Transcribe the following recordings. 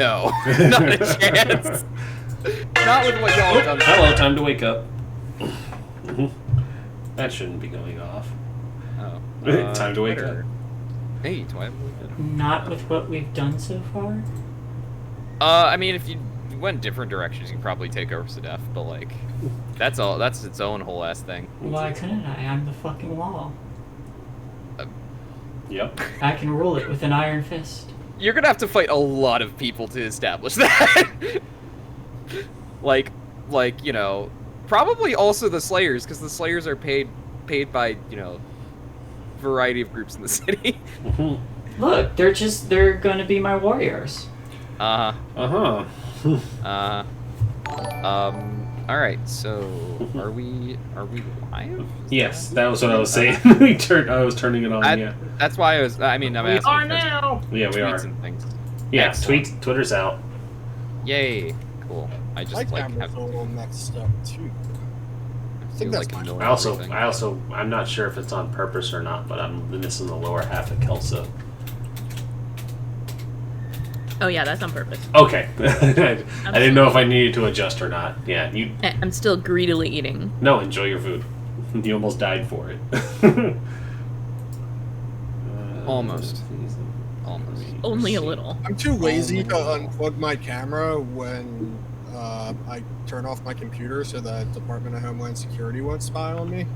No, not a chance. Not with what y'all have done. Hello, time to wake up. That shouldn't be going off. Oh. Time to wake Twitter. up. Hey, Dwight. Not with what we've done so far? I mean, if you went different directions, you could probably take over Sedef, but like, that's all. That's its own whole ass thing. Why couldn't I? I'm the fucking law. Yep. I can rule it with an iron fist. You're gonna have to fight a lot of people to establish that. like, you know, probably also the Slayers, because the Slayers are paid by, you know, variety of groups in the city. Look, they're gonna be my warriors. Alright, so are we live? Yes, that was what I was saying. I was turning it on, yeah. That's why I'm We asking. are now! Yeah, we Tweets are. and things. Yeah, Excellent. Twitter's out. Yay. Cool. I just My like camera's have a little messed up too. feel that's like fine. annoying I also, everything. I'm not sure if it's on purpose or not, but I'm missing the lower half of Kelsa. Oh yeah, that's on purpose. Okay. I didn't know if I needed to adjust or not. Yeah, you. I'm still greedily eating. No, enjoy your food. You almost died for it. Almost. Only a little. I'm too lazy to unplug my camera when I turn off my computer so that Department of Homeland Security won't spy on me.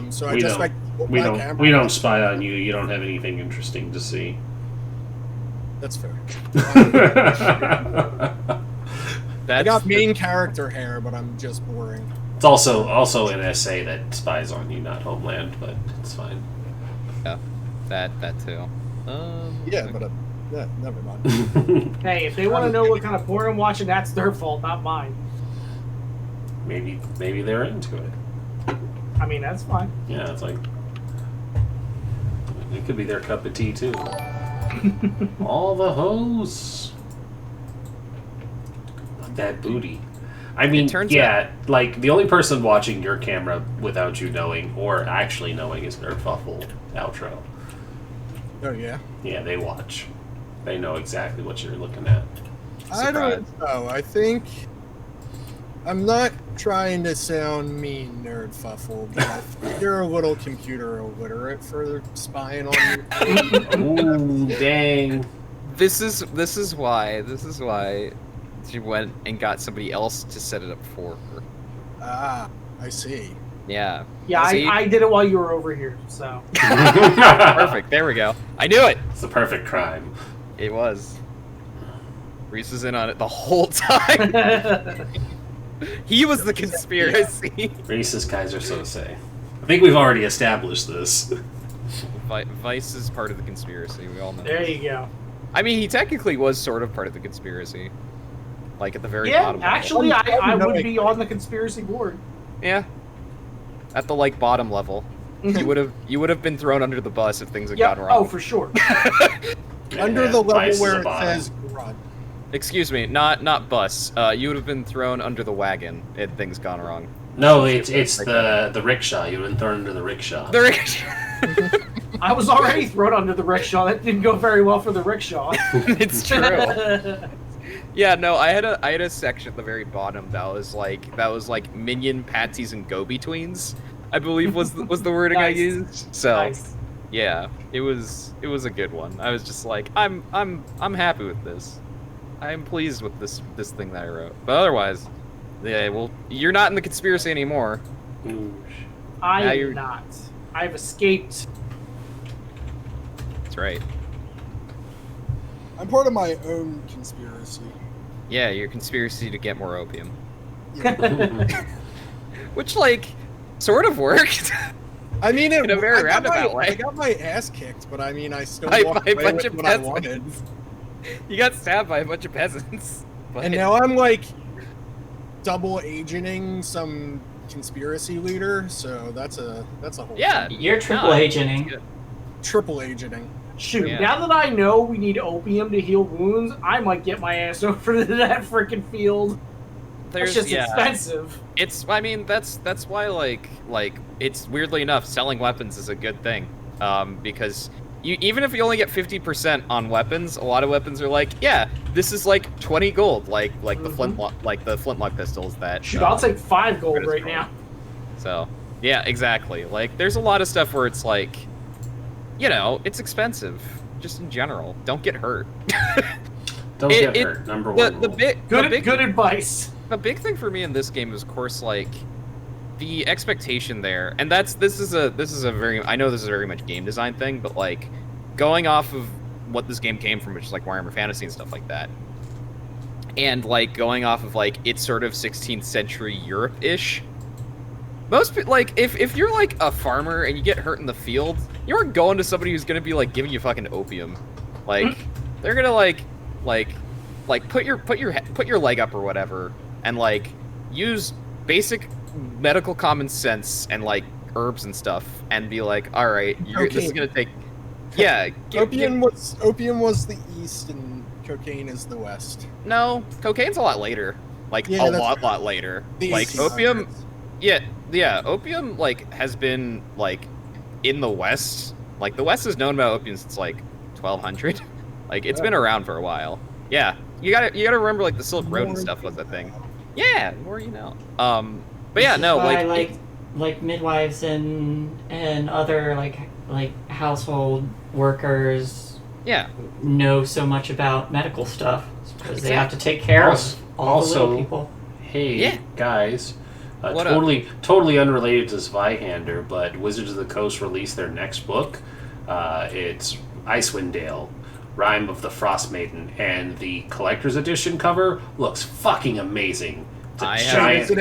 So I We just don't. like We my don't. camera. We don't spy on you. You don't have anything interesting to see. That's fair. I That's got main character hair, but I'm just boring. It's also an SA that spies on you, not Homeland, but it's fine. that too. Yeah, but yeah, never mind. Hey, if they want to know what kind of porn I'm watching, that's their fault, not mine. Maybe they're into it. I mean, that's fine. Yeah, it's like it could be their cup of tea too. All the hoes. That booty. I mean, yeah, like the only person watching your camera without you knowing or actually knowing is Nerdfuffle outro. Oh yeah. Yeah, they watch. They know exactly what you're looking at. I don't know. I think I'm not trying to sound mean, Nerdfuffle, but I think you're a little computer illiterate for spying on me. Ooh, dang. This is why she went and got somebody else to set it up for her. Ah, I see. Yeah. Yeah, See? I did it while you were over here, so. Perfect. There we go. I knew it. It's the perfect crime. It was. Rhys was in on it the whole time. He was the conspiracy. Racist Kaiser Sose. I think we've already established this. Vice is part of the conspiracy. We all know. There you go. I mean, he technically was sort of part of the conspiracy. Like at the very Yeah, bottom. level. actually, I would be on the conspiracy board. Yeah. At the like bottom level. You would have been thrown under the bus if things had gone wrong. Oh, for sure. Under the level Vice is where a it bottom. says grunt. Excuse me, not bus. You would have been thrown under the wagon had things gone wrong. No, it's the rickshaw. You would have been thrown into the rickshaw. I was already thrown under the rickshaw. That didn't go very well for the rickshaw. It's true. Yeah, no, I had a section at the very bottom that was like minion patsies and go-betweens, I believe was the wording I Nice. used. So Nice. yeah, it was a good one. I was just like, I'm happy with this. I'm pleased with this thing that I wrote. But otherwise, yeah, well, you're not in the conspiracy anymore. Ooh. I Now am you're- not. I've escaped. That's right. I'm part of my own conspiracy. Yeah, your conspiracy to get more opium. Yeah. Which, like, sort of worked. I mean, In a very I got roundabout way. I got my ass kicked, but I mean, I still By walked a away bunch with of what I peasants. wanted. You got stabbed by a bunch of peasants. But And now I'm like double agenting some conspiracy leader, so that's a whole yeah, thing. You're triple agenting. good. Triple agenting. Shoot, Yeah. now that I know we need opium to heal wounds, I might get my ass over to that freaking field. It's just expensive. It's. I mean, that's why like it's weirdly enough selling weapons is a good thing, because even if you only get 50% on weapons, a lot of weapons are like, yeah, this is like 20 gold, like the flintlock pistols that. Shoot, I'll take 5 gold right now. So, yeah, exactly. Like, there's a lot of stuff where it's like, you know, it's expensive, just in general. Don't get hurt. Don't get hurt. Number one. Good advice. The big thing for me in this game is, of course, like the expectation there, and this is a very, I know this is a very much game design thing, but like going off of what this game came from, which is like Warhammer Fantasy and stuff like that, and like going off of like it's sort of 16th century Europe-ish. Most like if you're like a farmer and you get hurt in the field, you aren't going to somebody who's gonna be like giving you fucking opium. Like they're gonna like put your leg up or whatever and like use basic medical common sense and like herbs and stuff and be like, all right, this is gonna take. Yeah, opium was the east and cocaine is the west. No, cocaine's a lot later. Like a lot later. Like opium. Yeah, opium like has been like in the West. Like the West has known about opium since like 1200. Like it's been around for a while. Yeah, you gotta remember like the Silk Road and stuff was a thing. Yeah, more you know. But yeah, no, like midwives and other like household workers. Yeah, know so much about medical stuff because they have to take care of all the little people. Hey guys. Totally unrelated to Zweihander, but Wizards of the Coast released their next book. It's Icewind Dale, Rime of the Frost Maiden, and the collector's edition cover looks fucking amazing. It's a giant...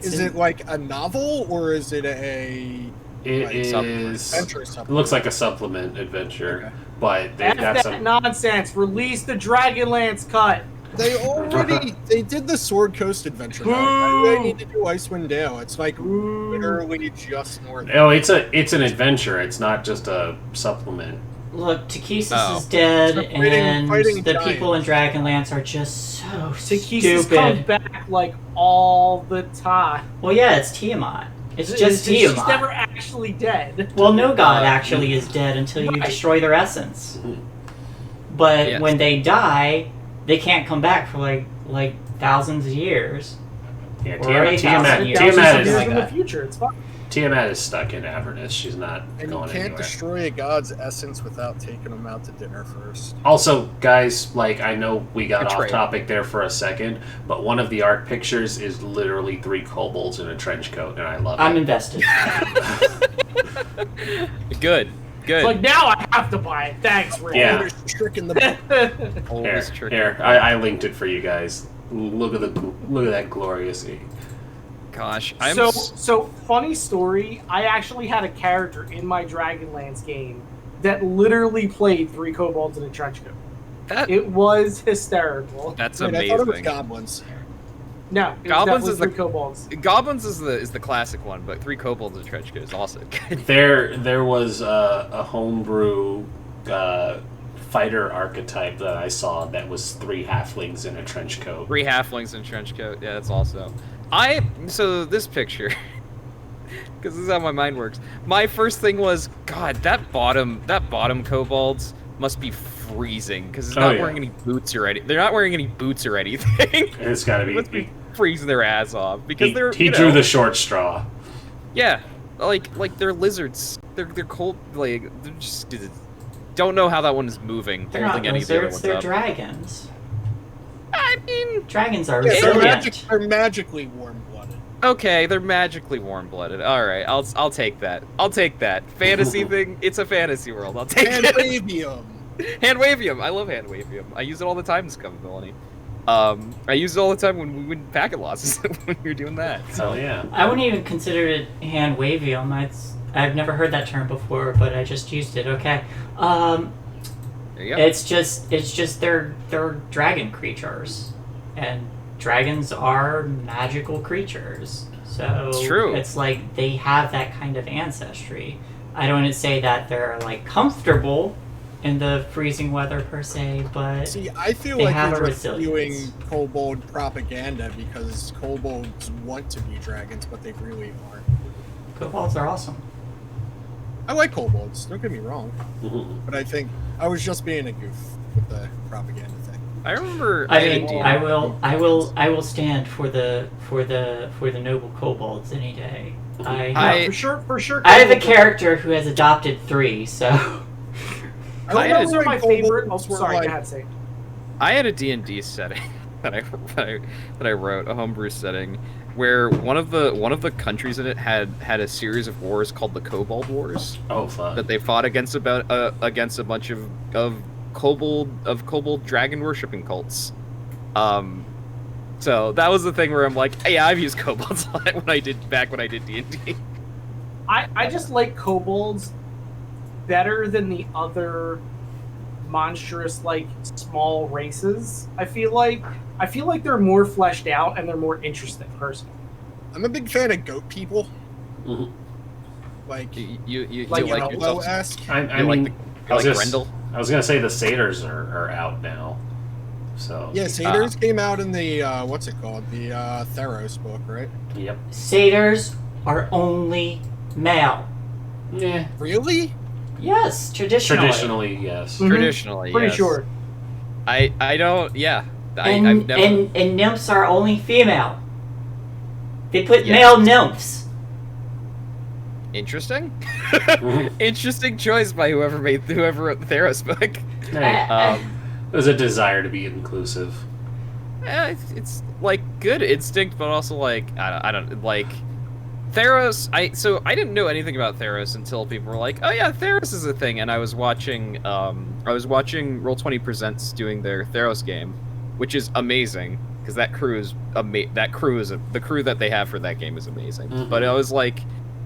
Is it like a novel or is it a? It looks like a supplement adventure, okay. But they've got some nonsense. Release the Dragonlance cut. They did the Sword Coast adventure. They need to do Icewind Dale. It's like literally just north. Oh, it's an adventure. It's not just a supplement. Look, Takesis is dead, and the people in Dragonlance are just so Takesis stupid. comes back like all the time. Well, yeah, it's Tiamat. It's just Tiamat. She's never actually dead. Well, no god actually is dead until you destroy their essence. But when they die, they can't come back for like thousands of years. Yeah, Tiamat is like in the future. It's fine. Tiamat is stuck in Avernus. She's not going anywhere. And you can't destroy a god's essence without taking them out to dinner first. Also, guys, like, I know we got off topic there for a second, but one of the art pictures is literally 3 kobolds in a trench coat, and I love it. I'm invested. Good. It's like, now I have to buy it. Thanks, Rick. Yeah. Trick in the Here, I linked it for you guys. Look at that glorious. Gosh, so funny story. I actually had a character in my Dragonlance game that literally played 3 kobolds in a trench coat. It was hysterical. That's amazing. I thought it was goblins. No, goblins is 3 kobolds. Goblins is the classic one, but 3 kobolds in a trench coat is also good. There was a homebrew fighter archetype that I saw that was 3 halflings in a trench coat. 3 halflings in a trench coat. Yeah, that's also. So this picture, because this is how my mind works. My first thing was, God, that bottom kobolds must be freezing because it's not wearing any boots or anything. They're not wearing any boots or anything. It's got to be. Must be freezing their ass off because he drew the short straw. Yeah, like they're lizards. They're cold. Like they're just don't know how that one is moving. They're not lizards. They're dragons. I mean, dragons are resilient. They're magically warm-blooded. Okay, they're magically warm-blooded. All right, I'll take that. Fantasy thing. It's a fantasy world. I'll take it. Handwavium. Handwavium. I love Handwavium. I use it all the time in Scum Villainy. I use it all the time when we win packet losses when we were doing that. So yeah. I wouldn't even consider it Handwavium. I've never heard that term before, but I just used it. Okay. There you go. It's just they're dragon creatures, and dragons are magical creatures. So it's true. It's like they have that kind of ancestry. I don't want to say that they're like comfortable in the freezing weather per se, but see, I feel like you're just doing kobold propaganda because kobolds want to be dragons, but they really aren't. Kobolds are awesome. I like kobolds. Don't get me wrong, Mhm. but I think I was just being a goof with the propaganda thing. I remember. I mean, I will stand for the noble kobolds any day. For sure. I have a character who has adopted 3, so. Those are my favorite. Oh, Kobolds were sorry, like- go ahead, say. I had a D&D setting that I wrote, a homebrew setting, where one of the countries in it had a series of wars called the Kobold Wars. Oh, fun. That they fought against a bunch of kobold dragon worshipping cults. So that was the thing where I'm like, yeah, I've used kobolds a lot when I did D&D. I just like kobolds better than the other monstrous, like, small races. I feel like they're more fleshed out and they're more interesting, personally. I'm a big fan of goat people. Mhm. Like You like like yourself. esque. I You like mean, you like Grendel? I was gonna say the satyrs are out now. So Yeah, satyrs came out in the what's it called? The Theros book, right? Yep. Satyrs are only male. Yeah. Really? Yes, traditionally. Traditionally, yes. Mhm. Traditionally, Pretty yes. sure. I don't. Yeah. And, I've never. and nymphs are only female. They put Yes. male nymphs. Interesting. Interesting choice by whoever wrote the Theros book. Hey, it was a desire to be inclusive. It's like good instinct, but also like I don't like Theros. I didn't know anything about Theros until people were like, oh yeah, Theros is a thing, and I was watching Roll20 Presents doing their Theros game, which is amazing because that crew is the crew that they have for that game is amazing. Mhm. But I was like,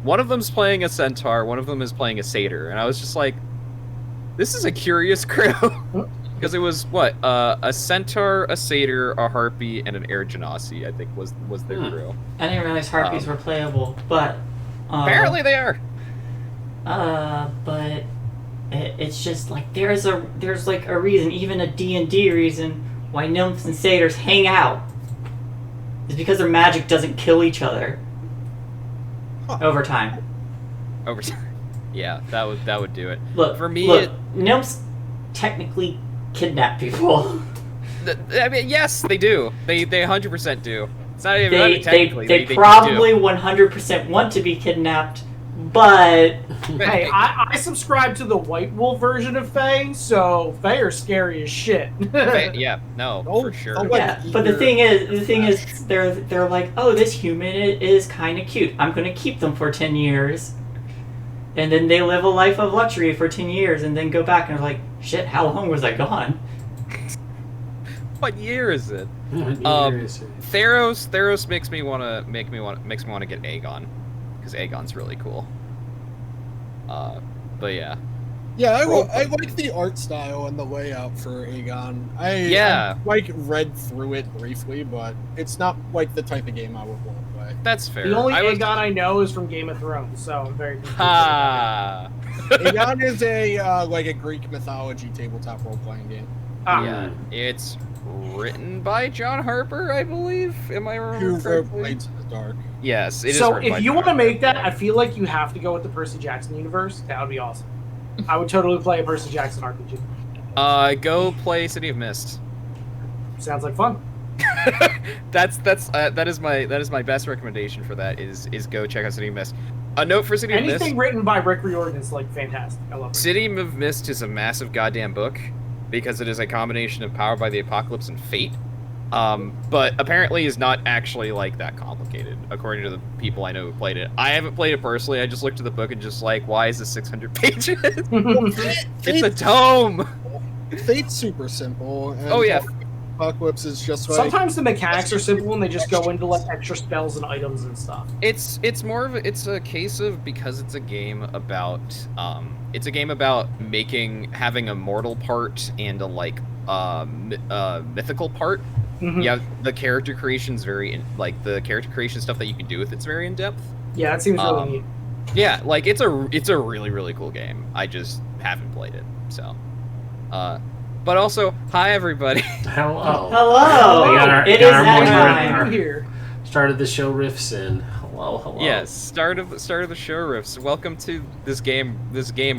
one of them's playing a centaur, one of them is playing a satyr, and I was just like, this is a curious crew. Because it was a centaur, a satyr, a harpy, and an air genasi, I think was their crew. I didn't realize harpies were playable, but Apparently they are. But it's just like there's like a reason, even a D&D reason, why nymphs and satyrs hang out. It's because their magic doesn't kill each other over time. Over time. Yeah, that would do it. Look, For me, nymphs technically kidnap people. I mean, yes, they do. They 100% do. It's not even They technically. They probably 100% want to be kidnapped, but Hey, I subscribe to the White Wolf version of Fae, so Fae are scary as shit. Yeah, no, Oh, for sure. oh, what? yeah. But the thing is, they're like, oh, this human is kind of cute. I'm gonna keep them for 10 years, and then they live a life of luxury for 10 years, and then go back and are like, shit, how long was I gone? What year is it? Years. Theros makes me want to get Aegon, because Aegon's really cool. But yeah. Yeah, I like the art style and the layout for Aegon. I like read through it briefly, but it's not like the type of game I would want to play. That's fair. The only Aegon I know is from Game of Thrones, so I'm very confused. Aegon is a Greek mythology tabletop role playing game. Yeah, it's written by John Harper, I believe. Am I Who remembering wrote correctly? Blades in the Dark? Yes, it is. So written by if you John want to Harper. make that, I feel like you have to go with the Percy Jackson universe. That would be awesome. I would totally play a Percy Jackson RPG. Go play City of Mist. Sounds like fun. that is my best recommendation for that is go check out City of Mist. A note for City of Mist. Anything written by Rick Riordan is like fantastic. I love it. City of Mist is a massive goddamn book because it is a combination of Power by the Apocalypse and Fate. But apparently is not actually like that complicated, according to the people I know who played it. I haven't played it personally. I just looked at the book and just like, why is this 600 pages? It's a tome. Fate's super simple. And Oh yeah. Apocalypse is just like Sometimes the mechanics are simple and they just go into like extra spells and items and stuff. It's more of it's a case of because it's a game about having a mortal part and a mythical part. Mhm. Yeah, the character creation's the character creation stuff that you can do with it's very in depth. Yeah, that seems really neat. Yeah, like it's a really really cool game. I just haven't played it, so. But also, hi everybody. Hello. Hello! We got our- It got is our that moisture in time. our- I'm here. Started the show riffs in. Hello. Yes, start of the show riffs. Welcome to this game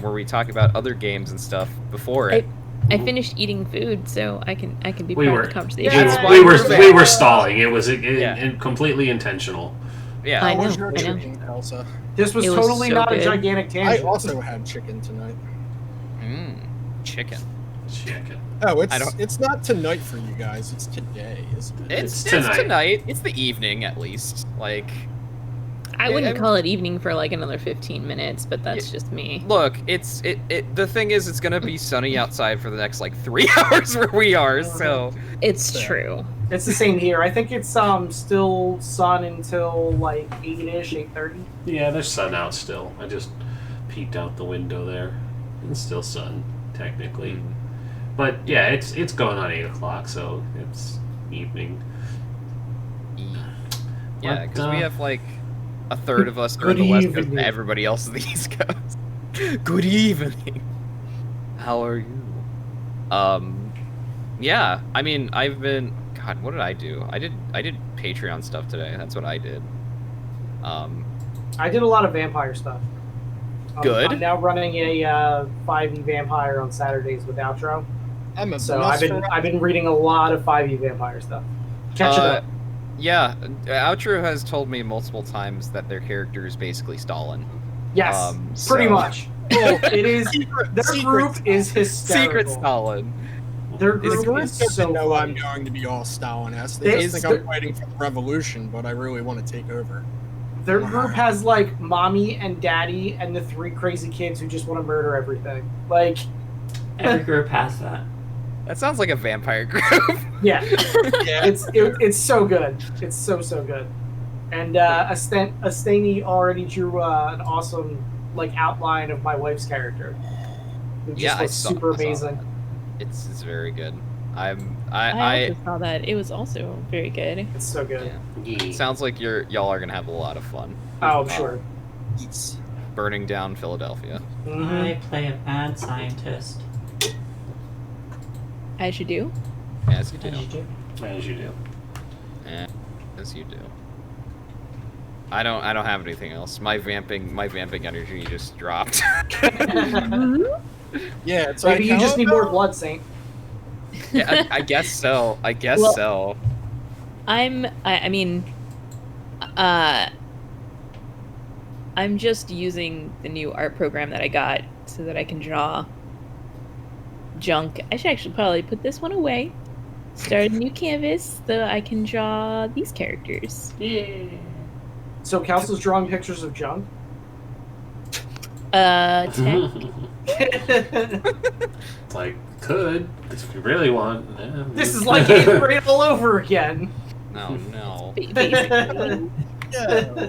where we talk about other games and stuff before it. I finished eating food, so I can be We part were- of the conversation. Yeah, that's why we we're were stalling. It was Yeah. completely intentional. Yeah. I How was know, your I know. chicken, Kelsa? This was It was totally so not good. a gigantic I tangent. also had chicken tonight. Chicken. Chicken. Oh, I don't- it's not tonight for you guys. It's today, isn't it? It's tonight. tonight. It's the evening at least. Like, I wouldn't I- call it evening for like another 15 minutes, but that's just me. look, it's the thing is it's gonna be sunny outside for the next like 3 hours where we are. So It's Yeah. true. It's the same here. I think it's still sun until like 8-ish, 8:30. Yeah, there's sun out still. I just peeked out the window there. It's still sun, technically. But yeah, it's going on 8 o'clock, so it's evening. yeah, What, because we have like a third of us are Good in the West Coast evening. and everybody else is the East Coast. Good evening. How are you? Yeah, I mean, I've been. God, what did I do? I did Patreon stuff today. That's what I did. I did a lot of vampire stuff. Good. I'm now running a 5e vampire on Saturdays with Outro. I'm a So I've been reading a lot of 5e vampire stuff. Catch it up. Yeah, Outro has told me multiple times that their character is basically Stalin. Yes, so- pretty much. Oh, it is. Their secret group is Stalin. hysterical. Secret Stalin. Their The group group is doesn't so know I'm funny. going to be all Stalin-esque. They It's just think I'm fighting for the revolution, but I really want to take over. Their group has like mommy and daddy and the 3 crazy kids who just want to murder everything. Like, Every group has that. That sounds like a vampire group. yeah, Yeah. it's so good. It's so good. And Astani already drew an awesome like outline of my wife's character. It just Yeah, I looks saw- super I saw amazing. that. It's very good. I I also saw that. It was also very good. It's so good. yeah. Yeah. Sounds like y'all are gonna have a lot of fun. Oh, I'm sure. Burning down Philadelphia. Mhm. I play a mad scientist. As you do. As you do. As you do. As you do. As you do. I don't have anything else. My vamping energy just dropped. Yeah, it's Maybe like, you just how need more about- blood, Saint. Yeah, I guess so. Well- So. I mean, I'm just using the new art program that I got so that I can draw junk. I should actually probably put this one away. Start a new canvas so I can draw these characters. Yeah. So Kelsa's drawing pictures of junk. Tech. It's like, could, if you really want. Yeah. This is like 8th grade all over again. Oh no. Basically. Yeah.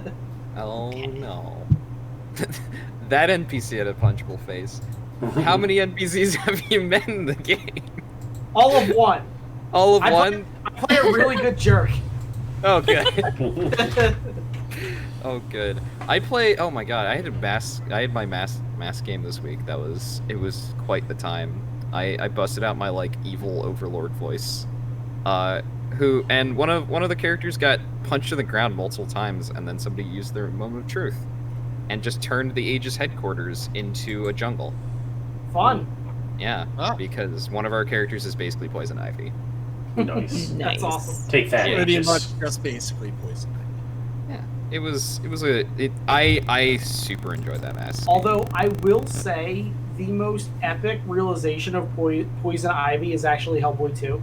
Oh no. That NPC had a punchable face. How many NPCs have you met in the game? All of one. All of I one? I play a really good jerk. Oh good. Oh good. Oh my god, I had my mask game this week. It was quite the time. I busted out my like evil overlord voice. And one of the characters got punched to the ground multiple times, and then somebody used their moment of truth and just turned the Aegis headquarters into a jungle. Fun. Yeah, Ah. because one of our characters is basically poison ivy. Nice. That's awesome. Take that, Yeah. Pretty Aegis. much just basically poison. I super enjoyed that mask. Although I will say the most epic realization of Poison Ivy is actually Hellboy 2.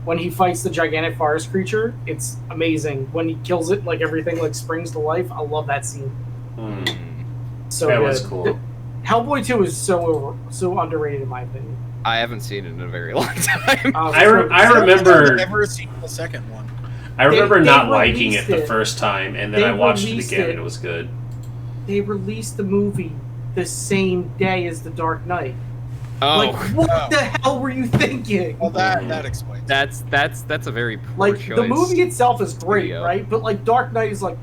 When he fights the gigantic forest creature, it's amazing. When he kills it, like everything like springs to life. I love that scene. Mm. So That good. was cool. Hellboy 2 is so underrated in my opinion. I haven't seen it in a very long time. I remember. I've never seen the second one. I remember they not liking it released the it. first time, and then They I watched it released again, it. and it was good. They released the movie the same day as The Dark Knight. Oh, Like, what Oh. the hell were you thinking? Well, that explains. that's a very poor Like, choice. the movie itself is great, Studio. right? But, like, Dark Knight is, like,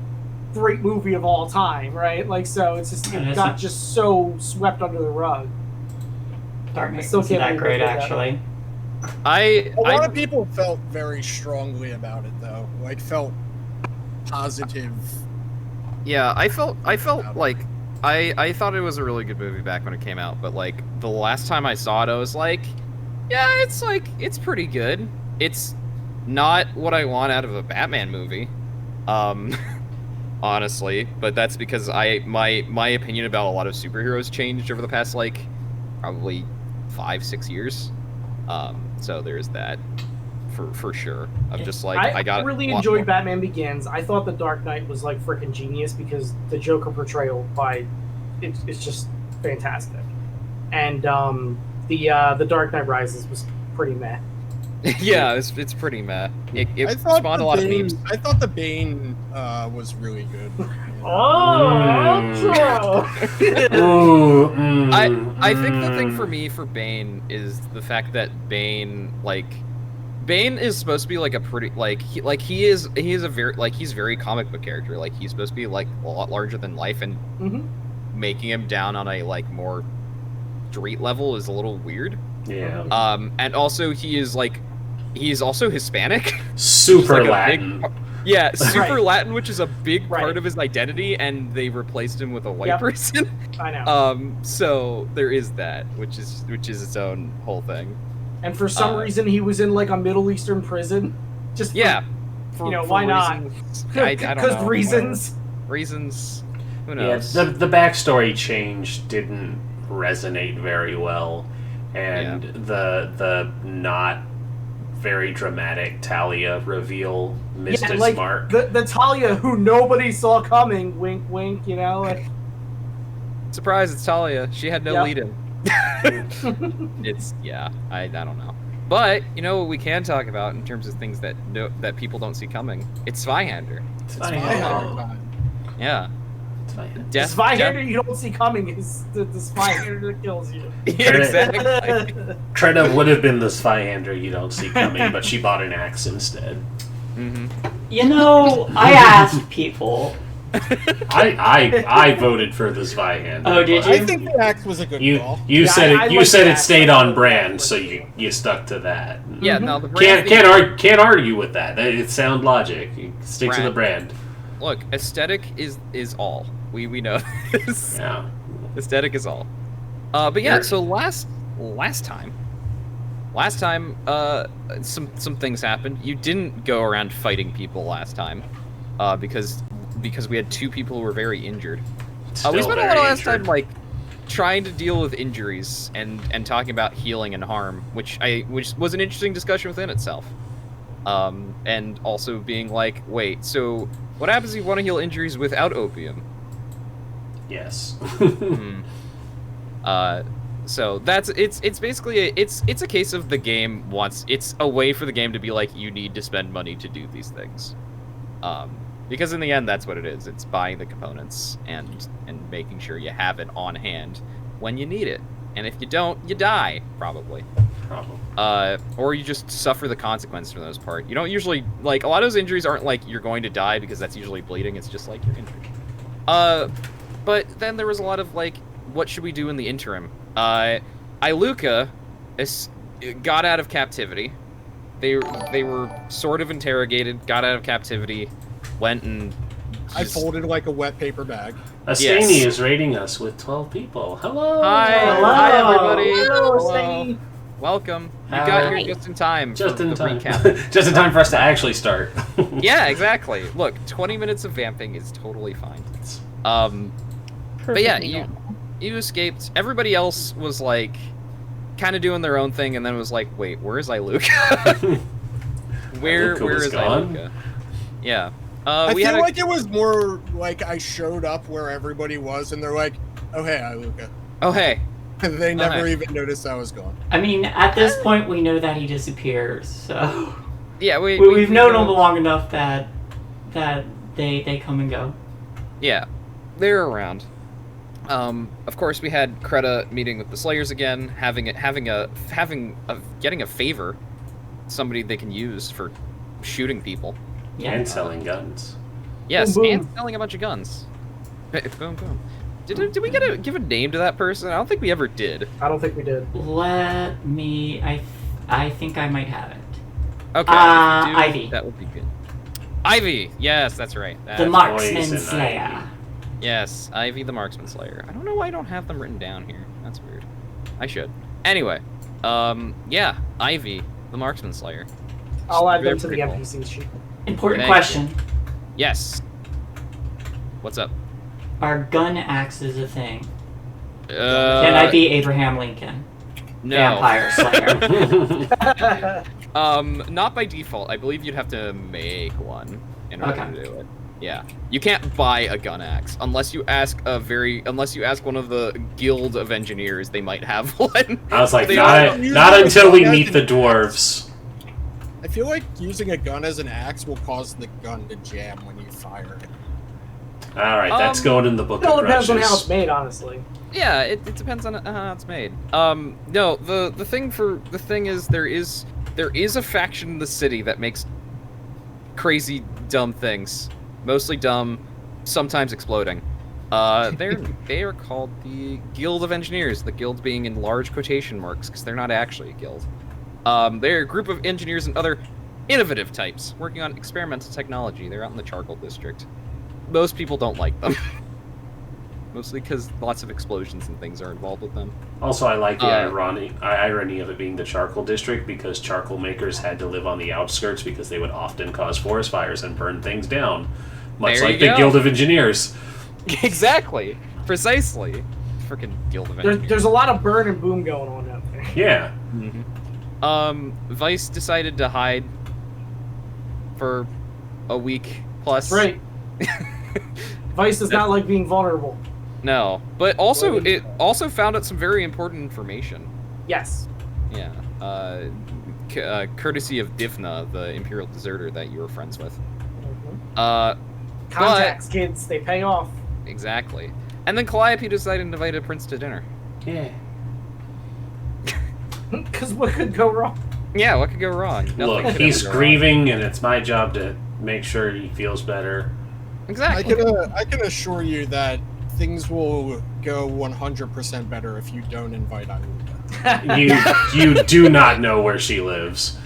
great movie of all time, right? Like, so it's just, And it it's got a- just so swept under the rug. Dark I Knight still isn't can't that believe great, they did that. actually. A lot I of people felt very strongly about it, though. Like, felt positive. Yeah, I felt like I thought it was a really good movie back when it came out, but like the last time I saw it, I was like, yeah, it's pretty good. It's not what I want out of a Batman movie, honestly. But that's because my opinion about a lot of superheroes changed over the past like probably 5-6 years. So there's that for sure. I'm just like I really enjoyed Batman Begins. I thought The Dark Knight was like freaking genius because the Joker portrayal it's just fantastic, and the Dark Knight Rises was pretty meh. Yeah, it's pretty meh. It I thought spawned a lot of memes. I thought the Bane was really good. I think the thing for me for Bane is the fact that Bane is supposed to be like a pretty he is a very he's very comic book character. Like he's supposed to be like a lot larger than life, and making him down on a like more street level is a little weird. Yeah. And also he's also Hispanic. Super like Latin. Super Right. Latin, which is a big Right. part of his identity, and they replaced him with a white person. I know. So there is that, which is its own whole thing. And for some reason, he was in like a Middle Eastern prison. Just for, why not? I don't know. Because reasons. Reasons. Who Yeah, knows? the backstory change didn't resonate very well, and the not very dramatic Talia reveal missed its like mark. the Talia who nobody saw coming. Wink, wink. Like. Surprise! It's Talia. She had no lead-in. I don't know. But you know what we can talk about in terms of things that people don't see coming. It's Zweihander. Yeah. Zweihander you don't see coming is the Zweihander that kills you. Yeah, exactly. Trina would have been the Zweihander you don't see coming, but she bought an axe instead. Mm-hmm. I asked people. I voted for the Zweihander. Oh, did you? I think the axe was a good call. You said I it. You like said the it axe. stayed on brand, so you stuck to that. Yeah, no, the brand Can't argue with that. It's sound logic. You stick to the brand. Look, aesthetic is all. We know this. Yeah. Aesthetic is all. But yeah, so last time, some things happened. You didn't go around fighting people last time, because we had 2 people who were very injured. We spent a lot of last time like trying to deal with injuries and talking about healing and harm, which was an interesting discussion within itself. And also being like, wait, so what happens if you want to heal injuries without opium? Yes. So it's basically it's a case of the game it's a way for the game to be like, you need to spend money to do these things. Because in the end, that's what it is. It's buying the components and making sure you have it on hand when you need it. And if you don't, you die, probably. Or you just suffer the consequence for the most part. You don't usually, like, a lot of those injuries aren't like you're going to die because that's usually bleeding. It's just like you're injured. But then there was a lot of, like, what should we do in the interim? Iluka got out of captivity. They were sort of interrogated, got out of captivity, went and I folded like a wet paper bag. Astani is rating us with 12 people. Hello! Hi everybody! Hello, Astani! Welcome. You got here just in time. Just in time. Recap. Just in time for us to actually start. Yeah, exactly. Look, 20 minutes of vamping is totally fine. But yeah, you escaped. Everybody else was like kind of doing their own thing, and then was like, wait, where is Iluka? where is Iluka? Yeah. I feel like it was more like I showed up where everybody was, and they're like, "Oh hey, Iluka." Oh hey. And they never even noticed I was gone. I mean, at this point, we know that he disappears, so yeah, we've known him long enough that they come and go. Yeah, they're around. Of course, we had Kreta meeting with the Slayers again, getting a favor, somebody they can use for shooting people. Yeah. And selling guns. Yes, boom, boom. and selling a bunch of guns. Boom, boom. Did we give a name to that person? I don't think we ever did. I don't think we did. Let me. I think I might have it. Okay. If you do, Ivy. that would be good. Ivy. Yes, that's right. The Marksman Poison Slayer. Ivy. Yes, Ivy the Marksman Slayer. I don't know why I don't have them written down here. That's weird. I should. Anyway, yeah, Ivy the Marksman Slayer. I'll add They're them to the pretty cool. NPC sheet. Important Thank question. Yes. What's up? Are gun axes a thing? Can I be Abraham Lincoln? No. Vampire Slayer. Not by default. I believe you'd have to make one in order Okay. to do it. Yeah. You can't buy a gun axe unless you ask one of the guild of engineers. They might have one. I was like, They not until we meet the dwarves. I feel like using a gun as an axe will cause the gun to jam when you fire it. All right, that's going in the book It all of depends on how grudges. it's made, honestly. Yeah, it depends on how it's made. No, the thing is there is a faction in the city that makes crazy dumb things, mostly dumb, sometimes exploding. They are called the Guild of Engineers. The guild being in large quotation marks because they're not actually a guild. They're a group of engineers and other innovative types working on experimental technology. They're out in the Charcoal District. Most people don't like them. Mostly because lots of explosions and things are involved with them. Also, I like the irony of it being the Charcoal District because charcoal makers had to live on the outskirts because they would often cause forest fires and burn things down. Much There like you the go. Guild of Engineers. Exactly. Precisely. Freaking Guild of Engineers. There's a lot of burn and boom going on out there. Yeah. Vice decided to hide for a week plus. Right. Vice does not like being vulnerable. No, but also it also found out some very important information. Yes. Yeah. Courtesy of Divna, the Imperial deserter that you were friends with. Contacts, kids, they pay off. Exactly. And then Calliope decided to invite a prince to dinner. Yeah. Because what could go wrong? Yeah, what could go wrong? Nothing Look, could he's ever go wrong. grieving, and it's my job to make sure he feels better. Exactly. I can assure you that things will go 100% better if you don't invite Iruka. You do not know where she lives.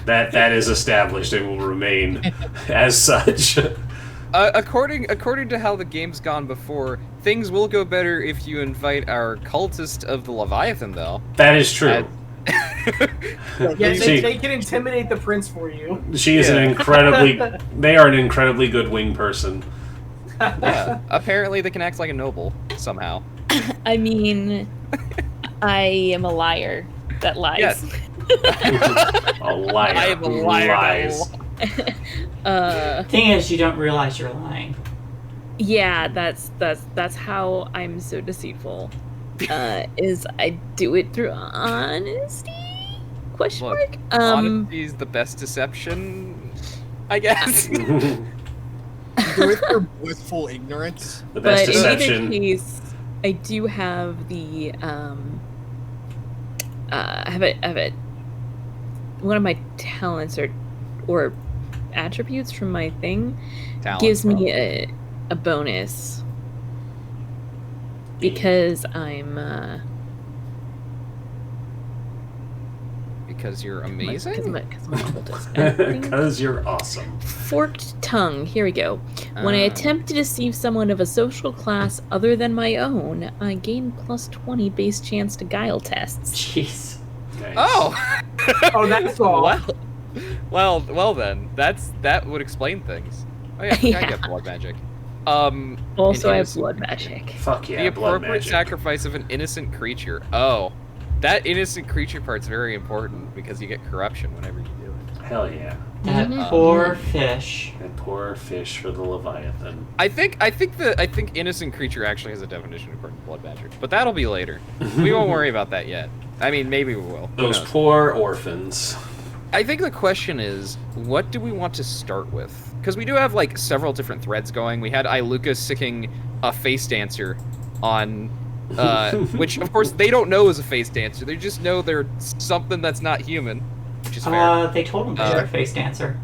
That is established and will remain as such. According to how the game's gone before, things will go better if you invite our cultist of the Leviathan, though. That is true. Yeah, they can intimidate the prince for you. She is an incredibly. They are an incredibly good wing person. Yeah. Apparently, they can act like a noble somehow. I mean, I am a liar that lies. Yes. A liar. I am a who liar. lies. Thing is, you don't realize you're lying. Yeah, that's how I'm so deceitful. Is I do it through honesty? Question Look, mark. honesty is the best deception, I guess. You do it for blissful ignorance. The best But in either deception. case, I do have the I have it. One of my talents or attributes from my thing Talent, gives me probably. a bonus because I'm Because you're amazing? Because I'm a cultist. Because you're awesome. Forked tongue. Here we go. When I Ah. attempt to deceive someone of a social class other than my own, I gain plus 20 base chance to guile tests. Jeez. Nice. Oh! Oh, that's all. Well then. That would explain things. Oh yeah, I Yeah. get blood magic. Also, I have innocent blood creature. magic. Fuck yeah, The blood appropriate magic. sacrifice of an innocent creature. Oh. That innocent creature part's very important because you get corruption whenever you do it. Hell yeah. That Mhm. poor fish. That poor fish for the Leviathan. I think innocent creature actually has a definition according to blood magic, but that'll be later. We won't worry about that yet. I mean, maybe we will. Who Those knows? poor orphans. I think the question is, what do we want to start with? Because we do have like several different threads going. We had Iluka sicking a face dancer on, which of course they don't know is a face dancer. They just know they're something that's not human, which is fair. They told him they were a face dancer.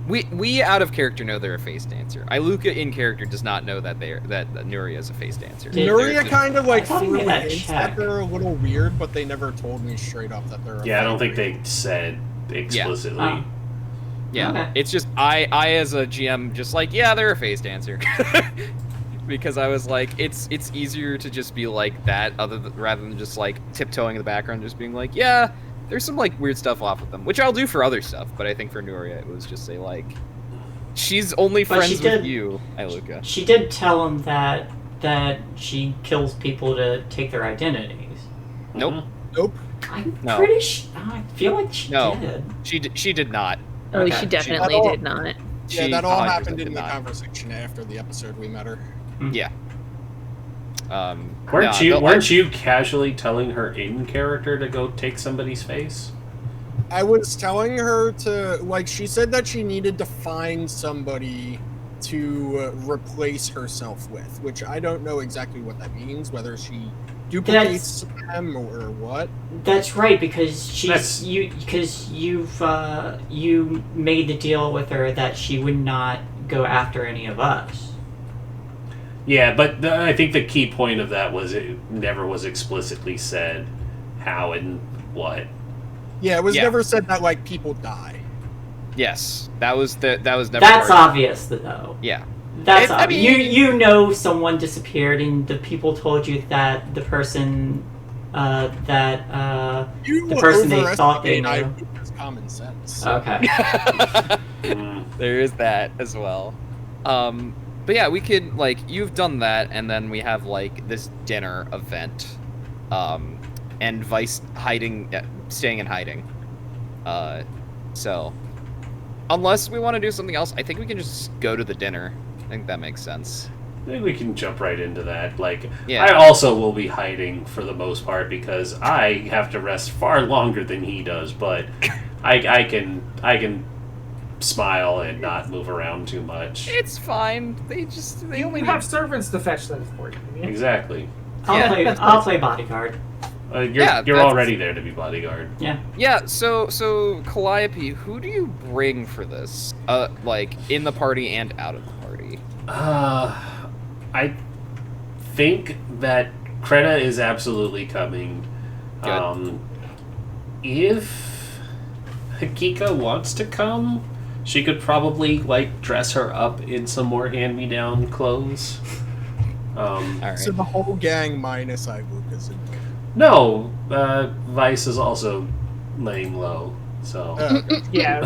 We out of character know they're a face dancer. Iluka in character does not know that that Nuria is a face dancer. Did- Nuria kind of like I thought we threw made that hints check. that they're a little weird, but they never told me straight up that they're. Yeah, I don't think they said explicitly. Oh. Yeah, Okay. it's just I as a GM just like, yeah, they're a phase dancer. Because I was like, it's easier to just be like that rather than just like tiptoeing in the background, just being like, yeah, there's some like weird stuff off with them, which I'll do for other stuff. But I think for Nuria, it was just say like, she's only But friends with you, Iluka. She did tell him that she kills people to take their identities. Nope. Nope. I'm No. pretty sure. I feel like she No. did. She did not. Oh, Okay. she definitely She- did not. Yeah, She that all 100% happened did in the not. conversation after the episode we met her. Yeah. Weren't you casually telling her in character to go take somebody's face? I was telling her to, like, she said that she needed to find somebody to replace herself with, which I don't know exactly what that means, whether she duplicates them or what. That's right, because That's- you made the deal with her that she would not go after any of us. Yeah, but I think the key point of that was it never was explicitly said how and what. Yeah, it was Yeah. never said that, like, people die. Yes, that was never. That's part of- obvious, though. Yeah. That's I obvious. mean- You know someone disappeared, and the people told you that the person You the person they thought they overestimate knew. Iluka's common sense. Okay. Mm. There is that as well. But yeah, we could, like, you've done that, and then we have, like, this dinner event. And Vice staying in hiding. So, unless we want to do something else, I think we can just go to the dinner. I think that makes sense. I think we can jump right into that. Like, Yeah. I also will be hiding for the most part because I have to rest far longer than he does. But I can smile and not move around too much. It's fine. They You only have servants to fetch things for you. I mean, Exactly. I'll play bodyguard. You're Yeah, that's- already there to be bodyguard. Yeah. Yeah, so Calliope, who do you bring for this? Like, in the party and out of the party? I think that Kreta is absolutely coming. Good. If Hakika wants to come, she could probably like dress her up in some more hand-me-down clothes. Alright. So the whole gang minus Iluka's in there. No, Vice is also laying low. So Oh, okay. yeah,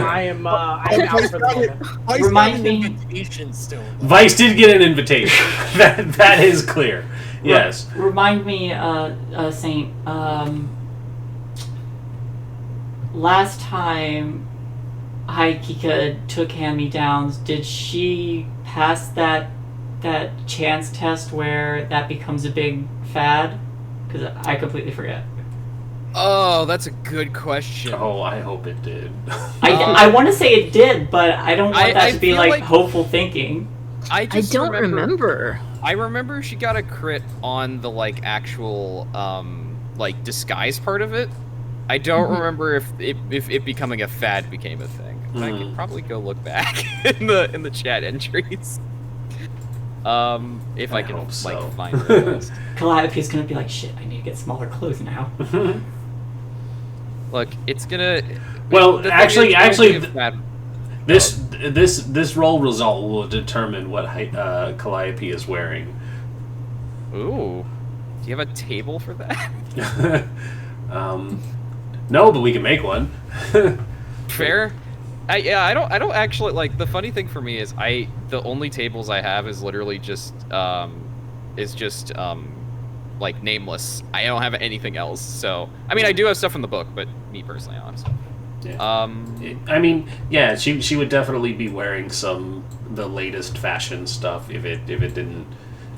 I am out for the moment. I Remind got an me- invitation still. Vice did get an invitation. that is clear. Yes. Remind me, Saint. Last time Haikika took hand-me-downs, did she pass that chance test where that becomes a big fad? Because I completely forget. Oh, that's a good question. Oh, I hope it did. I want to say it did, but I don't want that I to be feel like, like- hopeful thinking. I don't remember. I remember she got a crit on the, like, actual, like, disguise part of it. I don't remember if it becoming a fad became a thing. I can probably go look back in the chat entries. If I can, hope so. like, find the list. Calliope's gonna be like, shit, I need to get smaller clothes now. Look, it's gonna... Well, the thing actually- is, actually, it's gonna be a fad. This roll result will determine what Calliope is wearing. Ooh. Do you have a table for that? No, but we can make one. Fair. I don't actually, like, the funny thing for me is the only tables I have is literally just like, nameless. I don't have anything else, so I mean I do have stuff from the book, but me personally I don't have stuff. Yeah. I mean, yeah, she would definitely be wearing the latest fashion stuff if it didn't,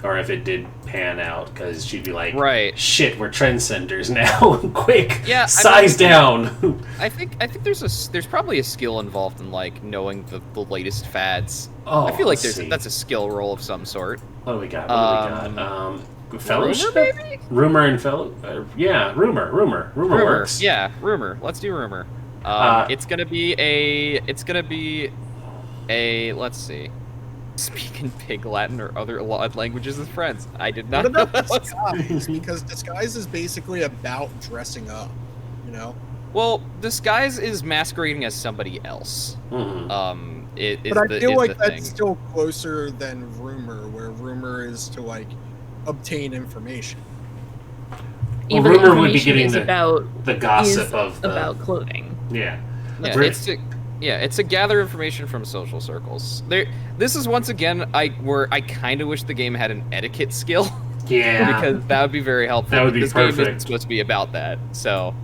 or if it did pan out, because she'd be like, Right. shit, we're trendsetters now, quick, Yeah, I size mean- down. I think there's probably a skill involved in, like, knowing the latest fads. Oh, I feel like let's see. that's a skill roll of some sort. What do we got? Fellowship? Rumor, maybe? Rumor and yeah, rumor works. Yeah, rumor. Let's do rumor. It's gonna be a let's see. Speaking Pig Latin or other languages with friends. I did not What know about that was... disguise? Because disguise is basically about dressing up, you know? Well, disguise is masquerading as somebody else. But I feel like that's still closer than rumor, where rumor is to like obtain information. Well, Even rumor would be information getting the gossip about clothing. Yeah. It's to gather information from social circles. This is once again where I kind of wish the game had an etiquette skill. Yeah. Because that would be very helpful. That would be this perfect. game isn't supposed to be about that. So,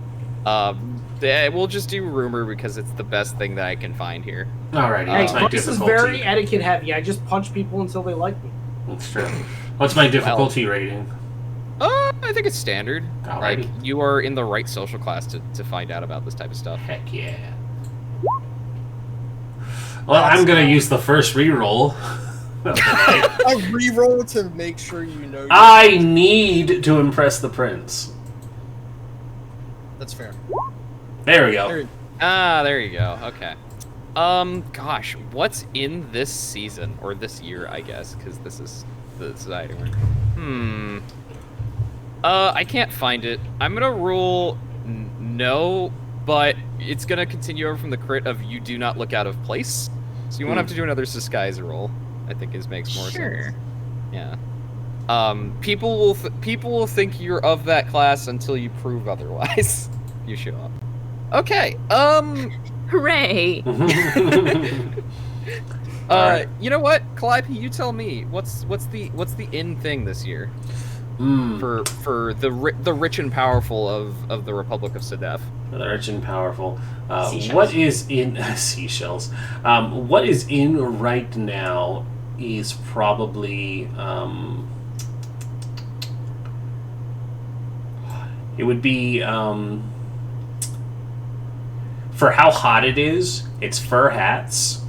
we'll just do rumor because it's the best thing that I can find here. Alrighty, what's my this difficulty? is very etiquette heavy. I just punch people until they like me. That's true. What's my difficulty rating? I think it's standard. Alrighty. Like, you are in the right social class to find out about this type of stuff. Heck yeah. Well, I'm gonna use the first reroll. A reroll to make sure you know. I need to impress the prince. That's fair. There we go. There you go. Okay. Gosh, what's in this season or this year? I guess because this is the society one. I can't find it. I'm gonna rule no, but it's gonna continue over from the crit of you do not look out of place. So you won't have to do another disguise roll. I think makes more sense. Yeah. People will think you're of that class until you prove otherwise. You show up. Okay. Hooray! Right. You know what, Calliope? You tell me. What's the in thing this year? For the rich and powerful of the Republic of Sedef. The rich and powerful. Seashells. What is in seashells? What is in right now is probably it would be for how hot it is. It's fur hats.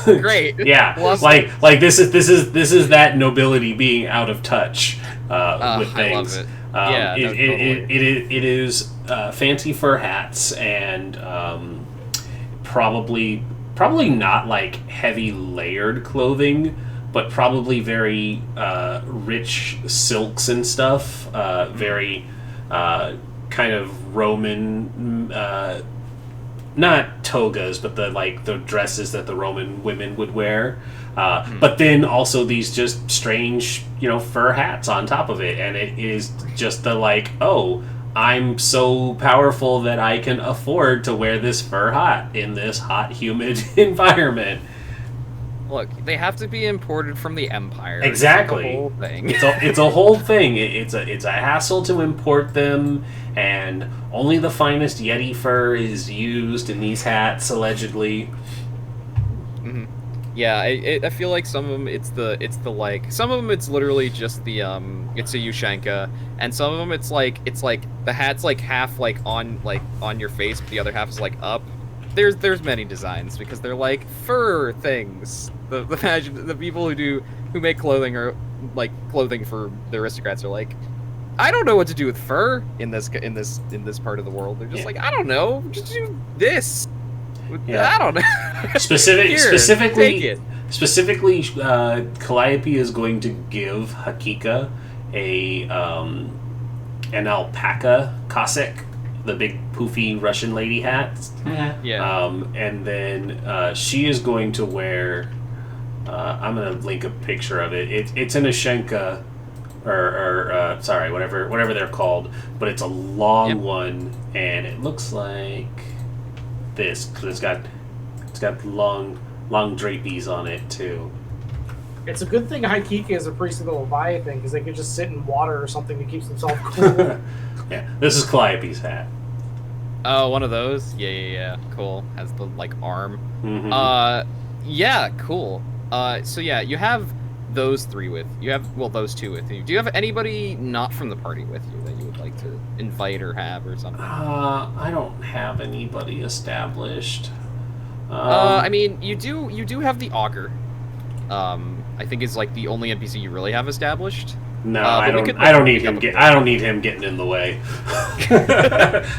Great. Yeah, like this is that nobility being out of touch with things. I love it. It is fancy fur hats and probably not like heavy layered clothing, but probably very rich silks and stuff. Very kind of Roman. Not togas, but the dresses that the Roman women would wear. But then also these just strange, fur hats on top of it. And it is just the I'm so powerful that I can afford to wear this fur hat in this hot, humid environment. Look, they have to be imported from the Empire. Exactly. It's the whole thing. It's a whole thing. It's a hassle to import them, and only the finest Yeti fur is used in these hats, allegedly. Mm-hmm. Yeah, I feel like some of them some of them it's literally just the it's a Ushanka, and some of them it's like the hat's half on your face, but the other half is up. There's many designs because they're fur things. The people who make clothing or clothing for the aristocrats are I don't know what to do with fur in this part of the world. They're just I don't know, just do this. Yeah. I don't know. Specifically, take it. Calliope is going to give Hakika an alpaca cassock, the big poofy Russian lady hat. Yeah. And then she is going to wear. I'm gonna link a picture of it. It's an Ashenka, or sorry, whatever they're called, but it's a long one, and it looks like this. 'Cause it's got long drapees on it too. It's a good thing Haikika is a priest of the Leviathan, because they could just sit in water or something that keeps themselves cool. Yeah, this is Calliope's hat. Oh, one of those? Yeah. Cool. Has the arm. Mm-hmm. Yeah, cool. So yeah, you have those three with you. Those two with you. Do you have anybody not from the party with you that you would like to invite or have or something? I don't have anybody established. I mean, you do have the augur. I think is the only NPC you really have established. No, I don't need him getting in the way.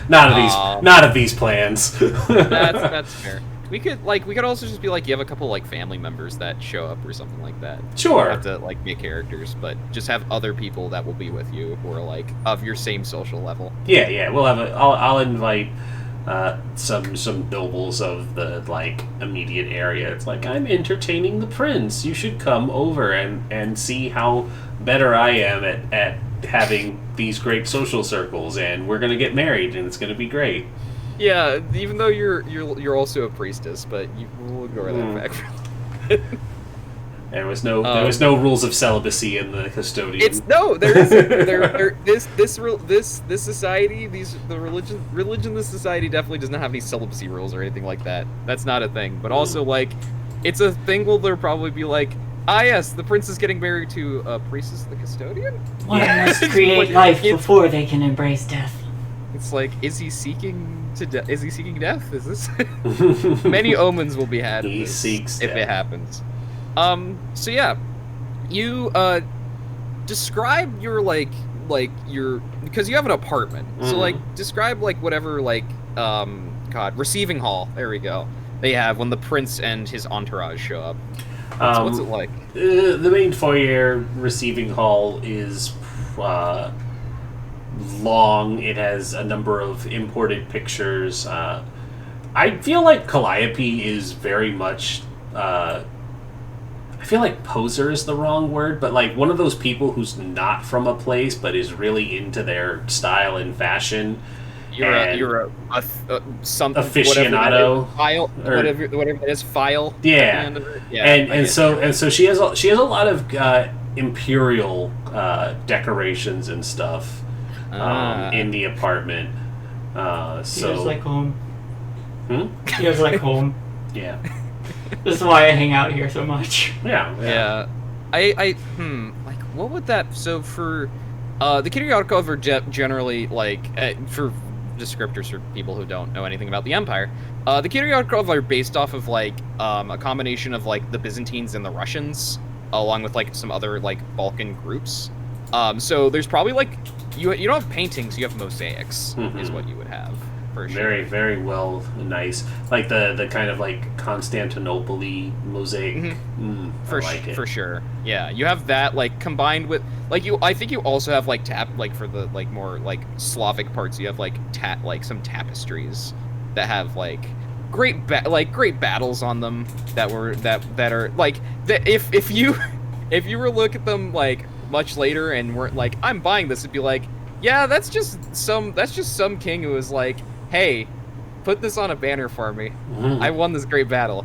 Not of these plans. That's fair. We could also just be like, you have a couple like family members that show up or something like that. Sure. You don't have to like make characters, but just have other people that will be with you who are like of your same social level. Yeah. We'll have I'll invite some nobles of the like immediate area. It's like, I'm entertaining the prince. You should come over and see how better I am at having these great social circles, and we're gonna get married, and it's gonna be great. Yeah, even though you're also a priestess, but we'll ignore that fact. There was no rules of celibacy in the custodian. There isn't. This society, the religion, this society definitely does not have any celibacy rules or anything like that. That's not a thing. But also, like, it's a thing where there'll probably be like, yes, the prince is getting married to a priestess, the custodian. One must create life before they can embrace death. It's like, is he seeking Is he seeking death? Is this? Many omens will be had. He seeks if death. it happens. So yeah, you describe your your, because you have an apartment. So like describe like whatever like receiving hall. There we go. They have when the prince and his entourage show up. What's it like? The main foyer receiving hall is long. It has a number of imported pictures. I feel like Calliope is very much I feel like poser is the wrong word, but like one of those people who's not from a place but is really into their style and fashion. You're something aficionado, whatever it is, file. Yeah, and so she has a lot of imperial decorations and stuff in the apartment. Feels like home. Feels like home. Yeah. This is why I hang out here so much. Yeah. Like, what would that... So, for... the Kiriakov are generally, like... for descriptors for people who don't know anything about the Empire, the Kiriakov are based off of, like, a combination of, like, the Byzantines and the Russians, along with, like, some other, like, Balkan groups. So, there's probably, like... You don't have paintings, you have mosaics, is what you would have. For sure. Very, very well, nice. Like the kind of like Constantinople mosaic. For sure. Yeah, you have that like combined with like I think you also have like for the like more like Slavic parts. You have like some tapestries that have like great battles on them that are like if you were to look at them like much later and weren't like, I'm buying this, it'd be like, yeah, that's just some king who was like, hey, put this on a banner for me. I won this great battle.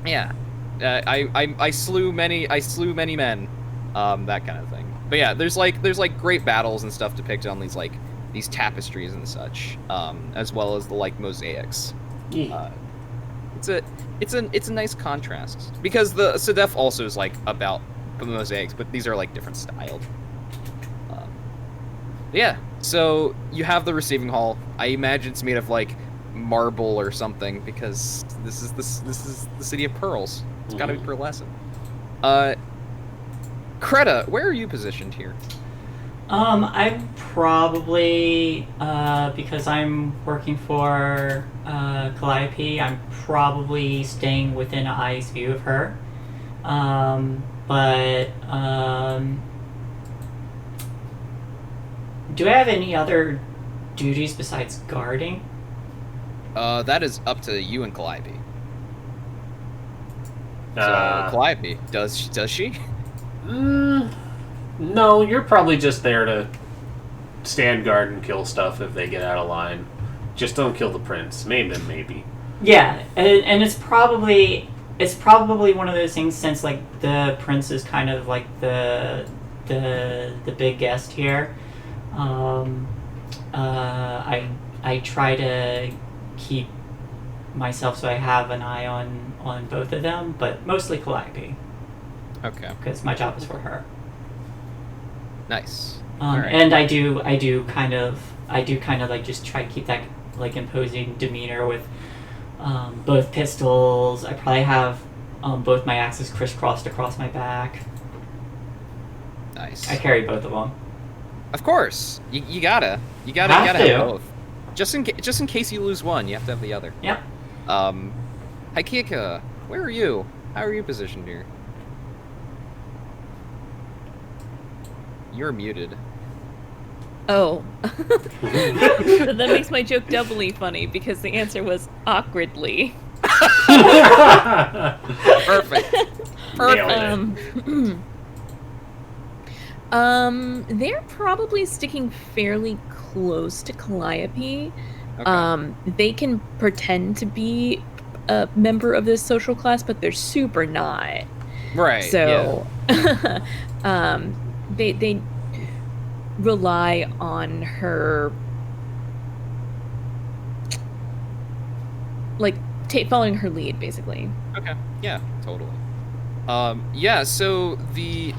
Yeah, I slew many men, that kind of thing. But yeah, there's like great battles and stuff depicted on these tapestries and such, as well as the like mosaics. Yeah. It's a nice contrast because the Sedef also is like about the mosaics, but these are like different styled. Yeah, so you have the receiving hall. I imagine it's made of like marble or something because this is the city of pearls. It's got to be pearlescent. Creta, where are you positioned here? I'm probably because I'm working for Calliope. I'm probably staying within an eye's view of her. But do I have any other duties besides guarding? That is up to you and Calliope. So Calliope, does she? No, you're probably just there to stand guard and kill stuff if they get out of line. Just don't kill the prince. Maybe. Yeah, and it's probably one of those things, since like the prince is kind of like the big guest here. I try to keep myself so I have an eye on both of them, but mostly Calliope. Okay. Because my job is for her. Nice. Right. And I do kind of like just try to keep that like imposing demeanor with both pistols. I probably have both my axes crisscrossed across my back. Nice. I carry both of them. Of course, you gotta have both. Just in case you lose one, you have to have the other. Yep. Haikika, where are you? How are you positioned here? You're muted. Oh. That makes my joke doubly funny because the answer was awkwardly. Perfect. They're probably sticking fairly close to Calliope. Okay. They can pretend to be a member of this social class, but they're super not. Right. So, they rely on her, like, following her lead, basically. Okay. Yeah, totally. Yeah, so the,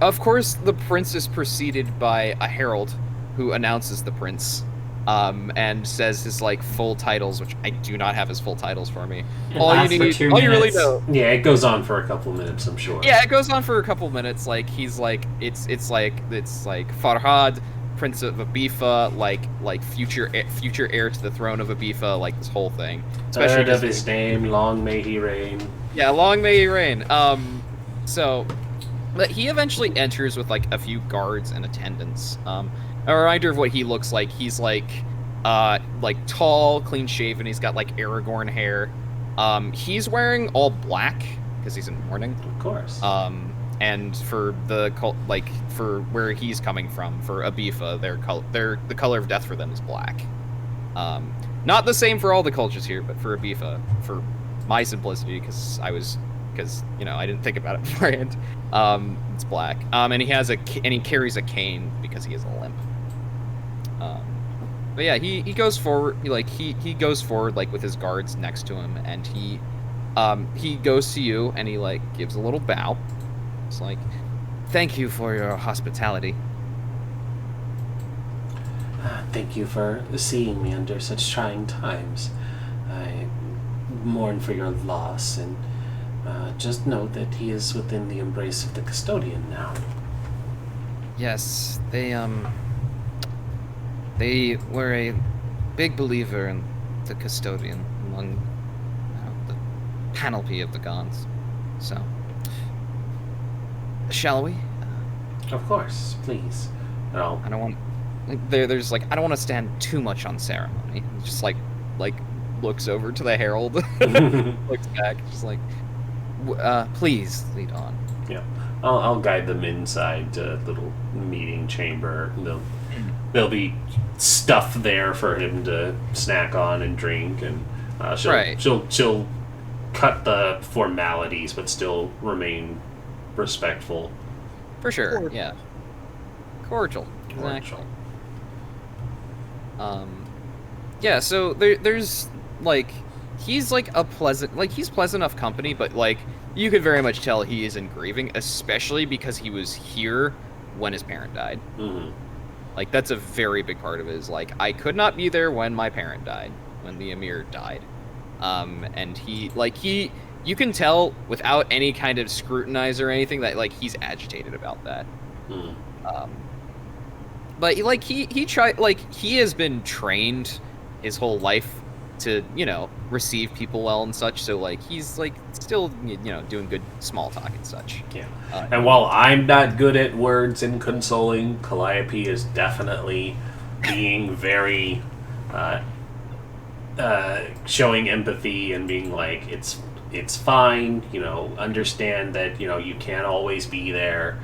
of course, the prince is preceded by a herald who announces the prince, and says his, like, full titles, which I do not have his full titles for me. It lasts for 2 all you really minutes. know. Yeah, it goes on for a couple minutes, I'm sure. Yeah, it goes on for a couple minutes, like, he's like, it's like Farhad, Prince of Abifa, like future heir to the throne of Abifa, like this whole thing. Especially Third of his name, long may he reign. Yeah, long may he reign. But he eventually enters with like a few guards and attendants. A reminder of what he looks like. He's like tall, clean shaven. He's got like Aragorn hair. He's wearing all black because he's in mourning. Of course. And for the for where he's coming from, for Abifa, the color of death for them is black. Not the same for all the cultures here, but for Abifa, for my simplicity, because I didn't think about it beforehand. It's black. And he carries a cane because he has a limp. But yeah, he goes forward. He goes forward like with his guards next to him, and he goes to you and he like gives a little bow. It's like, thank you for your hospitality. Thank you for seeing me under such trying times. I mourn for your loss, and just know that he is within the embrace of the custodian now. Yes, they were a big believer in the custodian among the panoply of the gods. So, shall we? Of course, please. No. I don't want. There's like I don't want to stand too much on ceremony. Just like looks over to the herald, looks back, just like, please lead on. Yeah, I'll guide them inside the little meeting chamber. There'll be stuff there for him to snack on and drink, and she'll cut the formalities, but still remain respectful. For sure, yeah. Cordial. Exactly. Yeah, so there's like he's like he's pleasant enough company, but like you could very much tell he is in grieving, especially because he was here when his parent died. Mm-hmm. Like that's a very big part of it is like I could not be there when my parent died, when the Emir died. And you can tell without any kind of scrutinize or anything that like he's agitated about that. Mm. But like he has been trained his whole life to receive people well and such. So like he's like still doing good small talk and such. Yeah. And while I'm not good at words and consoling, Calliope is definitely being very showing empathy and being like it's fine. Understand that you can't always be there.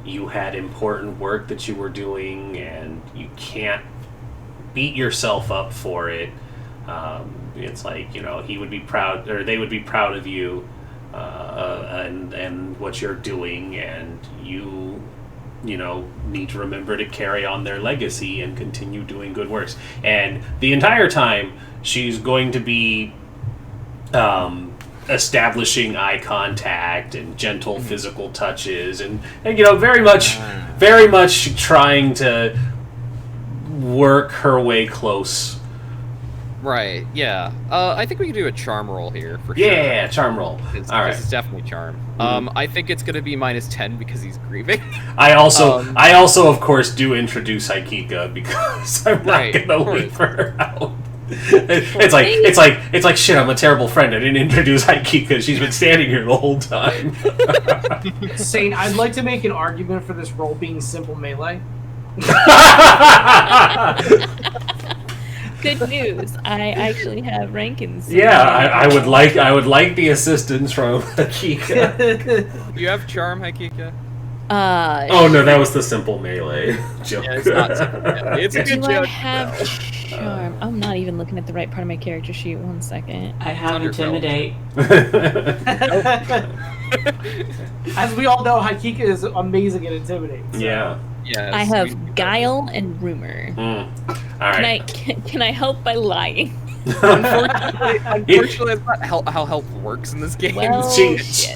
You had important work that you were doing, and you can't beat yourself up for it. It's like he would be proud, or they would be proud of you, and what you're doing, and you need to remember to carry on their legacy and continue doing good works. And the entire time, she's going to be establishing eye contact and gentle physical touches, and very much trying to work her way close. Right. Yeah. I think we can do a charm roll here for sure. Yeah, charm roll. All right. It's definitely charm. I think it's gonna be -10 because he's grieving. I also of course do introduce Haikika because I'm not gonna leave her out. It's like shit. I'm a terrible friend. I didn't introduce Haikika. She's been standing here the whole time. Saint, I'd like to make an argument for this role being simple melee. Good news. I actually have Rankins. Yeah, I would like the assistance from Haikika. Do you have charm, Haikika? Oh no, that was the simple melee joke. Yeah, it's not simple melee. It's a good Do I joke. have charm? I'm not even looking at the right part of my character sheet. 1 second. I have Under intimidate. As we all know, Haikika is amazing at intimidating. So. Yeah. Yes, I have guile and rumor. All right. Can I help by lying? Unfortunately, that's not how help works in this game. Well,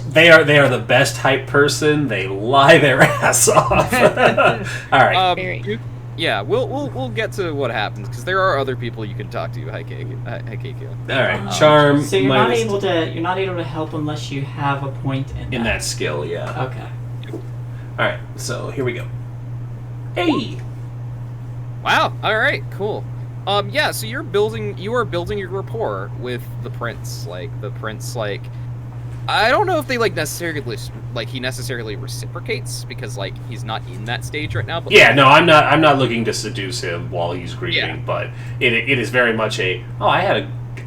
They are the best hype person. They lie their ass off. All right. Yeah, we'll get to what happens because there are other people you can talk to, Haikika. All right. Charm. So you're not minus- able to help unless you have a point in that skill. Yeah. Okay. All right. So here we go. Hey. Wow. All right. Cool. Yeah. So you are building your rapport with the prince. Like the prince, like I don't know if they he necessarily reciprocates because like he's not in that stage right now. But Yeah. No, I'm not looking to seduce him while he's grieving. Yeah. But it is very much I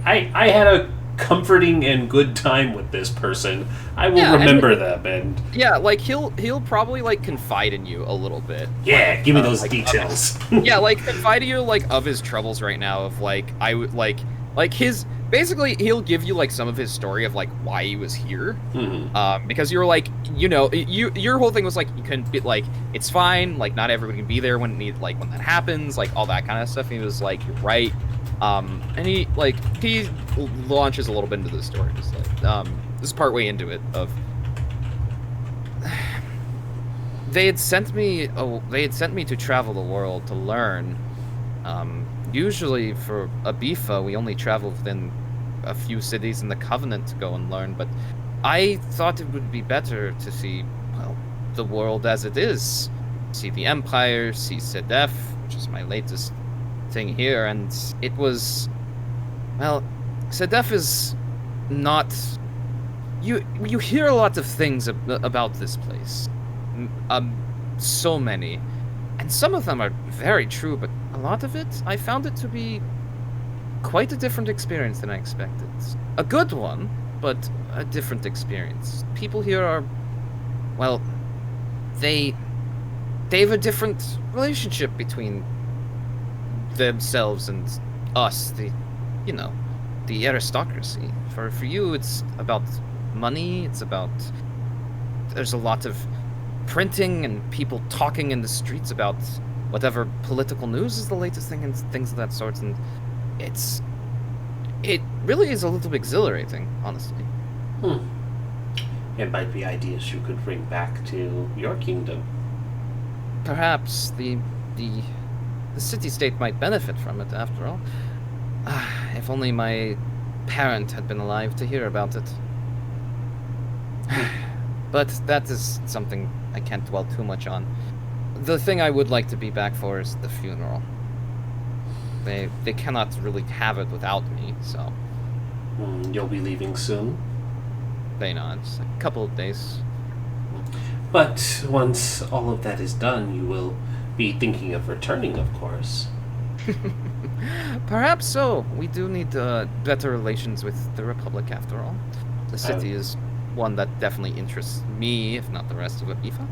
had a comforting and good time with this person. I will remember them and yeah, like he'll probably like confide in you a little bit. yeah, give me those like, details. Yeah, like confide in you like of his troubles right now. Of like I would like his basically he'll give you like some of his story of like why he was here. Mm-hmm. Because you're like your whole thing was like you couldn't be like it's fine like not everybody can be there when that happens like all that kind of stuff. And he was like you're right. And he launches a little bit into the story. Just like this is part way into it. Of they had sent me to travel the world to learn. Usually for a BIFA, we only travel within a few cities in the Covenant to go and learn. But I thought it would be better to see the world as it is. See the Empire, see Sedef, which is my latest thing here, and it was Sedef is not you hear a lot of things about this place, so many, and some of them are very true, but a lot of it I found it to be quite a different experience than I expected. A good one, but a different experience. People here are they have a different relationship between themselves and us, the aristocracy. For you, it's about money. It's about there's a lot of printing and people talking in the streets about whatever political news is the latest thing and things of that sort. And it really is a little bit exhilarating, honestly. It might be ideas you could bring back to your kingdom. Perhaps the city-state might benefit from it, after all. If only my parent had been alive to hear about it. But that is something I can't dwell too much on. The thing I would like to be back for is the funeral. They cannot really have it without me, so... You'll be leaving soon? They know, it's a couple of days. But once all of that is done, you will be thinking of returning, of course. Perhaps so. We do need better relations with the Republic, after all. The city is one that definitely interests me, if not the rest of Abifa.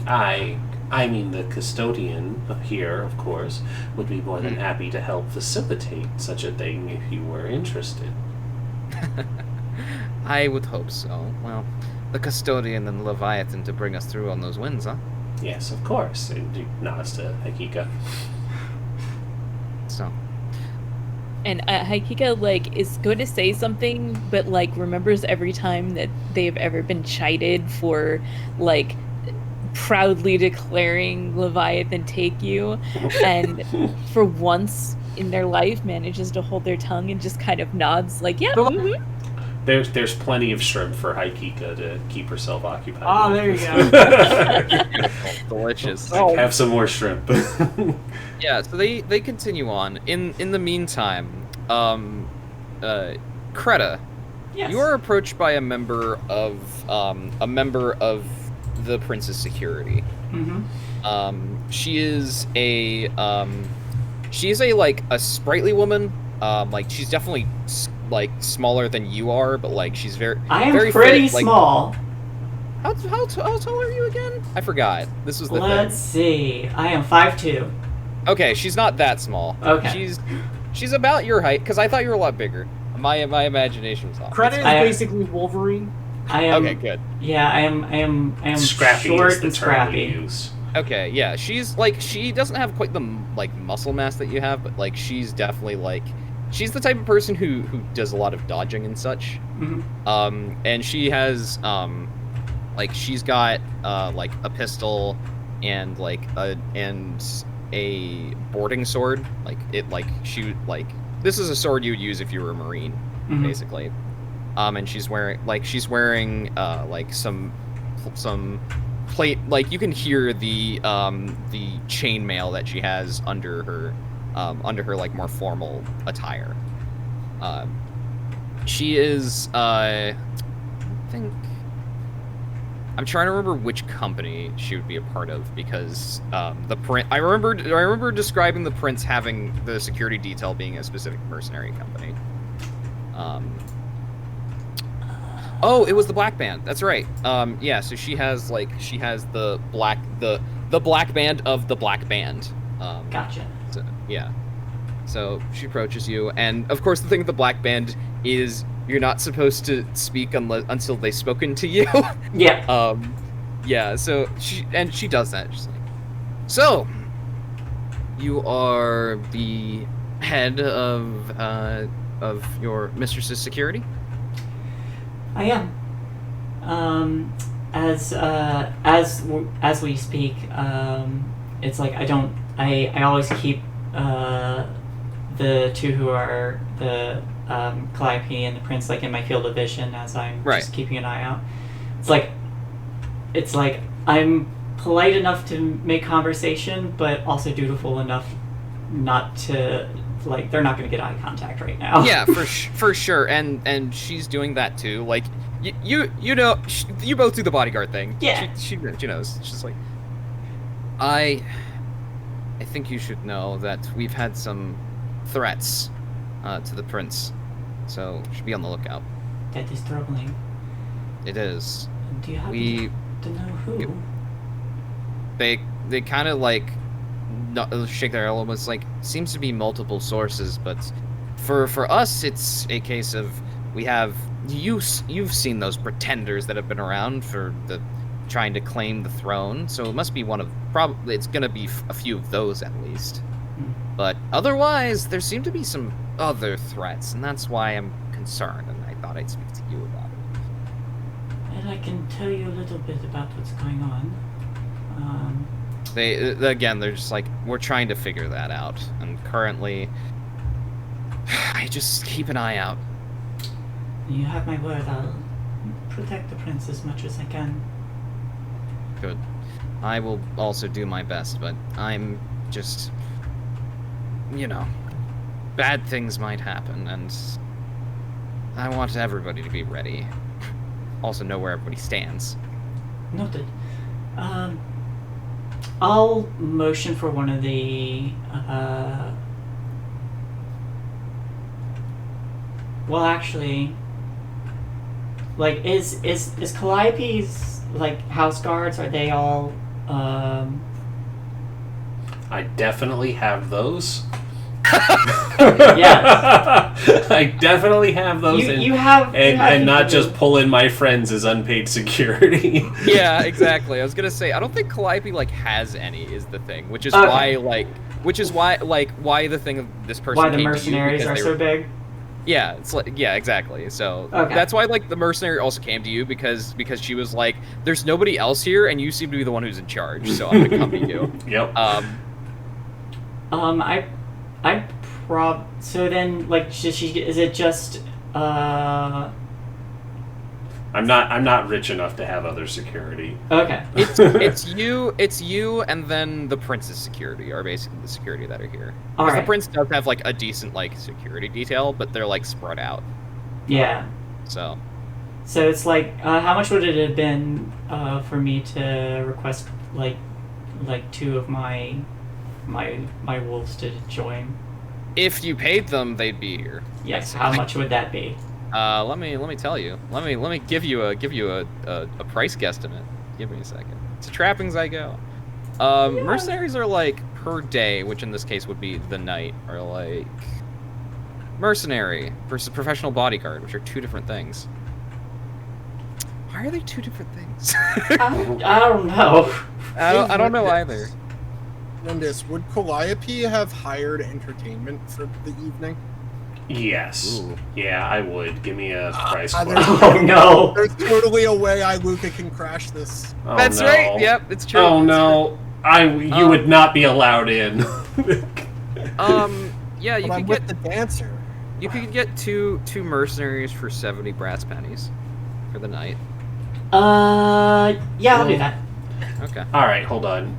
I mean the custodian here, of course, would be more than happy to help facilitate such a thing if you were interested. I would hope so. Well, the custodian and Leviathan to bring us through on those winds, huh? Yes, of course. And he nods to Haikika. So. And Haikika, is going to say something, but, remembers every time that they've ever been chided for, proudly declaring Leviathan take you, and for once in their life manages to hold their tongue and just kind of nods, yeah, mm-hmm. There's plenty of shrimp for Haikika to keep herself occupied. Oh, there you go. Delicious. Have some more shrimp. Yeah, so they continue on. In the meantime, Creta, Yes. you are approached by a member of the prince's security. Mm-hmm. She is a like a sprightly woman. Like she's definitely like smaller than you are, but like she's I am very pretty fit, like, small. How tall are you again? I forgot. This was the Let's see. I am 5'2". thing. Okay, she's not that small. Okay. She's about your height, because I thought you were a lot bigger. My imagination was off. Credit is basically Wolverine. I am. Okay, good. Yeah, I am Scrappy short is the and term we scrappy. use. Okay, yeah, she's like, she doesn't have quite the like muscle mass that you have, but like she's definitely like, she's the type of person who does a lot of dodging and such. Mm-hmm. And she has like she's got like a pistol and like a boarding sword. Like this is a sword you would use if you were a Marine, Mm-hmm. basically. And she's wearing like some plate, like you can hear the chainmail that she has under her like more formal attire. She is I think I'm trying to remember which company she would be a part of, because the prince. I remember describing the prince having the security detail being a specific mercenary company. Oh, it was the Black Band. That's right. Yeah. So she has the black band of the Black Band. Gotcha. So, yeah. So she approaches you, and of course the thing with the Black Band is you're not supposed to speak until they've spoken to you. Yeah. Yeah. So she does that. She's like, so you are the head of your mistress's security? I am. As we speak, it's like I always keep the two who are the Calliope and the Prince like in my field of vision as I'm just keeping an eye out. It's like I'm polite enough to make conversation, but also dutiful enough not to, like, they're not going to get eye contact right now. Yeah, for sure, and she's doing that too. Like, you know, you both do the bodyguard thing. Yeah. She knows. She's like, I think you should know that we've had some threats to the prince, so you should be on the lookout. That is troubling. It is. Do you happen to know who? They kind of like shake their head, almost like seems to be multiple sources, but for us it's a case of you've seen those pretenders that have been around for the trying to claim the throne, so it must be probably it's gonna be a few of those at least. But otherwise there seem to be some other threats, and that's why I'm concerned, and I thought I'd speak to you about it. And I can tell you a little bit about what's going on. They're just like, we're trying to figure that out, and currently I just keep an eye out. You have my word, I'll protect the prince as much as I can. Good. I will also do my best, but I'm just, bad things might happen, and I want everybody to be ready. Also know where everybody stands. Noted. I'll motion for one of the, well, actually, like, is Calliope's, like, house guards, are they all, I definitely have those. Yes. I definitely have those. You have not just pull in my friends as unpaid security. Yeah, exactly. I was gonna say, I don't think Calliope has any is the thing, which is okay. why the thing of this person. Why the came mercenaries to you, are so big? Yeah, it's like, yeah, exactly. So okay. That's why the mercenary also came to you, because she was like, there's nobody else here, and you seem to be the one who's in charge, so I'm gonna come to you. Yep. So then, like, is it just, I'm not rich enough to have other security. Okay. It's you, and then the prince's security are basically the security that are here. All Because right. the prince does have like a decent like security detail, but they're like spread out. Yeah. So So it's like, how much would it have been for me to request like 2 of my wolves to join? if you paid them, they'd be here. Yes. How much would that be? Let me tell you. Let me give you a price guesstimate. Give me a second. To trappings I go. Mercenaries are like per day, which in this case would be the night, are like mercenary versus professional bodyguard, which are 2 different things. Why are they 2 different things? I don't know. I don't know either. Lindis, would Calliope have hired entertainment for the evening? Yes. Ooh. Yeah, I would. Give me a price there's- quote. Oh no. There's totally a way Luca can crash this. Oh, That's no. right. Yep, it's true. Oh It's no. You would not be allowed in. true. Yeah, you But I'm could with get the dancer. two mercenaries for 70 brass pennies for the night. Yeah, I'll do that. Okay. All right, hold on.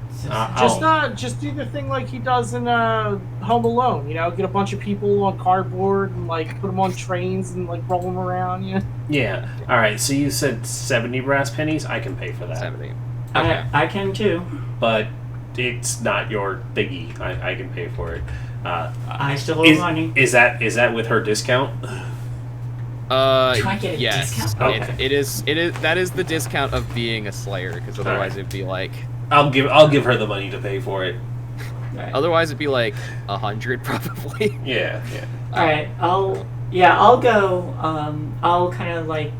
Just do the thing like he does in Home Alone. You know, get a bunch of people on cardboard and like put them on trains and like roll them around. You know? Yeah. All right. So you said 70 brass pennies. I can pay for that. 70. Okay. I can too. But it's not your thingy. I can pay for it. I still owe money. Is that with her discount? Do I get a yes. discount? Okay. It is. That is the discount of being a slayer, because otherwise it'd be like. I'll give her the money to pay for it. Right. Otherwise it'd be like 100 probably. Yeah. All right. I'll go. I'll kind of like.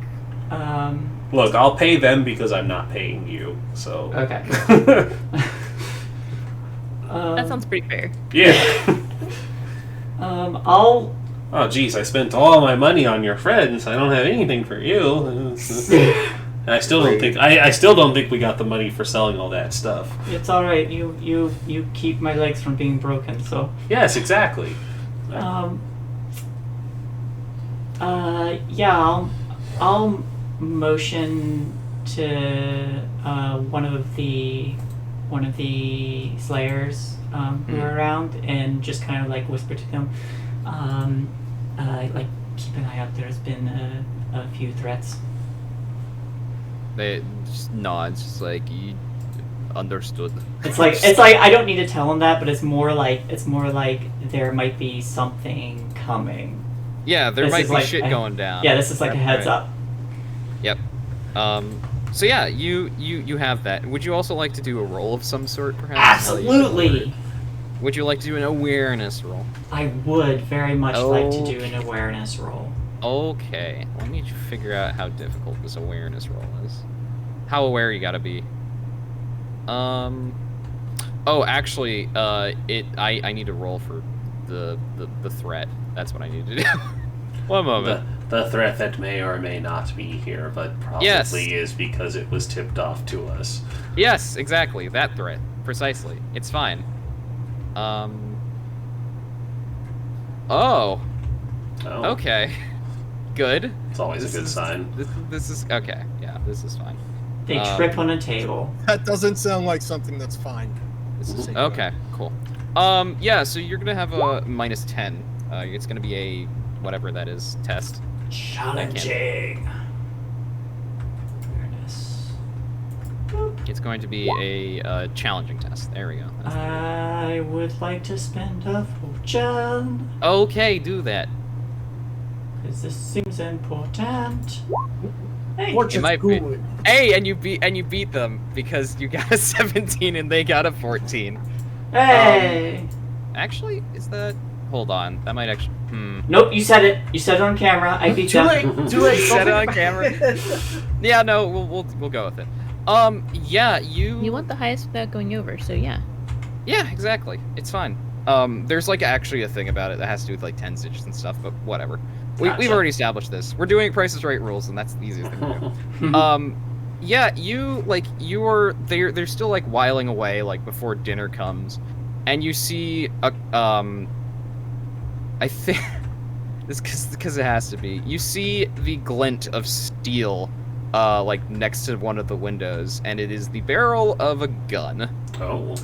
Look, I'll pay them because I'm not paying you. So. Okay. That sounds pretty fair. Yeah. I'll. Oh, geez, I spent all my money on your friends. I don't have anything for you. And I still don't think I still don't think we got the money for selling all that stuff. It's all right. You keep my legs from being broken. So. Yes, exactly. Yeah. I'll motion to one of the slayers who are around and just kind of like whisper to them, like keep an eye out. There's been a few threats. They just nods, just like you understood. It's like I don't need to tell them that, but it's more like there might be something coming. Yeah, there This might is be like shit going down. Yeah, this is like a heads up. Yep. So yeah, you have that. Would you also like to do a roll of some sort, perhaps? Absolutely. Would you like to do an awareness roll? I would very much like to do an awareness roll. Okay, let me figure out how difficult this awareness roll is. How aware you gotta be. Oh, actually, I need to roll for the threat. That's what I need to do. One moment. The threat that may or may not be here, but probably is because it was tipped off to us. Yes, exactly. That threat. Precisely. It's fine. Oh. Okay. Good. It's always a good sign. This is okay. Yeah, this is fine. They trip on a table. That doesn't sound like something that's fine. Okay, cool. Yeah, so you're gonna have a -10. It's gonna be a whatever that is test. Challenging. Awareness. It's going to be a challenging test. There we go. I would like to spend a fortune. Okay, do that. Because this seems important. Hey, Fortune's might be. good. Hey, and you beat them because you got a 17 and they got a 14. hey. Actually, is that? Hold on, that might actually. Nope, you said it. You said it on camera. I beat Too them. late. Too late. Set it Don't on think camera. about it. Yeah, no, we'll go with it. Yeah, You want the highest without going over, so yeah. Yeah, exactly. It's fine. There's like actually a thing about it that has to do with like 10 stitches and stuff, but whatever. We've Gotcha. already established this. We're doing Price is Right rules, and that's the easiest thing to do. Yeah, they're still like whiling away like before dinner comes, and you see a I think this because it has to be. You see the glint of steel like next to one of the windows, and it is the barrel of a gun. Oh.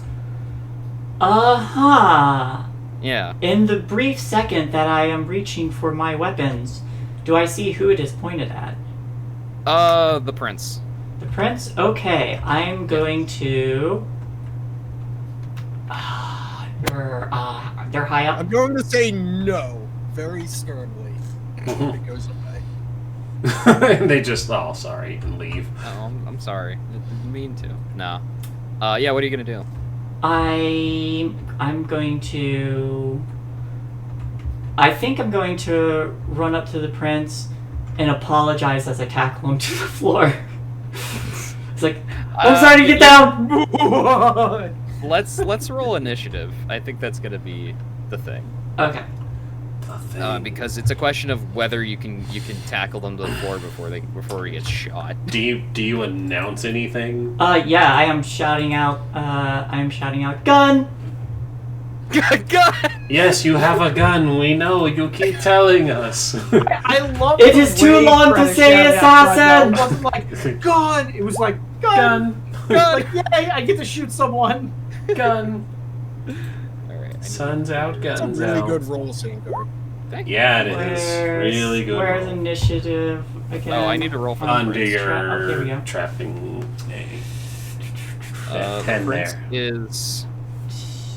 Uh-huh. Yeah. In the brief second that I am reaching for my weapons, do I see who it is pointed at? The prince. The prince? Okay, I'm going to... they're high up. I'm going to say no, very sternly. It goes away. And they just, oh, sorry, and leave. Oh, I'm sorry. I didn't mean to. No. Yeah, what are you gonna do? I'm going to... I think I'm going to run up to the prince and apologize as I tackle him to the floor. It's like, I'm sorry to get down! Let's roll initiative. I think that's gonna be the thing. Okay. Because it's a question of whether you can tackle them to the floor before he gets shot. Do you announce anything? Yeah, I am shouting out, gun! Gun! Yes, you have a gun. We know. You keep telling us. I love It the is too way long to Fred say shouted out assassin! It wasn't like, gun! It was like, gun! Like, yay, I get to shoot someone! Gun. Alright. Sun's out, It's a guns really out. good roll, Saintguard. Thank you. Yeah, it is. Really good. Where's roll. initiative again? Oh, I need to roll for the Under prince. Here we go. your trapping. The 10 prince there. is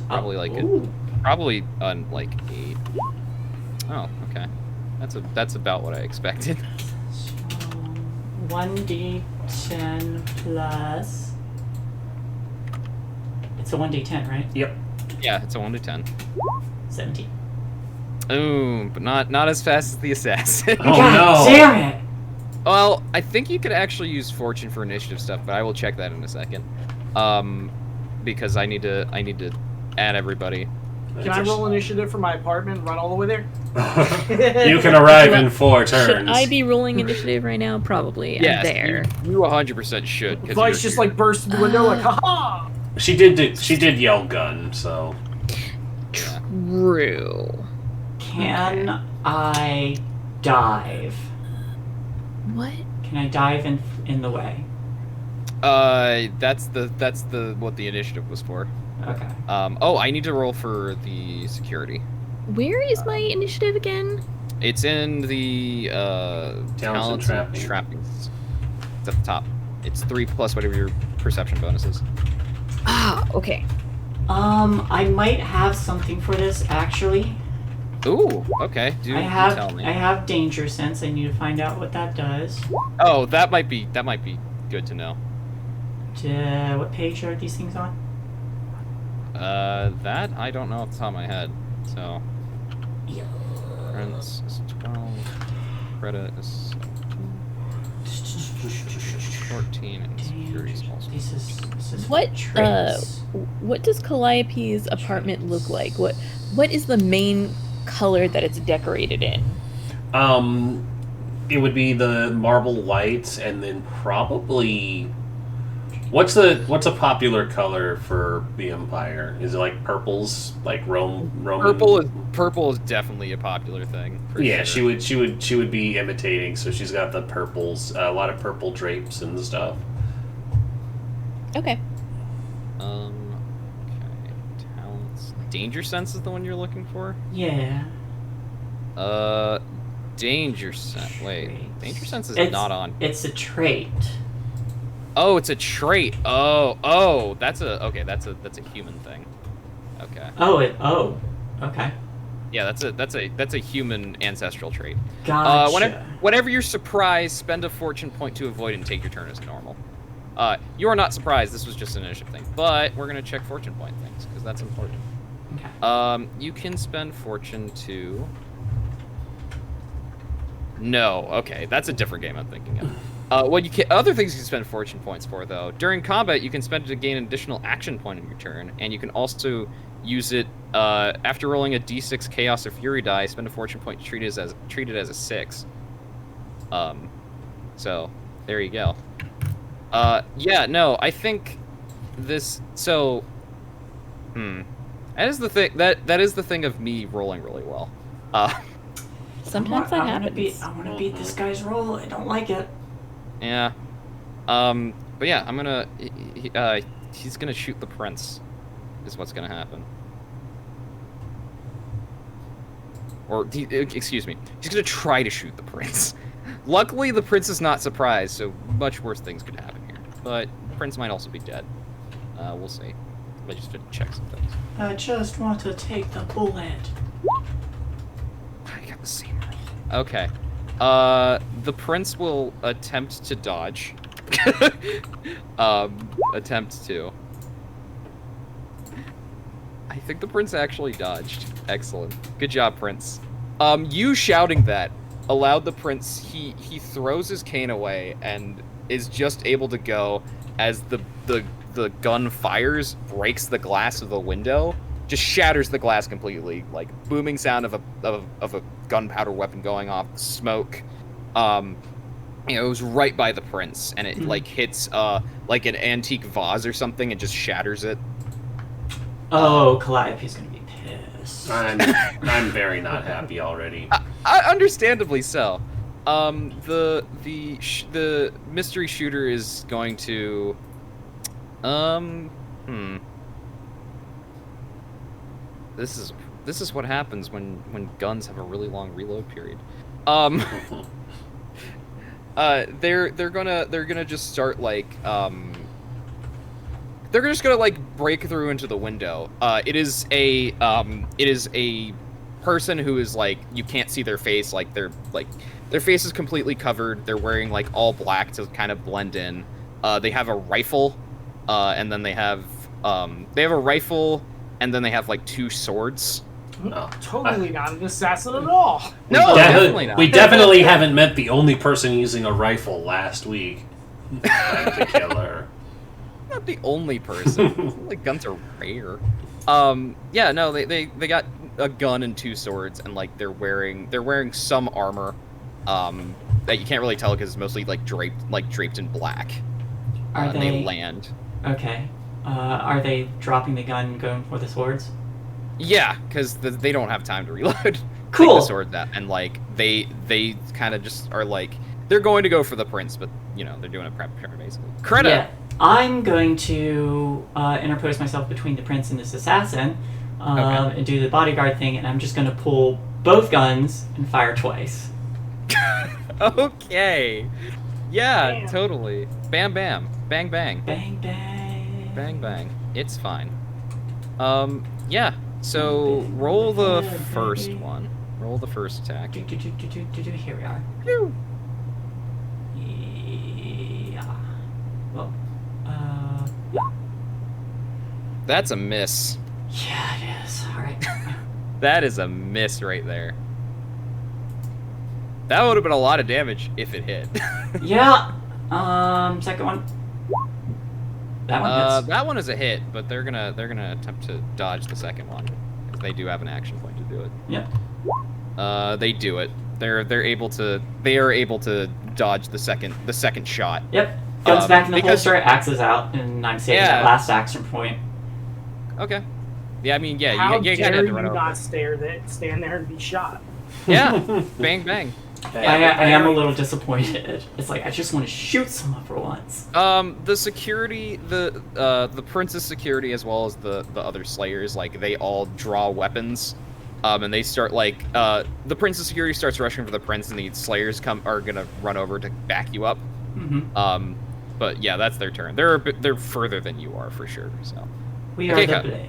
probably like Ooh. probably on like 8. Oh, okay. That's about what I expected. 1d10 plus... It's a 1d10, right? Yep. Yeah, it's a 1 to 10. 17. Ooh, but not as fast as the assassin. Oh, God no. damn it! Well, I think you could actually use fortune for initiative stuff, but I will check that in a second. Because I need to add everybody. Can I roll initiative for my apartment and run all the way there? You can arrive in 4 turns. Should I be rolling initiative right now? Probably. I'm Yes, there. you 100% should. 'cause Vice you're just here. like burst through the window like, haha! She did yell gun, so. Yeah. True. Can I dive? What? Can I dive in the way? That's the what the initiative was for. Okay. Oh, I need to roll for the security. Where is my initiative again? It's in the talents and trapping. trappings. It's at the top. It's 3 plus whatever your perception bonus is. Ah, okay. I might have something for this actually. Ooh, okay. Do tell me. I have danger sense. I need to find out what that does. Oh, that might be good to know. What page are these things on? That I don't know off the top of my head. So, Prince is 12. Credit is 14, and security is also. This is What traits. what does Calliope's apartment look like? What is the main color that it's decorated in? It would be the marble whites, and then probably. What's a popular color for the Empire? Is it like purples, like Roman? Purple is definitely a popular thing. For Yeah, sure. she would be imitating. So she's got the purples, a lot of purple drapes and stuff. Okay. Okay. Talents. Danger sense is the one you're looking for. Yeah. Danger sense. Wait, Traits. danger sense is It's- not on. It's a trait. Oh, it's a trait. Oh, that's a human thing. Okay. Oh, okay. Yeah, that's a human ancestral trait. Gotcha. Whenever you're surprised, spend a fortune point to avoid and take your turn as normal. You are not surprised. This was just an initiative thing, but we're gonna check fortune point things because that's important. Okay. You can spend fortune to. No, okay, that's a different game I'm thinking of. Other things you can spend fortune points for, though. During combat, you can spend it to gain an additional action point in your turn, and you can also use it after rolling a d6 chaos or fury die. Spend a fortune point to treat it as a 6. So there you go. Yeah, no, I think this. So, that is the thing. That is the thing of me rolling really well. Sometimes that I happens. want to beat this guy's roll. I don't like it. Yeah. But yeah, I'm gonna. He's gonna shoot the prince. Is what's gonna happen. Or excuse me, he's gonna try to shoot the prince. Luckily, the prince is not surprised, so much worse things could happen here. But the prince might also be dead. We'll see. I just did check some things. I just want to take the bullet. I got the same roll. Okay. The prince will attempt to dodge. Attempt to. I think the prince actually dodged. Excellent. Good job, prince. You shouting that allowed the prince, he throws his cane away and is just able to go as the gun fires, breaks the glass of the window, just shatters the glass completely, like booming sound of a gunpowder weapon going off, smoke. It was right by the prince, and it like hits like an antique vase or something and just shatters it. Oh, Calliope's gonna be pissed. I'm very not happy already. Understandably so. The mystery shooter is going to This is what happens when guns have a really long reload period. They're gonna just start like they're just gonna like break through into the window. It is a person who is like, you can't see their face, like their face is completely covered. They're wearing like all black to kind of blend in. They have a rifle, and then they have a rifle, and then they have like 2 swords. Totally not an assassin at all. No, definitely not. We definitely haven't met the only person using a rifle last week. Time to kill her. Not the only person. Like, guns are rare. Yeah, no, they got a gun and 2 swords, and like they're wearing some armor that you can't really tell because it's mostly like draped in black. Are they land? Okay. Are they dropping the gun and going for the swords? Yeah, because they don't have time to reload. Cool. Take the sword that, and like they kind of just are like, they're going to go for the prince, but you know they're doing a prep basically. Creta. Yeah. I'm going to interpose myself between the prince and this assassin, and do the bodyguard thing, and I'm just going to pull both guns and fire twice. Okay. Yeah, Bam. totally. Bam, bam. Bang, bang. Bang, bang. Bang, bang. It's fine. Yeah. So, roll the first one. Roll the first attack. Here we are. Phew. Yeah. Well, That's a miss. yeah, it is. All right. That is a miss right there. That would have been a lot of damage if it hit. Yeah. Second one. That one hits. That one is a hit, but they're gonna attempt to dodge the second one because they do have an action point to do it. Yep. They do it. They are able to dodge the second shot. Yep. Guns back in the because- holster, axes out, and I'm saving Yeah. that last action point. Okay. Yeah, I mean, yeah, How you dare kind of have you to run over. not stand there and be shot? Yeah. Bang, bang. I am a little disappointed. It's like I just want to shoot someone for once. The security, the prince's security, as well as the other slayers, like they all draw weapons, and they start like the prince's security starts rushing for the prince, and the slayers are gonna run over to back you up. Mm-hmm. But yeah, that's their turn. They're further than you are for sure. So We Okay, are the cut. blade.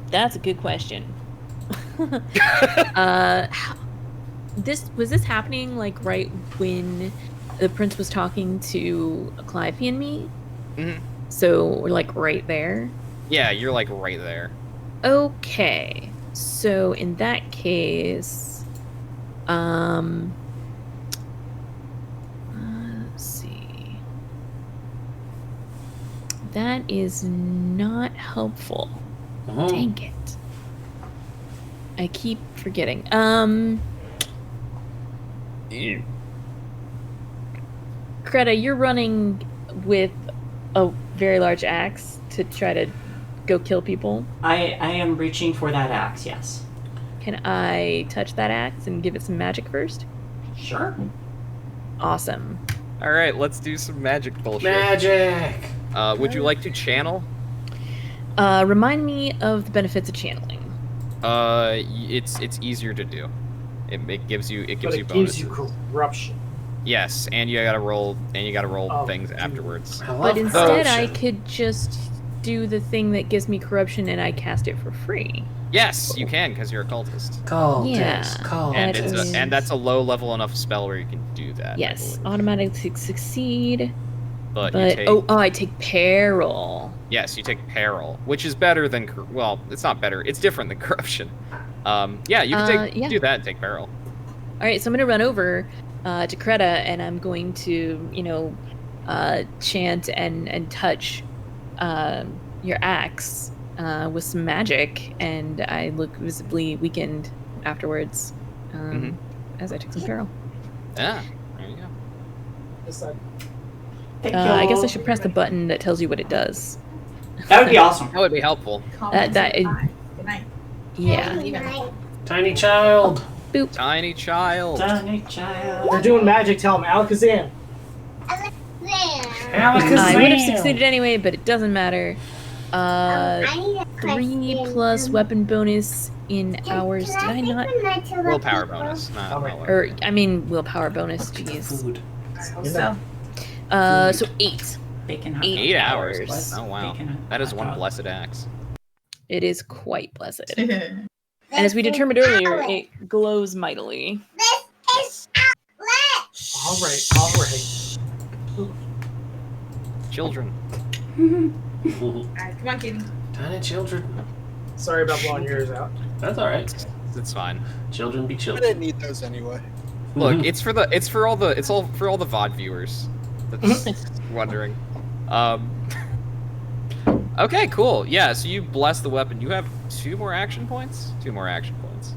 That's a good question. Was this happening like right when the prince was talking to Calliope and me? Mhm. So we're like right there. yeah, you're like right there. Okay. So in that case, let's see. That is not helpful. Oh. Dang it. I keep forgetting. Greta, you're running with a very large axe to try to go kill people. I am reaching for that axe. Yes. Can I touch that axe and give it some magic first? Sure. Awesome. All right, let's do some magic bullshit. Magic! Would you like to channel? Remind me of the benefits of channeling. It's easier to do. It gives you But bonuses. it gives you corruption. Yes, and you gotta roll Oh, things dude. afterwards. I love But instead, I corruption. could just do the thing that gives me corruption, and I cast it for free. Yes, you can because you're a cultist, Cultist, Yeah. cultist. and That it's is- and that's a low level enough spell where you can do that. I Yes, believe. automatically succeed. But But you take I take peril. yes, you take peril, which is better than well, it's not better. It's different than corruption. Yeah, you can Yeah. do that and take peril. All right, so I'm gonna run over to Creta, and I'm going to, chant and touch your axe with some magic, and I look visibly weakened afterwards as I took some peril. Yeah, there you go. This side. Thank I guess I you. should press the button that tells you what it does. That would be awesome. That would be helpful. Good night. Yeah. Tiny child. Boop. Tiny child. Tiny child. They're doing magic. Tell them Alakazam. I would have succeeded anyway, but it doesn't matter. 3 plus weapon bonus in hours. Did I not? Willpower bonus. Not Or I mean willpower bonus. Jeez. Food. So 8. Bacon hot 8 dog. hours. Plus Oh wow, bacon that is hot one dog. blessed axe. It is quite blessed. And as we determined earlier, it glows mightily. All right. Children. Alright, come on, kitty. Tiny children. Sorry about blowing yours out. That's all right. It's fine. Children be I children. didn't need those anyway. Look, it's for all the VOD viewers. That's wondering. Okay, cool. Yeah, so you bless the weapon. You have 2 more action points. 2 more action points.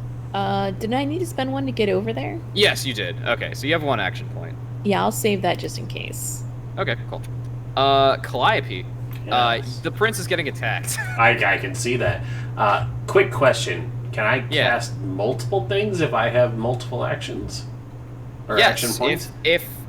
Did I need to spend one to get over there? Yes, you did. Okay, so you have 1 action point. Yeah, I'll save that just in case. Okay, cool. Calliope. Yes. The prince is getting attacked. I can see that. Quick question: can I Yeah. cast multiple things if I have multiple actions or action Yes, points?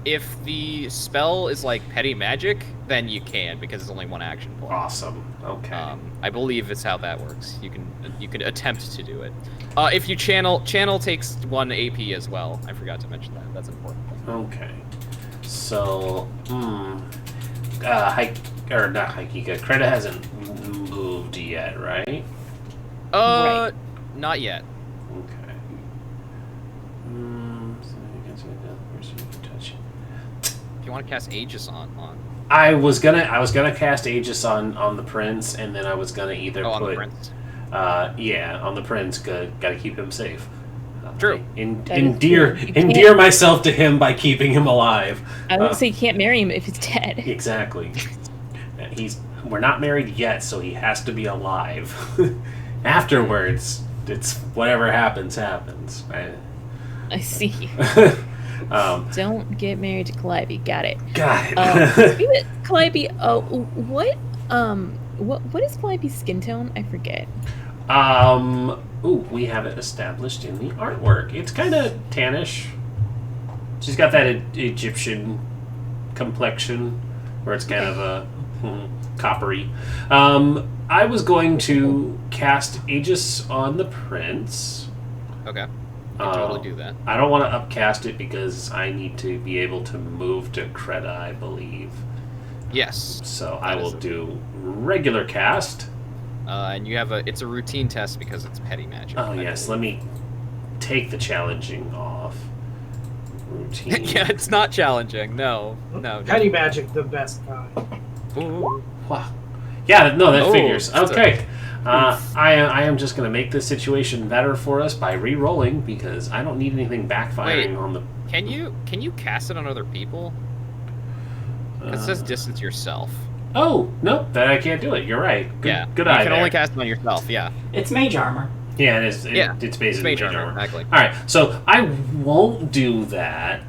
if the spell is like petty magic, then you can because it's only 1 action point. Awesome. Okay. I believe it's how that works. You can attempt to do it. If you channel takes 1 AP as well. I forgot to mention that. That's important. Okay. So, Creta hasn't moved yet, right? Right. Not yet. Okay. So you can see the person you can touch. If you want to cast Aegis on. I was gonna cast Aegis on the prince, and then I was gonna either on put the prince. on the prince. Gotta keep him safe. True. That is Endear true. You can't- endear myself to him by keeping him alive. I would say you can't marry him if he's dead. Exactly. We're not married yet, so he has to be alive. Afterwards, it's whatever happens. I see. Don't get married to Calliope. Got it. Got it. Calliope. What is Calliope's skin tone? I forget. We have it established in the artwork. It's kind of tannish. She's got that Egyptian complexion, where it's kind of a coppery. I was going to cast Aegis on the prince. Okay. You can totally do that. I don't want to upcast it because I need to be able to move to Creta, I believe. Yes. So I will do regular cast. And you have it's a routine test because it's petty magic. Oh yes, let me take the challenging off. Routine. Yeah, it's not challenging. No. Petty magic, the best kind. Ooh. Wow. Yeah, no, that Oh, figures. that's Okay. I am just going to make this situation better for us by re-rolling because I don't need anything backfiring Wait. on the... Can you cast it on other people? It says distance yourself. Oh, no, that I can't do it. You're right. Good eye You can there. only cast it on yourself, yeah. It's mage armor. Yeah, it is. Yeah, It's basically mage armor, exactly. Alright, so I won't do that.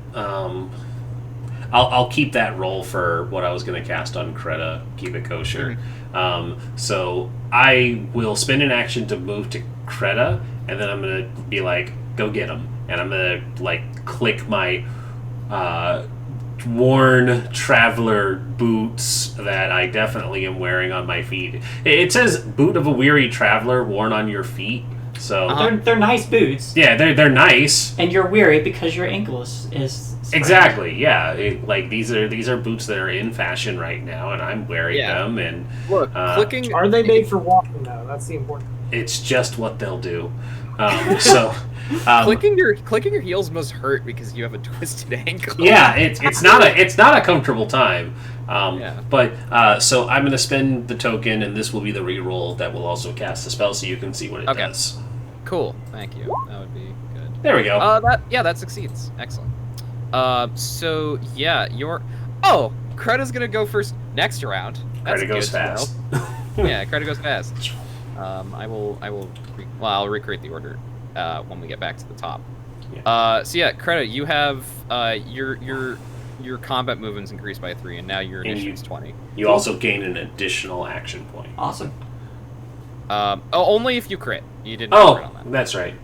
I'll keep that roll for what I was going to cast on Creta, keep it kosher. So I will spend an action to move to Creta, and then I'm going to be like, go get them. And I'm gonna like click my worn traveler boots that I definitely am wearing on my feet. It says boot of a weary traveler worn on your feet. So they're nice boots. Yeah, they're nice. And you're weary because your ankle is exactly. Yeah, like these are boots that are in fashion right now, and I'm wearing them. And look, clicking. Are they made for walking though? That's the important. It's just what they'll do. Clicking your heels must hurt because you have a twisted ankle. Yeah, it's not a comfortable time. But so I'm gonna spend the token, and this will be the reroll that will also cast the spell, so you can see what it does. Cool, thank you. That would be good. There we go. That succeeds. Excellent. So yeah, Kreta's gonna go first next round. That's Kreta goes fast. Yeah, Kreta goes fast. I'll recreate the order when we get back to the top. Yeah. So yeah, Kreta, you have your combat movement's increased by 3, and now your initiative's 20. You also gain an additional action point. Awesome. Only if you crit. You didn't crit on that. That's right.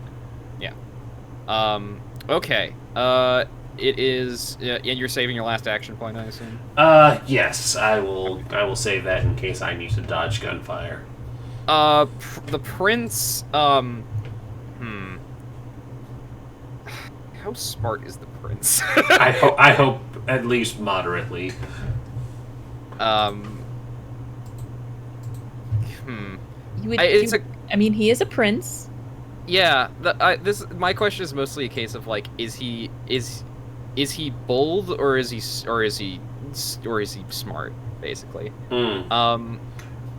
Yeah. Okay. It is. And you're saving your last action point, I assume. Yes, I will save that in case I need to dodge gunfire. The prince. How smart is the prince? I hope at least moderately. He is a prince. Yeah. My question is mostly a case of like, is he bold or is he smart, basically?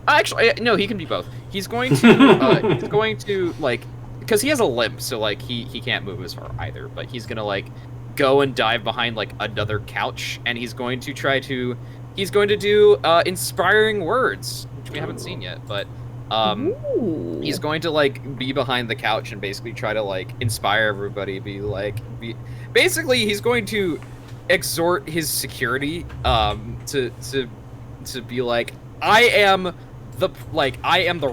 Actually, no, he can be both. He's going to like, because he has a limp, so like he can't move as far either. But he's gonna like go and dive behind like another couch, and he's going to do inspiring words, which we haven't seen yet. But he's going to like be behind the couch and basically try to like inspire everybody. Basically, he's going to exhort his security to be like, I am the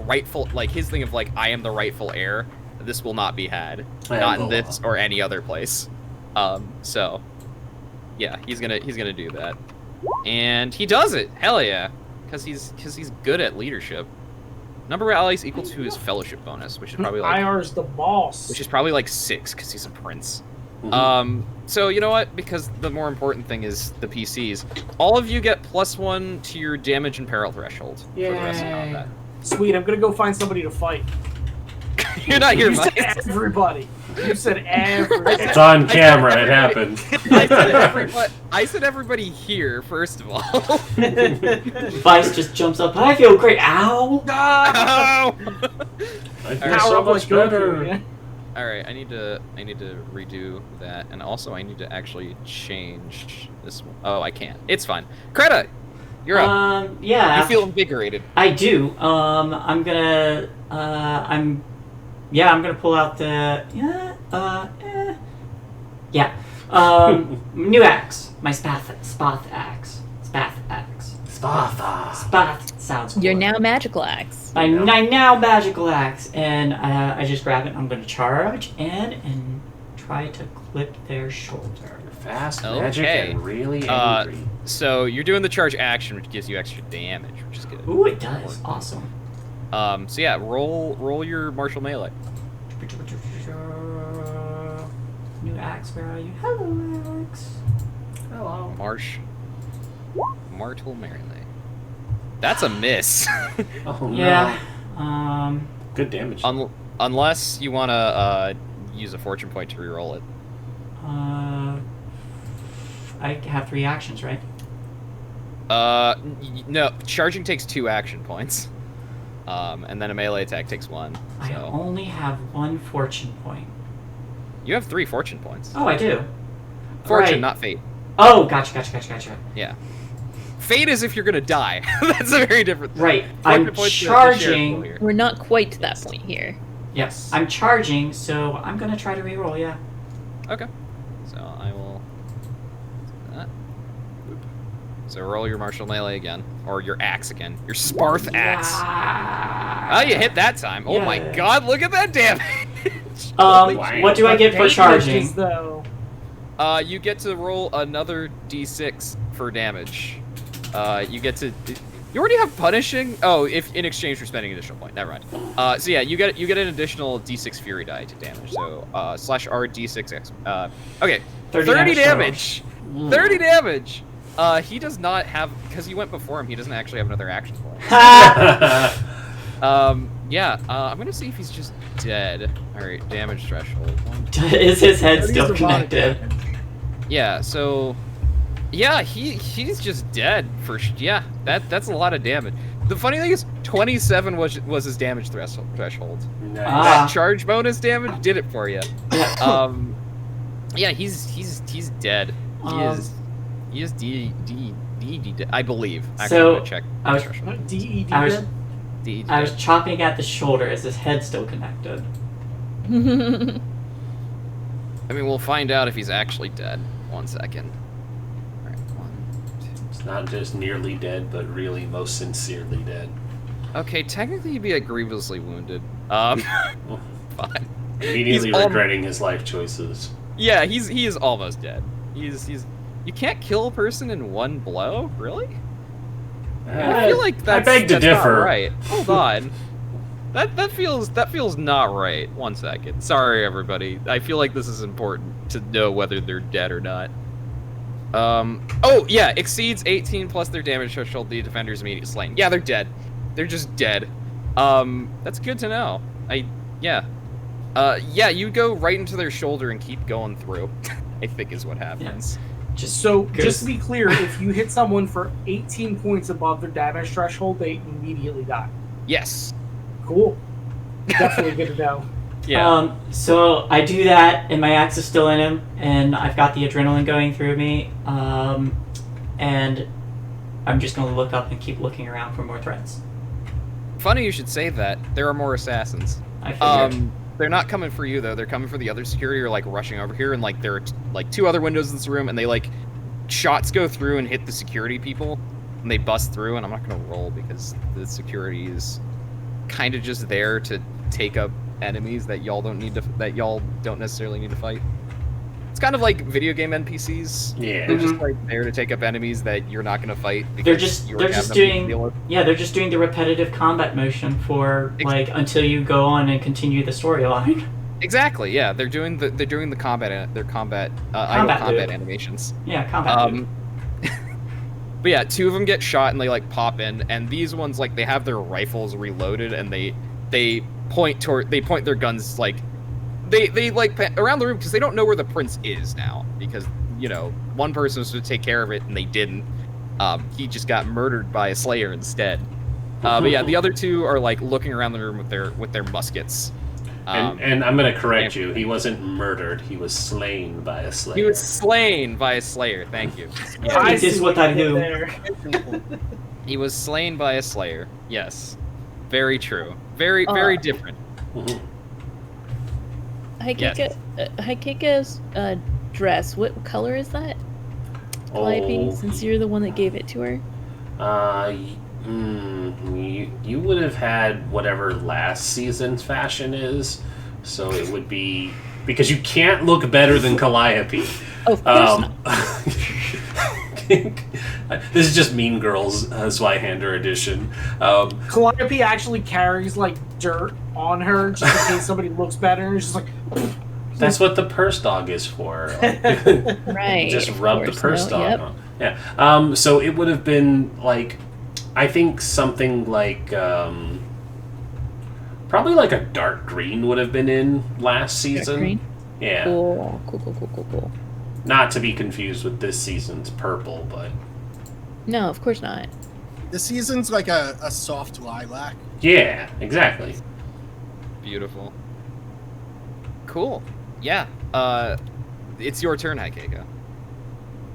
rightful, like his thing of like, I am the rightful heir. This will not be had, not in this or any other place. So yeah, he's gonna do that, and he does it. Hell yeah, because he's good at leadership. Number of allies equal to his fellowship bonus, which is probably like IR's the boss. Which is probably like 6 because he's a prince. Mm-hmm. So you know what? Because the more important thing is the PCs. All of you get +1 to your damage and peril threshold for the rest of combat. Sweet, I'm gonna go find somebody to fight. You're not here, You said Mike. everybody. You said everybody. It's on camera. It happened. I said everybody here, first of all. Vice just jumps up. I feel great. Ow! Ow! I feel so much better. Yeah. All right, I need to redo that, and also I need to actually change this one. Oh, I can't. It's fine. Kreta, you're up. Yeah. You feel invigorated. I do. I'm gonna pull out the new axe. My spath axe. Spath sounds cool. Your now magical axe. My now magical axe, and I just grab it. I'm going to charge and try to clip their shoulder. Fast magic and really angry. So you're doing the charge action, which gives you extra damage, which is good. Ooh, it does. Awesome. So yeah, roll your martial melee. New axe, where are you? Hello, axe. Hello. Martial melee. That's a miss. Oh no. Yeah. Good damage. Unless you want to use a fortune point to reroll it. I have 3 actions, right? No. Charging takes 2 action points. And then a melee attack takes 1. So. I only have 1 fortune point. You have 3 fortune points. Oh, I do. Fortune, right. Not fate. Oh, gotcha. Yeah. Fate is if you're gonna die. That's a very different thing. Right. Fortune I'm points charging. We're not quite to that point here. Yes. I'm charging, so I'm gonna try to reroll, yeah. Okay. So I will do that. Boop. So roll your martial melee again. Or your axe again. Your Sparth axe. Oh, you hit that time. Oh my god, look at that damage! What do I get for charging? Though. You get to roll another d6 for damage. You get to. You already have punishing. Oh, if in exchange for spending an additional point. Never mind. So yeah, you get an additional d6 fury die to damage. So /r d6x. Okay, 30 damage. 30 damage. He does not have, because you went before him. He doesn't actually have another action point. Yeah. I'm gonna see if he's just dead. All right, damage threshold. Is his head still connected? Yeah. So. Yeah, he's just dead for yeah. That's a lot of damage. The funny thing is, 27 was his damage threshold. Nice. That charge bonus damage did it for you. Yeah, he's dead. He is D, I believe. Actually, So, I'm gonna check. I was- threshold. DED. I was, D, I was chopping at the shoulder. Is his head still connected? I mean, we'll find out if he's actually dead. 1 second. All right, 1, 2. It's not just nearly dead, but really most sincerely dead. Okay, technically he'd be grievously wounded. Fine. Immediately He's regretting his life choices. Yeah, he is almost dead. He's you can't kill a person in one blow, really? I feel like that's, I beg to that's differ. Not right. Hold on. That feels not right. 1 second. Sorry, everybody. I feel like this is important to know whether they're dead or not. Oh yeah, exceeds 18 plus their damage threshold. The defender's immediate slain. Yeah, they're dead. They're just dead. That's good to know. Yeah, you go right into their shoulder and keep going through. I think is what happens. Just Just to be clear, if you hit someone for 18 points above their damage threshold, they immediately die. Yes. Cool. Definitely good to know. Yeah. So I do that, and my axe is still in him, and I've got the adrenaline going through me, and I'm just gonna look up and keep looking around for more threats. Funny you should say that. There are more assassins. I figured. They're not coming for you though. They're coming for the other security, or like rushing over here, and like there are like 2 other windows in this room, and they like shots go through and hit the security people, and they bust through. And I'm not gonna roll because the security is kind of just there to take up enemies that y'all don't necessarily need to fight. It's kind of like video game NPCs. Yeah. They're just like there to take up enemies that you're not gonna fight. Because They're just you already have them to deal with. they're just doing the repetitive combat motion for like until you go on and continue the storyline. Exactly. Yeah, they're doing the combat idle combat loop. animations. Yeah, combat. Loop. But yeah, 2 of them get shot and they like pop in, and these ones like they have their rifles reloaded and they point their guns like they like around the room because they don't know where the prince is now because one person was supposed to take care of it and they didn't. He just got murdered by a slayer instead. But yeah, the other 2 are like looking around the room with their muskets. And I'm going to correct you. He wasn't murdered. He was slain by a slayer. He was slain by a slayer. Thank you. I see did what I do. there. He was slain by a slayer. Yes. Very true. Very different. Mhm. Haikika's dress, what color is that? Calliope, since you're the one that gave it to her? You would have had whatever last season's fashion is, so it would be because you can't look better than Calliope. Oh, of course not. This is just Mean Girls Zweihander edition. Calliope actually carries like dirt on her just in case somebody looks better, and she's just like. That's what the purse dog is for. Like, Right. just of rub the course, purse no, dog yep. on. Yeah. So it would have been like, I think something like, probably like a dark green would have been in last season. Dark green? Yeah. Cool. Not to be confused with this season's purple, but No, of course not. The season's like a soft lilac. yeah, exactly. Beautiful. Cool. Yeah. It's your turn, Haikeka.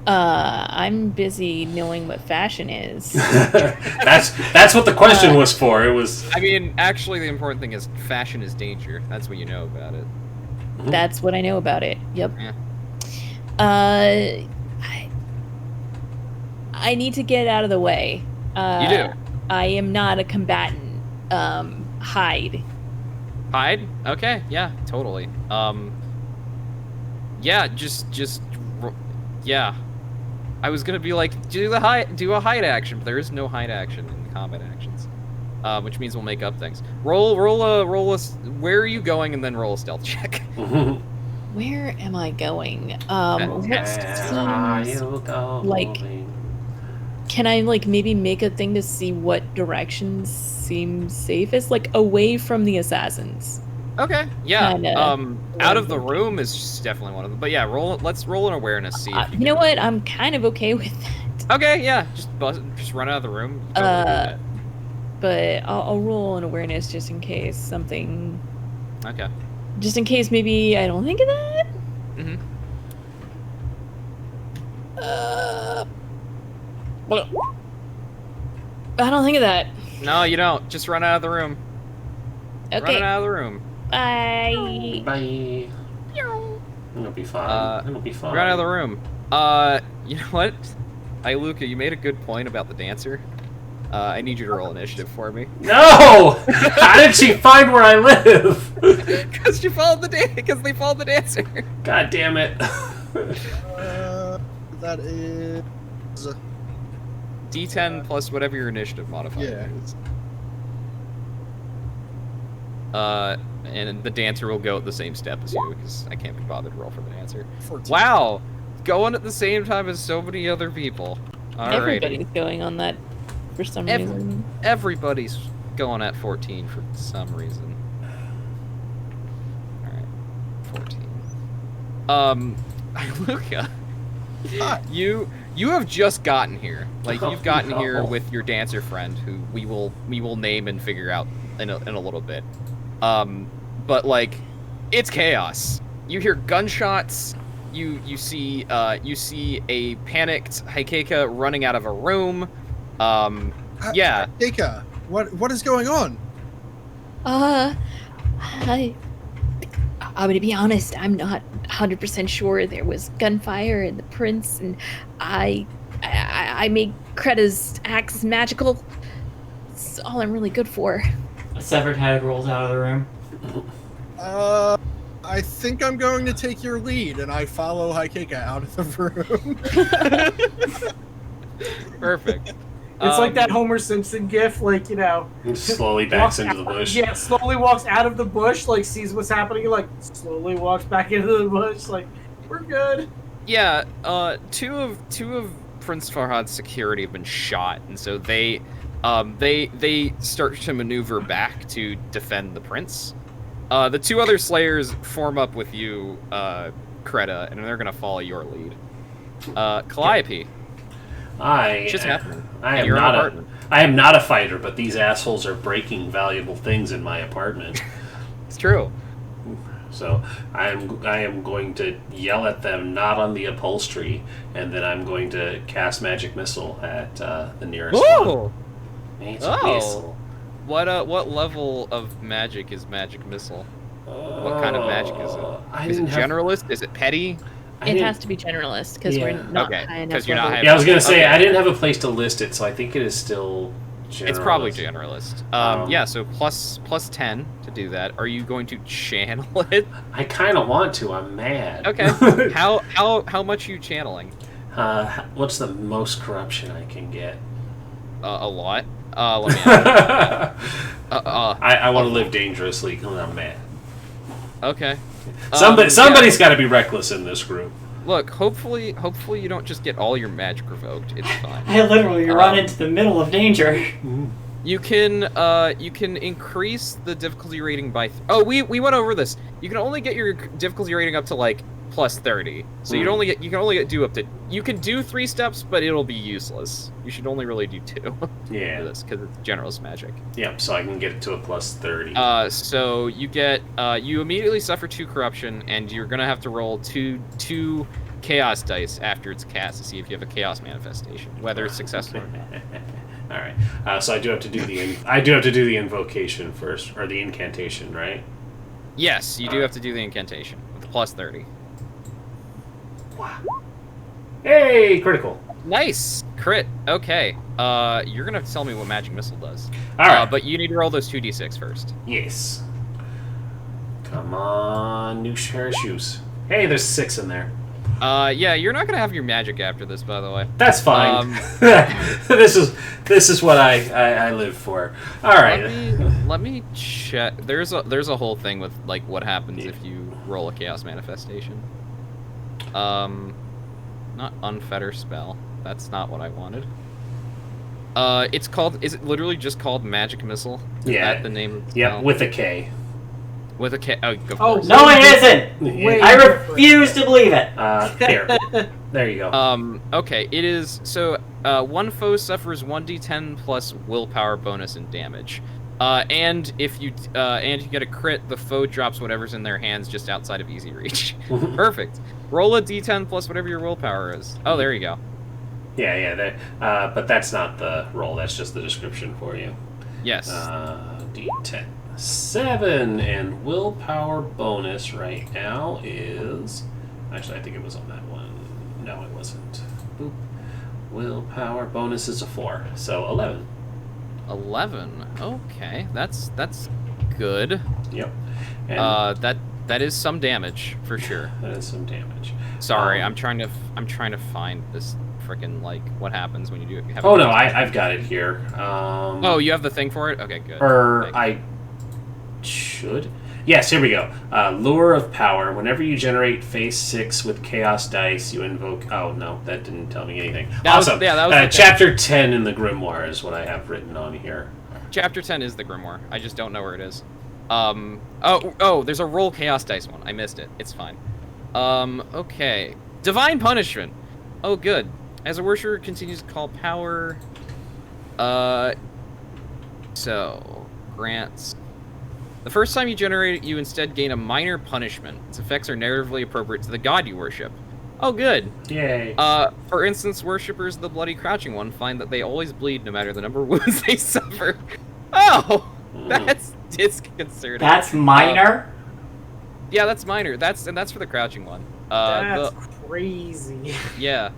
I'm busy knowing what fashion is. That's what the question was for. It was. I mean, actually, the important thing is fashion is danger. That's what you know about it. That's what I know about it. Yep. Yeah. I need to get out of the way. You do. I am not a combatant. Hide. Hide? Okay, yeah, totally. Yeah, yeah. I was gonna be like, do a hide action, but there is no hide action in the combat actions, which means we'll make up things. Roll a. Where are you going, and then roll a stealth check. Where am I going? Where are seems you going? like. Can I like maybe make a thing to see what directions seem safest, like away from the assassins? Okay, yeah. Kinda. Out of the room is just definitely one of them. But yeah, let's roll an awareness. See. If You know what? I'm kind of okay with that. Okay, yeah. Just run out of the room. You totally do that. But I'll roll an awareness just in case something. Okay. Just in case maybe I don't think of that. Mhm. I don't think of that. No, you don't. Just run out of the room. Okay. Run out of the room. Bye. Bye. It'll be fine. It'll be fine. Run out of the room. You know what? Hey, Luca, you made a good point about the dancer. I need you to roll initiative for me. No! How did she find where I live? Because they followed the dancer. God damn it. That is... D10 plus whatever your initiative modifier is. And the dancer will go at the same step as you, because I can't be bothered to roll for the dancer. 14. Wow! Going at the same time as so many other people. Everybody's going on that for some reason. Everybody's going at 14 for some reason. Alright. 14. Luca. Hi. You have just gotten here. Like, you've gotten here with your dancer friend, who we will name and figure out in a little bit. But like, it's chaos. You hear gunshots. You see a panicked Haikeka running out of a room. Yeah. Haikeka, what is going on? I'm gonna be honest, I'm not 100% sure. There was gunfire and the prince, and I made Kreta's axe magical. It's all I'm really good for. A severed head rolls out of the room. I think I'm going to take your lead, and I follow Haikeka out of the room. Perfect. It's like that Homer Simpson gif, like, you know. Slowly backs into the bush. Yeah, slowly walks out of the bush, like, sees what's happening, like, slowly walks back into the bush, like, we're good. Yeah, two of Prince Farhad's security have been shot, and so they start to maneuver back to defend the prince. The two other slayers form up with you, Kreta, and they're gonna follow your lead. Calliope. Shit's happening. I am not a fighter, but these assholes are breaking valuable things in my apartment. It's true. So I am going to yell at them, not on the upholstery, and then I'm going to cast magic missile at the nearest one. Magic missile. What level of magic is magic missile? What kind of magic is it? Is it generalist? Is it petty? It has to be generalist, because we're not high enough. You're not high I was going to say, I didn't have a place to list it, so I think it is still generalist. It's probably generalist. Yeah, so plus 10 to do that. Are you going to channel it? I kind of want to. I'm mad. Okay. How much are you channeling? What's the most corruption I can get? A lot. Let me ask. I want to live dangerously because I'm mad. Okay. Somebody's got to be reckless in this group. Look, hopefully you don't just get all your magic revoked. It's fine. I literally run into the middle of danger. You can increase the difficulty rating by. We went over this. You can only get your difficulty rating up to like plus 30. So you can only do up to. You can do 3 steps, but it'll be useless. You should only really do 2. Yeah. For this, because it's generalist magic. Yep. So I can get it to a plus 30. So you get you immediately suffer 2 corruption, and you're gonna have to roll two chaos dice after it's cast to see if you have a chaos manifestation, whether it's successful or not. All right. So I do have to do the invocation first, or the incantation, right? Yes, you do have to do the incantation with the plus 30. Wow. Hey, critical. Nice crit. Okay. You're gonna have to tell me what magic missile does. All right. But you need to roll those 2d6 first. Yes. Come on, new pair of shoes. Hey, there's 6 in there. Yeah, you're not gonna have your magic after this, by the way. That's fine. This is what I live for. All right. Let me check. There's a whole thing with like what happens if you roll a chaos manifestation. Not unfetter spell. That's not what I wanted. It's called. Is it literally just called magic missile? Is that the name of the spell? Yep, with a K. With a K. Oh, go Oh, first. No, it isn't. Wait. I refuse to believe it. Here. There you go. Okay, it is so one foe suffers 1d10 plus willpower bonus and damage. And if you get a crit, the foe drops whatever's in their hands just outside of easy reach. Perfect. Roll a d10 plus whatever your willpower is. Oh, there you go. Yeah. But that's not the roll. That's just the description for you. Yes. D10. 7 and willpower bonus right now is. Actually, I think it was on that one. No, it wasn't. Boop. Willpower bonus is a 4, so 11. 11. Okay, that's good. Yep. And That is some damage for sure. that is some damage. Sorry, I'm trying to find this freaking like what happens when you do have. Oh no, I've got it here. Oh, you have the thing for it? Okay, good. I should. Yes, here we go. Lure of Power. Whenever you generate phase 6 with Chaos Dice, you invoke... Oh, no, that didn't tell me anything. That was Chapter 10 in the Grimoire is what I have written on here. Chapter 10 is the Grimoire. I just don't know where it is. Oh, there's a roll Chaos Dice one. I missed it. It's fine. Okay. Divine Punishment. Oh, good. As a worshiper continues to call power... So... Grants... The first time you generate it, you instead gain a minor punishment. Its effects are narratively appropriate to the god you worship. Oh, good. Yay. For instance, worshippers of the Bloody Crouching One find that they always bleed no matter the number of wounds they suffer. Oh, that's disconcerting. That's minor? Yeah, that's minor. That's for the Crouching One. That's crazy. Yeah.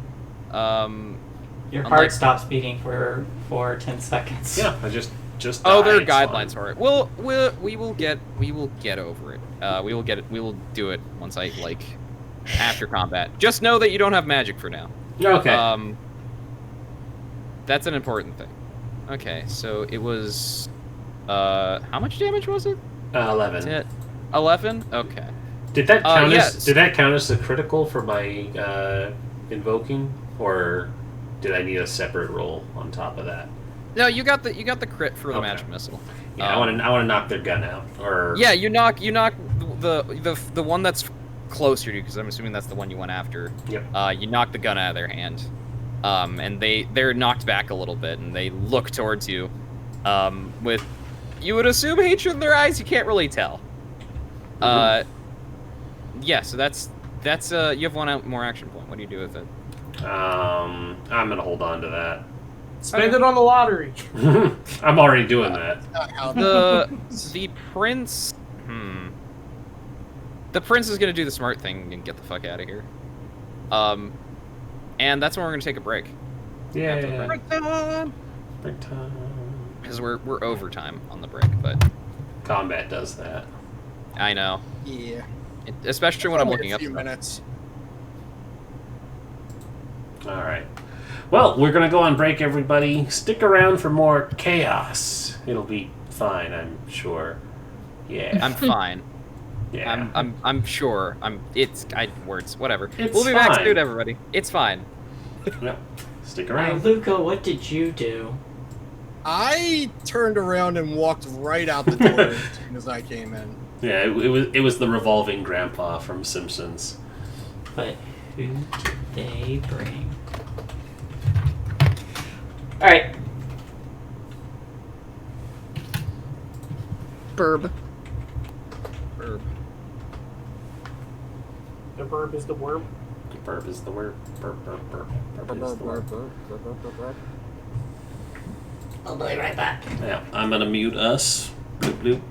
Your heart stops beating for 10 seconds. Yeah, I just oh, there are died, guidelines for it. We will get over it. We will do it once I like after combat. Just know that you don't have magic for now. Okay. That's an important thing. Okay, so it was how much damage was it? 11. 11? Okay. Did that count yes. Did that count as a critical for my invoking, or did I need a separate roll on top of that? No, you got the crit for the magic missile. Yeah, I want to knock their gun out. Or yeah, you knock the one that's closer to you, because I'm assuming that's the one you went after. Yep. You knock the gun out of their hand, and they're knocked back a little bit, and they look towards you, with you would assume hatred in their eyes. You can't really tell. Yeah, so that's you have one more action point. What do you do with it? I'm gonna hold on to that. Spend it on the lottery. I'm already doing that. The prince. The prince is gonna do the smart thing and get the fuck out of here. And that's when we're gonna take a break. Yeah. Break time. Break time. Because we're overtime on the break, but Combat does that. I know. Yeah. Especially when I'm Only looking a up few stuff. minutes. All right. Well, we're gonna go on break, everybody. Stick around for more chaos. It'll be fine, I'm sure. Yeah. I'm fine. Yeah. I'm sure. Words, whatever. It's we'll be back fine. soon, everybody. It's fine. Yep. Stick Now, around. Luca, what did you do? I turned around and walked right out the door as soon as I came in. Yeah, it was the revolving grandpa from Simpsons. But who did they bring? Alright. Burb. The verb is the verb. Burp is the word. Burp, burp, burp. Burp is the word. I'll be right back. Yeah, I'm gonna mute us. Bloop, bloop.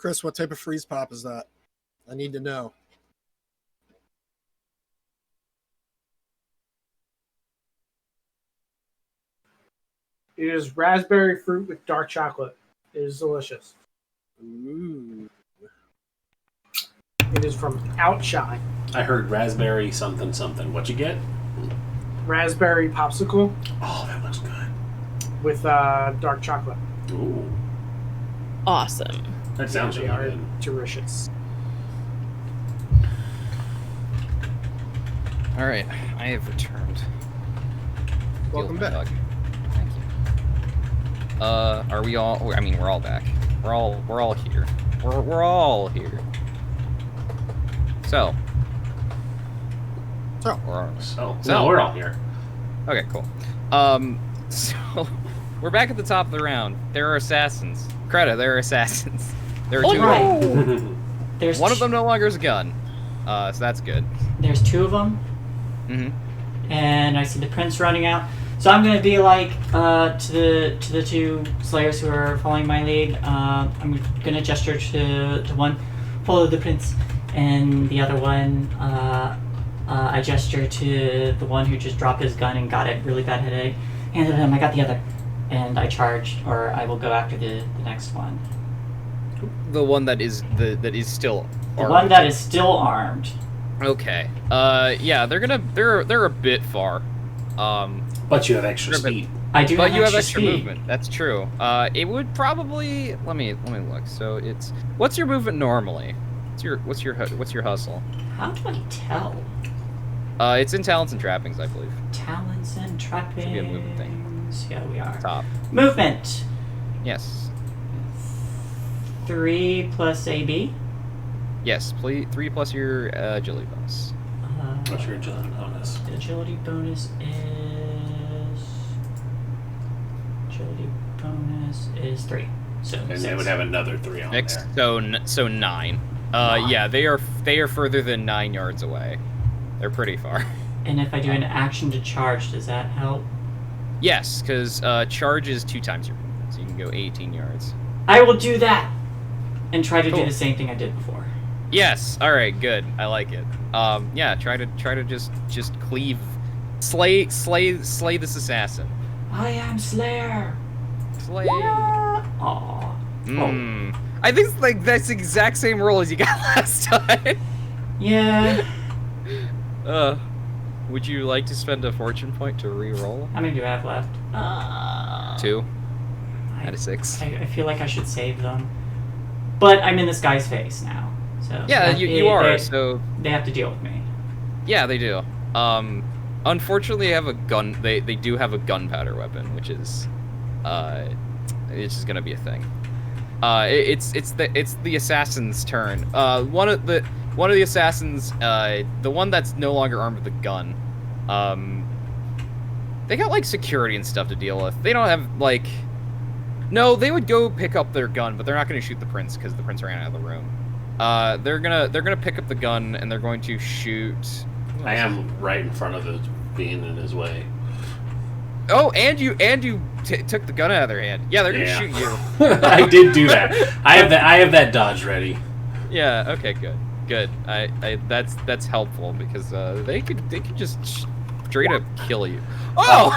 Chris, what type of freeze pop is that? I need to know. It is raspberry fruit with dark chocolate. It is delicious. Ooh. It is from Outshine. I heard raspberry something something. What you get? Raspberry popsicle Oh, that looks good. with dark chocolate. Ooh, Awesome. that sounds They really are good. delicious. All right, I have returned. Welcome Deal with my back. dog. Thank you. Are we all? I mean, we're all back. We're all here. We're all here. So. Where are we? So, So- no, we're all here. Okay, cool. So we're back at the top of the round. There are assassins. Creta, there are assassins. There are two. Right. There's One of them no longer has a gun. So that's good. There's 2 of them, Mm-hmm. and I see the prince running out. So I'm gonna be like to the 2 slayers who are following my lead. I'm gonna gesture to one, follow the prince, and the other one, I gesture to the one who just dropped his gun and got a really bad headache. Handed him, I got the other, and I charge, or I will go after the next one. The one that is still. The one that is still armed. Okay. Yeah, they're a bit far. But you have extra Sure, but- speed. I do But have you have extra extra speed. movement. That's true. It would probably let me look. So it's what's your movement normally? What's your hustle? How do I tell? It's in talents and trappings, I believe. Talents and trappings. Should be a movement thing. Yeah, we are. Top. Movement. Yes. 3 plus AB. Yes. Please 3 plus your agility bonus. What's your agility bonus? The agility bonus is 3. So And 6. they would have another 3 on Next, there. so 9. Yeah, they are further than 9 yards away. They're pretty far. And if I do an action to charge, does that help? Yes, because charge is 2 times your movement, so you can go 18 yards. I will do that, and try to do Cool. the same thing I did before. Yes. All right. Good. I like it. Yeah. Try to just cleave, slay this assassin. I am Slayer. Slay. Aww. Mm. I think it's like that's the exact same roll as you got last time. Yeah. Would you like to spend a fortune point to re-roll? How many do I have left? 2 I- out of 6. I feel like I should save them. But I'm in this guy's face now. So Yeah, you are. So they have to deal with me. yeah, they do. Unfortunately, they have a gun. They do have a gunpowder weapon, which is it's just gonna be a thing. It's the assassin's turn. One of the assassins, the one that's no longer armed with a gun, they got like security and stuff to deal with. They don't have like, no, they would go pick up their gun, but they're not gonna shoot the prince because the prince ran out of the room. They're gonna pick up the gun and they're going to shoot. I am right in front of it, being in his way. Oh, and you took the gun out of their hand. Yeah, they're gonna shoot you. I did do that. I have that dodge ready. Yeah. Okay. Good. That's helpful because they could just straight up kill you. Oh.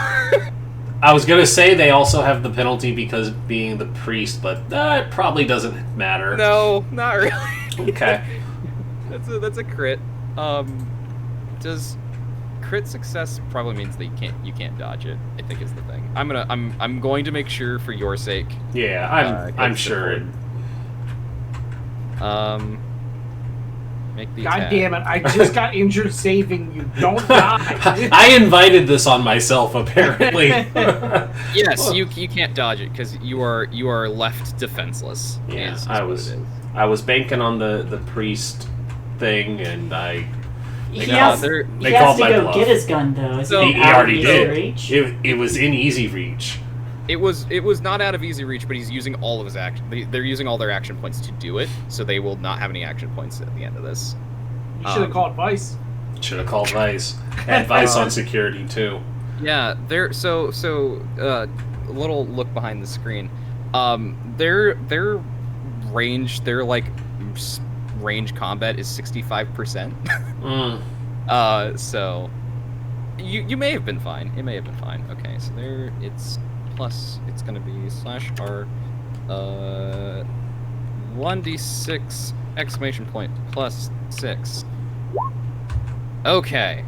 I was gonna say they also have the penalty because being the priest, but it probably doesn't matter. No, not really. Okay. That's a crit. Does crit success probably means that you can't dodge it? I think is the thing. I'm going to make sure for your sake. Yeah, I'm sure. Make the God attack. damn it! I just got injured saving you. Don't die. I invited this on myself, apparently. Yes, you can't dodge it because you are left defenseless. Yeah, is I what was it is. I was banking on the priest thing, and He call- has, they're- he they has called to my go bluff. get his gun though. Isn't So- he he out of already easy did. reach? It was in easy reach. It was not out of easy reach, but he's using all of his action. They're using all their action points to do it, so they will not have any action points at the end of this. You should have called Vice. Should have called Vice. Had Vice on security too. Yeah, they're so a little look behind the screen. They're range, their like range combat is 65%. So you may have been fine. It may have been fine. Okay, so there it's plus. It's gonna be /r 1d6 exclamation point plus 6. Okay.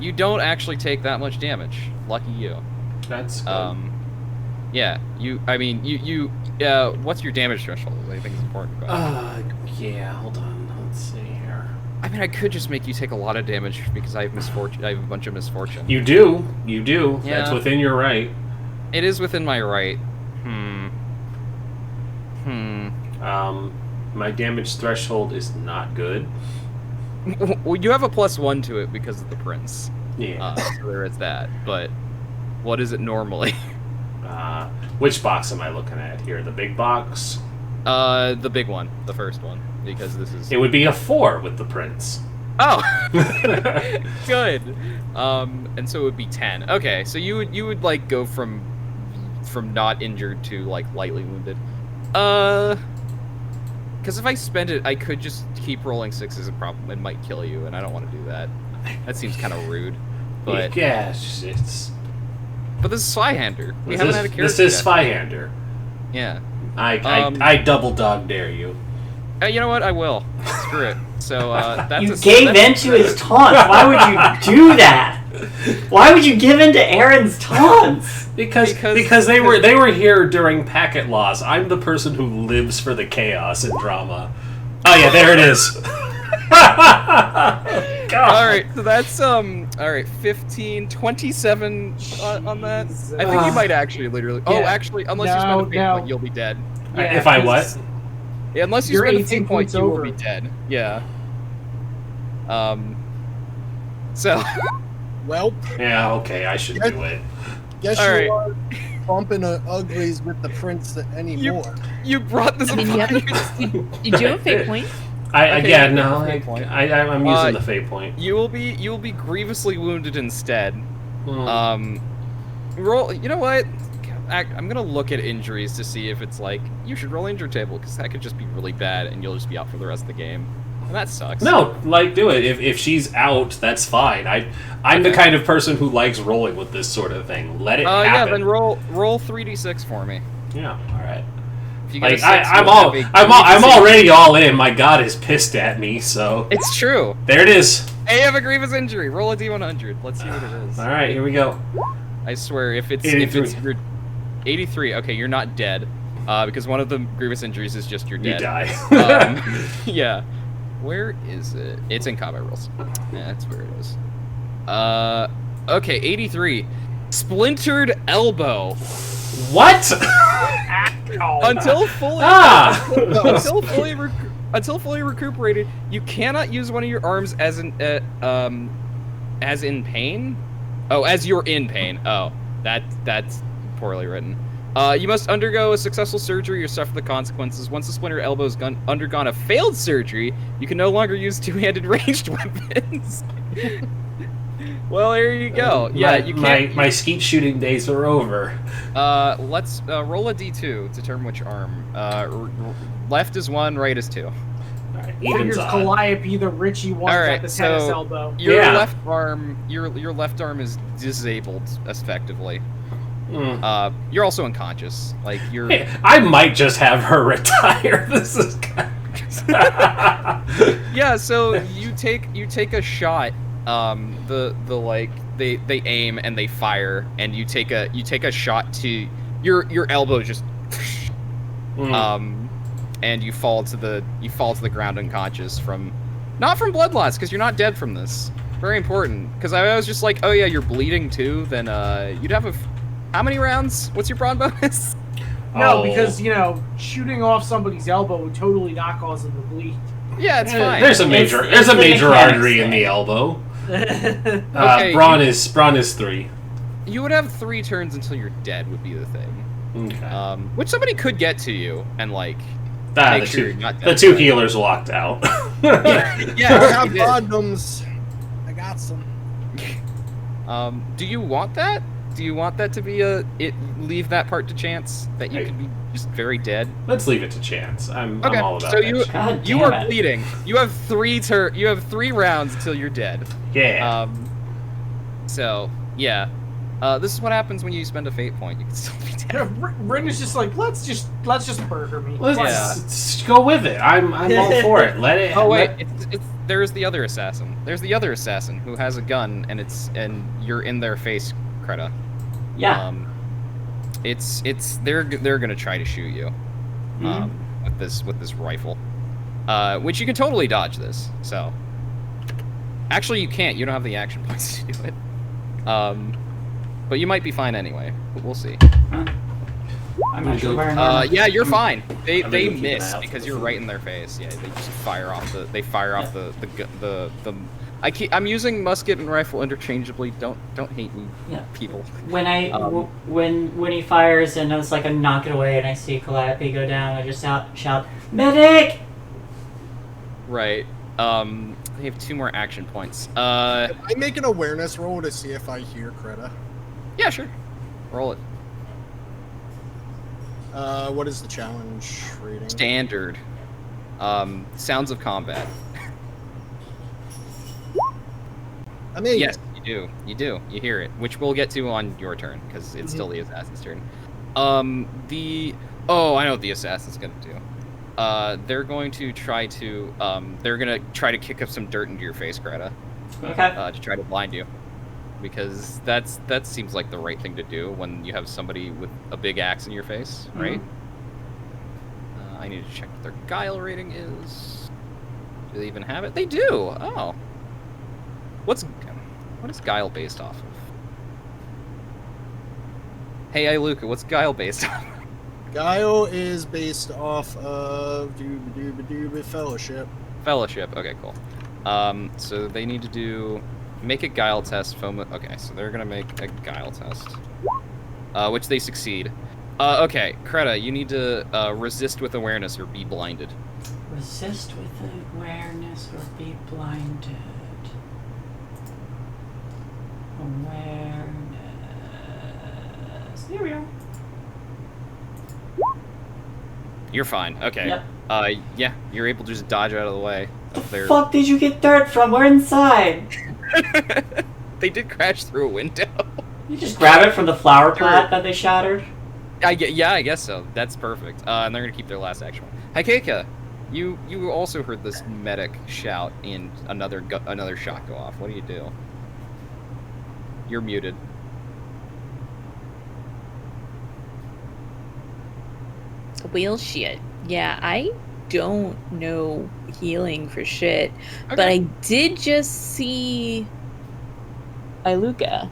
You don't actually take that much damage. Lucky you. That's good. Yeah. You. What's your damage threshold? I think it's important. Yeah. Hold on. Let's see here. I mean, I could just make you take a lot of damage because I have misfortune. I have a bunch of misfortune. You do. Yeah. That's within your right. It is within my right. My damage threshold is not good. Well, you have a +1 to it because of the prince. Yeah. So there is that. But what is it normally? Which box am I looking at here? The big box? The big one, the first one, because this is. It would be a 4 with the prince. Oh, good. And so it would be 10. Okay, so you would like go from not injured to like lightly wounded. Because if I spend it, I could just keep rolling 6s and it might kill you, and I don't want to do that. That seems kind of rude. But yeah, it's. But this is Zweihander. We haven't had a character. This is Zweihander. Yeah. I double dog dare you. You know what? I will. Screw it. So that's you gave in to his taunts. Why would you do that? Why would you give in to Aaron's taunts? Because they were here during packet loss. I'm the person who lives for the chaos and drama. Oh yeah, there it is. All right, so that's all right, 15, 27 on that. I think you might actually literally. Oh, actually, unless you spend a fate point, you'll be dead. Yeah, if I what? Yeah, unless you spend a fate point, you will be dead. Yeah. So. Well. Yeah. Okay, I should do it. Guess you are bumping uglies with the prince anymore. You brought this. I mean, you do have a fate point. I'm using the fate point. You will be grievously wounded instead. Roll. You know what? I'm gonna look at injuries to see if it's like you should roll injury table because that could just be really bad and you'll just be out for the rest of the game. And that sucks. No, like do it. If she's out, that's fine. I'm the kind of person who likes rolling with this sort of thing. Let it happen. Yeah, then roll 3d6 for me. Yeah. All right. Like, I'm already all in. My god is pissed at me, so it's true. There it is. Hey, you have a grievous injury. Roll a d100. Let's see what it is. All right, here we go. I swear, if it's 83. Okay, you're not dead, because one of the grievous injuries is just you're dead. You die. Yeah. Where is it? It's in combat rules. Yeah, that's where it is. Okay, 83. Splintered elbow. What? Until fully recuperated, you cannot use one of your arms as in pain. Oh, as you're in pain. Oh, that's poorly written. You must undergo a successful surgery or suffer the consequences. Once the splintered elbow has undergone a failed surgery, you can no longer use two-handed ranged weapons. Well, there you go. Yeah, you can't. My skeet shooting days are over. Let's roll a d2 to determine which arm. Left is 1, right is 2. Alright, figures Calliope the Richie one got the tennis elbow. Your left arm, your left arm is disabled effectively. You're also unconscious. Like you're. Hey, I might just have her retire. This is. Yeah. So you take a shot. They aim and they fire, and you take a shot to your elbow just. And you fall to the ground unconscious not from blood loss, because you're not dead from this. Very important, because I was just like, oh yeah, you're bleeding too. Then you'd have how many rounds? What's your brawn bonus? No, because shooting off somebody's elbow would totally not cause them to bleed. Yeah, it's fine. There's a major artery in the elbow. Okay, brawn is 3. You would have 3 turns until you're dead. Would be the thing. Okay. Which somebody could get to you and make the sure you're not dead. The 2 healers walked out. Yeah. I have condoms. I got some. Do you want that? Do you want that to be leave that part to chance that you could be just very dead? Let's leave it to chance. I'm Okay, all about so that. God you damn are it. bleeding. You have 3 rounds until you're dead. Yeah. So yeah, this is what happens when you spend a fate point. You can still be dead. Yeah, Bryn is just like, let's just burger me. Let's go with it. I'm all for it. Let it. Oh wait, there's the other assassin. There's the other assassin who has a gun, and you're in their face, Kreta. Yeah. They're gonna try to shoot you, with this rifle, which you can totally dodge this. So, actually, you can't. You don't have the action points to do it. But you might be fine anyway. But we'll see. I'm actually wearing armor. Yeah, you're fine. They I'm gonna keep an miss eye out because for you're the right in their face. Yeah, they just fire off the. They fire off the. I'm using musket and rifle interchangeably. Don't hate me, people. When when he fires and it's like I knock it away and I see Calliope go down, I just shout, "Medic!" Right. They have 2 more action points. Can I make an awareness roll to see if I hear Kreta? Yeah, sure. Roll it. What is the challenge rating? Standard. Sounds of combat. I mean, Yes, you do. You do. You hear it, which we'll get to on your turn because it's still the assassin's turn. I know what the assassin's gonna do. They're going to try to kick up some dirt into your face, Greta. Okay. To try to blind you, because that seems like the right thing to do when you have somebody with a big axe in your face, right? I need to check what their guile rating is. Do they even have it? They do. Oh. What is guile based off of? Hey, Luca, what's guile based off of? Guile is based off of fellowship. Fellowship. Okay, cool. So they need to make a guile test. Okay, so they're gonna make a guile test, which they succeed. Okay, Kreta, you need to resist with awareness or be blinded. Resist with awareness or be blinded. Awareness. There we go. You're fine. Okay. Yep. Yeah, you're able to just dodge out of the way. The fuck did you get dirt from? We're inside. They did crash through a window. You just grab it from the flower plant that they shattered? I guess so. That's perfect. And they're gonna keep their last action. Haikeka, you also heard this medic shout and another shot go off. What do you do? You're muted. Well, shit. Yeah, I don't know healing for shit, Okay. but I did just see Iluka, right?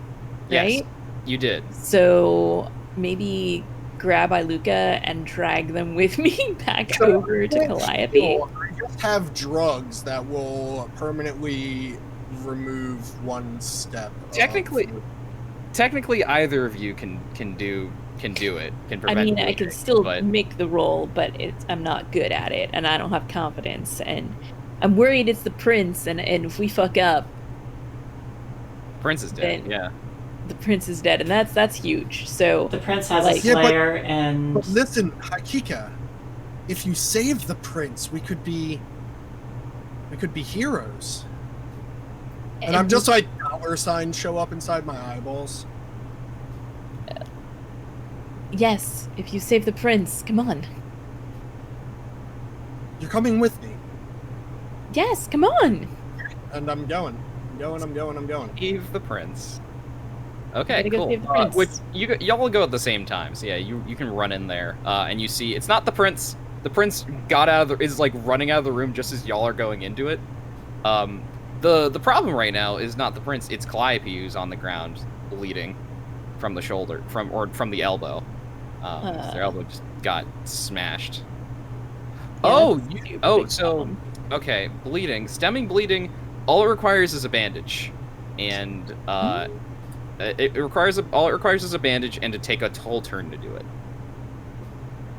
Yes, you did. So maybe grab Iluka and drag them with me back over to Calliope. I just have drugs that will permanently remove one step. Technically, either of you can do it. Can prevent. I mean, I bleeding, can still but make the roll, but I'm not good at it, and I don't have confidence, and I'm worried it's the prince, and if we fuck up, Prince is dead. then- Yeah. the prince is dead, and that's huge. So The prince has Like- a slayer and... But listen, Hakika, if you save the prince, we could be heroes. And I'm just like dollar signs show up inside my eyeballs. yes, if you save the prince, come on. You're coming with me, Yes, come on. and I'm going. I'm going. Save the prince. Okay, Gotta go cool. save the prince. Which y'all will go at the same time. So yeah, you can run in there, and you see it's not the prince. The prince is like running out of the room just as y'all are going into it. The problem right now is not the prince. It's Calliope who's on the ground, bleeding from the shoulder, from the elbow. Their elbow just got smashed. Yeah, that's a big problem. Okay, bleeding, stemming bleeding. All it requires is a bandage, and all it requires is a bandage and to take a whole turn to do it.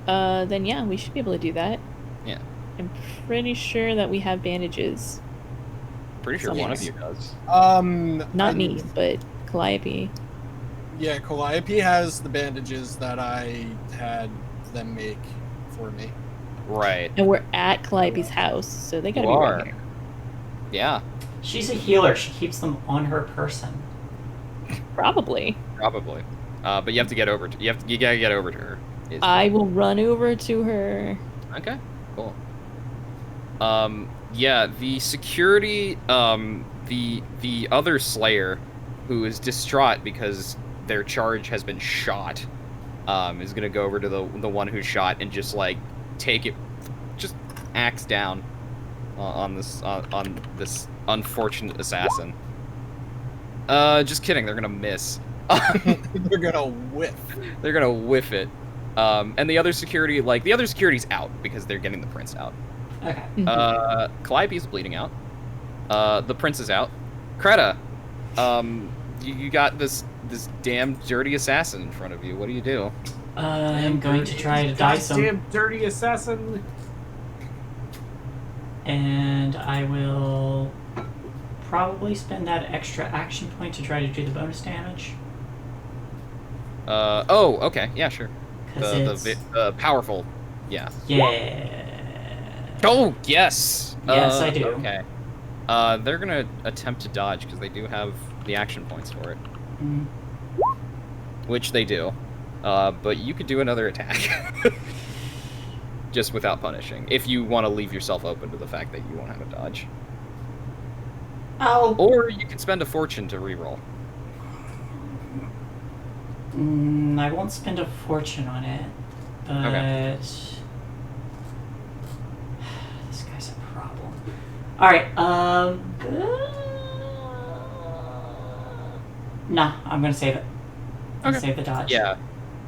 Then yeah, we should be able to do that. Yeah. I'm pretty sure that we have bandages. Pretty sure one of Yes. you does. Not and me, but Calliope. Yeah, Calliope has the bandages that I had them make for me. Right. And we're at Calliope's house, so they gotta You be are. right here. Yeah, She's a healer. She keeps them on her person. Probably. probably. But you have to get over to you gotta get over to her. I will run over to her. Okay, cool. Yeah, the security, the other Slayer, who is distraught because their charge has been shot, is gonna go over to the one who's shot and just like take it, just axe down on this unfortunate assassin. Just kidding. They're gonna miss. They're gonna whiff. They're gonna whiff it. And the other security's out because they're getting the prince out. Okay. Calliope's bleeding out. The prince is out. Kreta, you got this damn dirty assassin in front of you. What do you do? I'm going to try to die some. Damn dirty assassin. And I will probably spend that extra action point to try to do the bonus damage. Oh, okay, yeah, sure. 'Cause The powerful, yeah. Yeah. Oh, yes. Yes, I do. Okay. They're gonna attempt to dodge because they do have the action points for it, Mm. which they do. But you could do another attack, just without punishing, if you want to leave yourself open to the fact that you won't have a dodge. Or you could spend a fortune to reroll. I won't spend a fortune on it, but Okay. this guy's a problem. All right. Nah, I'm gonna save it. I'm gonna save the dodge. Yeah,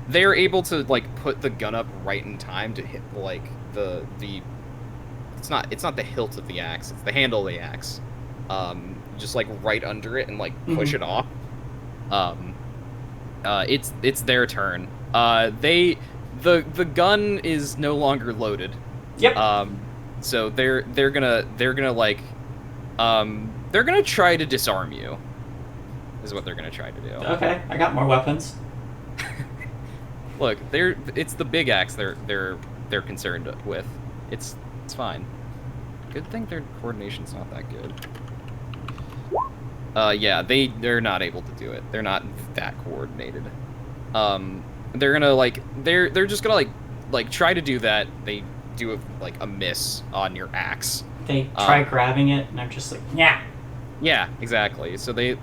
they're able to like put the gun up right in time to hit like the. It's not the hilt of the axe. It's the handle of the axe. Just like right under it and like push it off. It's their turn. The gun is no longer loaded. Yep. So they're gonna like they're gonna try to disarm you. Is what they're gonna try to do. Okay, I got more weapons. Look, it's the big axe they're concerned with. It's fine. Good thing their coordination's not that good. Yeah, they're not able to do it. They're not that coordinated. They're gonna like they're just gonna like try to do that. They do a miss on your axe. They try grabbing it, and I'm just like, yeah. Yeah, exactly. So they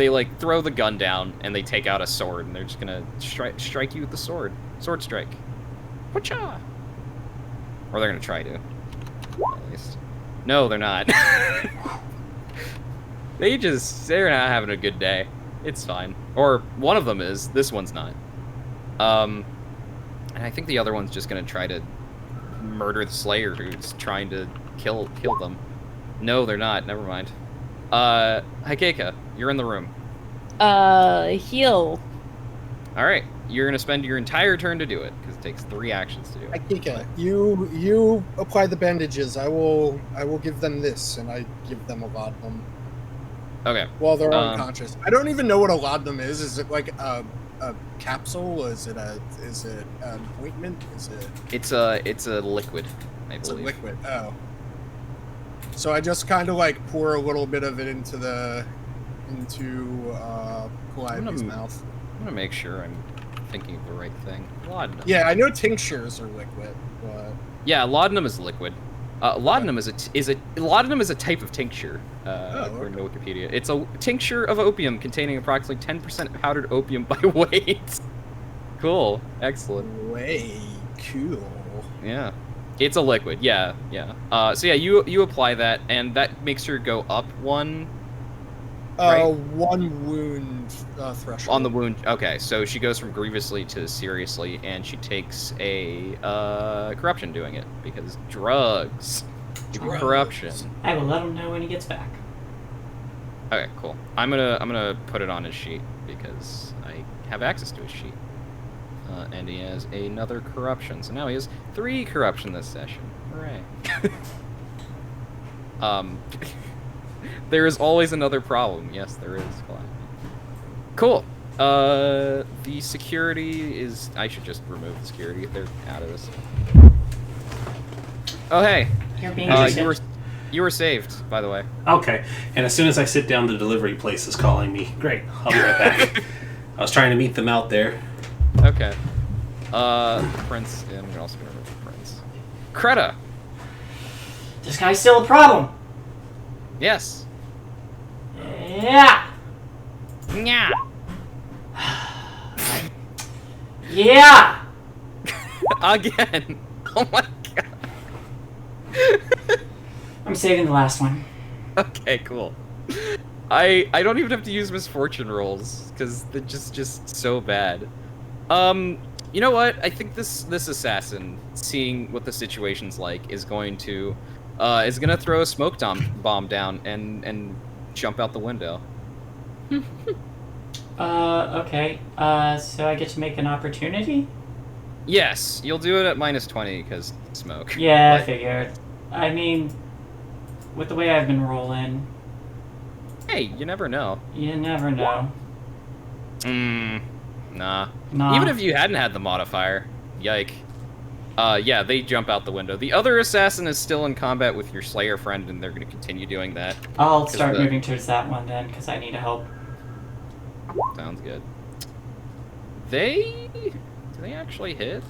like throw the gun down and they take out a sword and they're just gonna strike you with the sword. Sword strike. Whatcha? Or they're gonna try to. At least. No, they're not. They're not having a good day. It's fine. Or one of them is. This one's not. And I think the other one's just gonna try to murder the Slayer who's trying to kill them. No, they're not. Never mind. Hikeka, you're in the room. Heal. All right, you're gonna spend your entire turn to do it because it takes 3 actions to do it. Akika, you apply the bandages. I will give them this, and I give them a laudanum Okay. while they're unconscious. I don't even know what a laudanum is. Is it like a capsule? Is it an ointment? Is it? It's a liquid, I It's a believe. liquid. Oh. So I just kind of like pour a little bit of it into Calliope's mouth. I'm gonna make sure I'm thinking of the right thing. Laudanum. Yeah, I know tinctures are liquid, but Yeah, laudanum is liquid. Laudanum is a type of tincture, according to Wikipedia. It's a tincture of opium containing approximately 10% powdered opium by weight. Cool. Excellent. way cool. Yeah. It's a liquid. Yeah. So yeah, you apply that, and that makes her go up 1. Right. 1 wound threshold. On the wound. Okay, so she goes from grievously to seriously, and she takes a corruption doing it because drugs. Give you corruption. I will let him know when he gets back. Okay, cool. I'm gonna put it on his sheet because I have access to his sheet, and he has another corruption. So now he has 3 corruption this session. Hooray! There is always another problem. Yes, there is. Cool. The security is... I should just remove the security if they're out of this. Oh, hey. You're being you were saved, by the way. Okay. And as soon as I sit down, the delivery place is calling me. Great. I'll be right back. I was trying to meet them out there. Okay. Prince, and I'm also gonna remove the Prince. Creta. This guy's still a problem. Yes. Yeah. Yeah. Yeah. Again. Oh my god. I'm saving the last one. Okay, cool. I don't even have to use misfortune rolls because they're just so bad. You know what? I think this assassin, seeing what the situation's like, is going to throw a smoke bomb down and jump out the window. Okay. So I get to make an opportunity? Yes, you'll do it at -20 because smoke. Yeah, I But, figured. I mean, with the way I've been rolling, hey, you never know. you never know. Nah. Nah. Even if you hadn't had the modifier, yike. Yeah, they jump out the window. The other assassin is still in combat with your Slayer friend, and they're going to continue doing that. I'll start moving towards that one then, because I need help. Sounds good. Do they actually hit?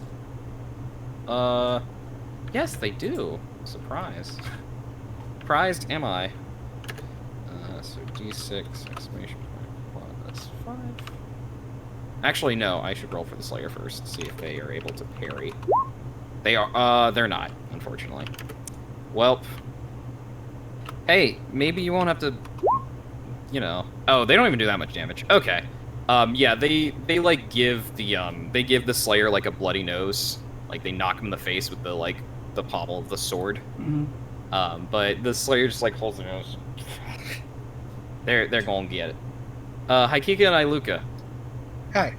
Yes, they do. Surprise. Surprised am I? So D6 exclamation point plus 5. Actually, no. I should roll for the Slayer first to see if they are able to parry. They are. They're not, unfortunately. Welp. Hey, maybe you won't have to. You know. Oh, they don't even do that much damage. Okay. Yeah, they like give the Slayer like a bloody nose. Like they knock him in the face with the pommel of the sword. Mm-hmm. But the Slayer just like holds their nose. They're going to get it. Haikika and Iluka. Hey.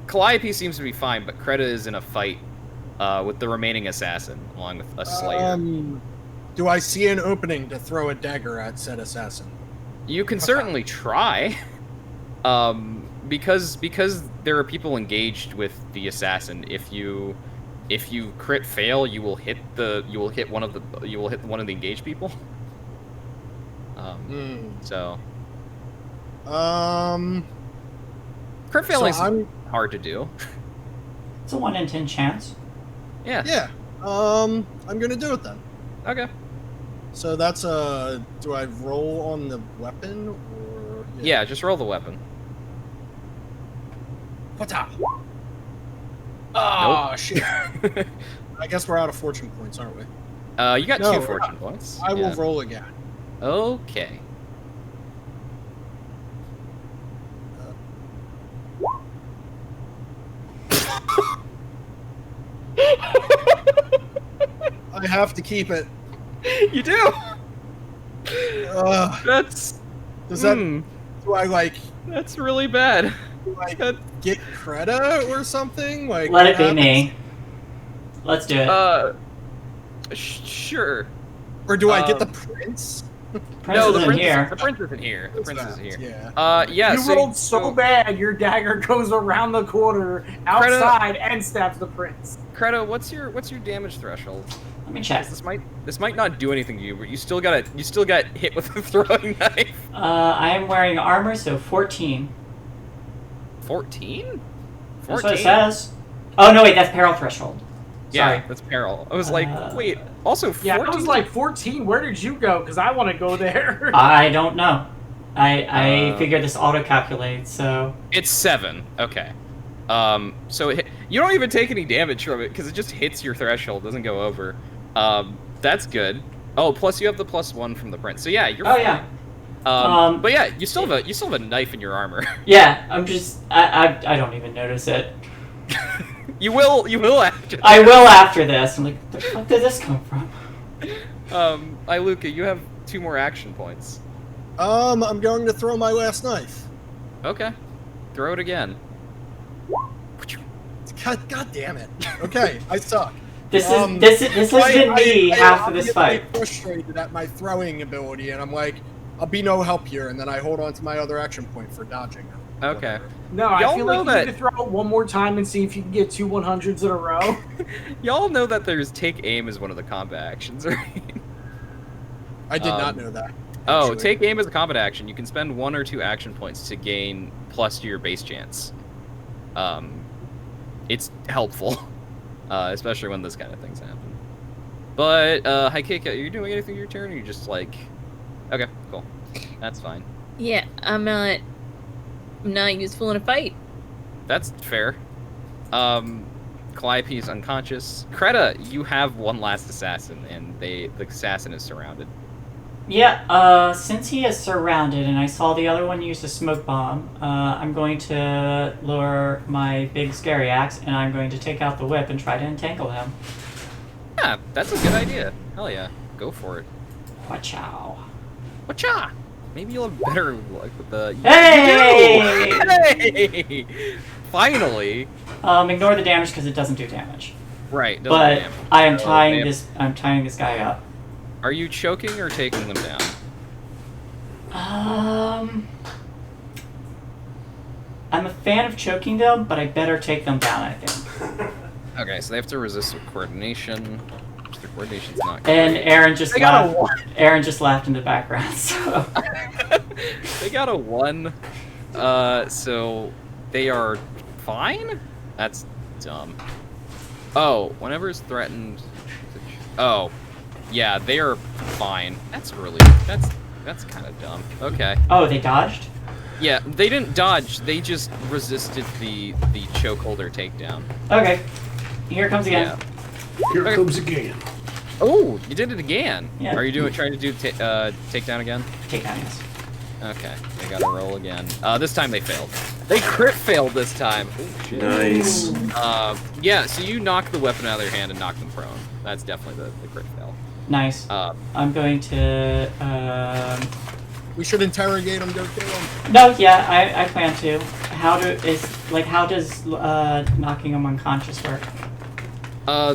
Calliope seems to be fine, but Creta is in a fight with the remaining assassin, along with a Slayer. Do I see an opening to throw a dagger at said assassin? You can certainly try. Because there are people engaged with the assassin. If you crit fail, you will hit one of the engaged people. So. Crit failing is hard to do. It's a 1 in 10 chance. Yeah. Yeah. I'm gonna do it then. Okay. So that's do I roll on the weapon or? Yeah, just roll the weapon. Pata. Oh Nope. shit. I guess we're out of fortune points, aren't we? You got No, 2 we're fortune not. points. I will roll again. Okay. I have to keep it. You do. Does that? Do I like? That's really bad. Do I get Creta or something? Like, Let it be me. Let's do it. Sure. Or do I get the prince? Prince is in here. The prince isn't here. The prince isn't here. Yeah. Yeah. You rolled so bad, your dagger goes around the corner, outside, and stabs the prince. Creta, what's your damage threshold? Let me check. This might not do anything to you, but you still got hit with a throwing knife. I am wearing armor, so 14. 14? That's what it says. Oh no, wait, that's peril threshold. Sorry. Yeah, that's peril. I was like, wait. Also, 14? Yeah, I was like 14. Where did you go? Because I want to go there. I don't know. I figured this auto calculates, so It's 7. Okay. So you don't even take any damage from it because it just hits your threshold, doesn't go over. That's good. Oh, plus you have the +1 from the prince. So yeah, you're fine. yeah. But yeah, you still have a knife in your armor. Yeah, I'm just I don't even notice it. You will after this. I will after this. I'm like, where the fuck did this come from? Iluka, you have 2 more action points. I'm going to throw my last knife. Okay. Throw it again. God damn it. Okay, I suck. This has been me half of this fight. I'm frustrated at my throwing ability, and I'm like, I'll be no help here, and then I hold on to my other action point for dodging. Okay. No, I Y'all feel know like you that- need to throw it one more time and see if you can get 2 100s in a row. Y'all know that there's take aim as one of the combat actions, right? I did not know that. Oh, actually. take aim as a combat action. You can spend 1 or 2 action points to gain plus to your base chance. It's helpful, especially when this kind of things happen. But, Haikeka, are you doing anything your turn, or are you just like... Okay, cool. That's fine. Yeah, I'm not useful in a fight. That's fair. Calliope is unconscious. Kreta, you have one last assassin, and the assassin is surrounded. Yeah, since he is surrounded and I saw the other one use a smoke bomb, I'm going to lower my big scary axe and I'm going to take out the whip and try to entangle him. Yeah, that's a good idea. Hell yeah. Go for it. Wachow. Wacha! Maybe you'll have better luck with the... Hey! Hey! Finally! Ignore the damage because it doesn't do damage. Right, doesn't But damage. I am Oh, tying damn. this. I'm tying this guy up. Are you choking or taking them down? I'm a fan of choking them, but I better take them down, I think. Okay, so they have to resist with coordination. Their coordination's not And great. Aaron just They got a laughed. 1. Aaron just laughed in the background. So They got a 1. So they are fine? That's dumb. Oh, whenever it's threatened... Oh. Yeah, they are fine. That's kind of dumb. Okay. oh, they dodged. Yeah, they didn't dodge. They just resisted the chokehold or takedown. Okay, here it comes again. Yeah. Here Okay. it comes again. Oh, you did it again. Yeah. Are you trying to do takedown again? Take down, yes. Okay, they gotta roll again. This time they failed. They crit failed this time. Oh, shit. Nice. Yeah, so you knock the weapon out of their hand and knock them prone. That's definitely the crit fail. Nice. I'm going to. We should interrogate him. Go kill him. No, yeah, I plan to. How does knocking him unconscious work?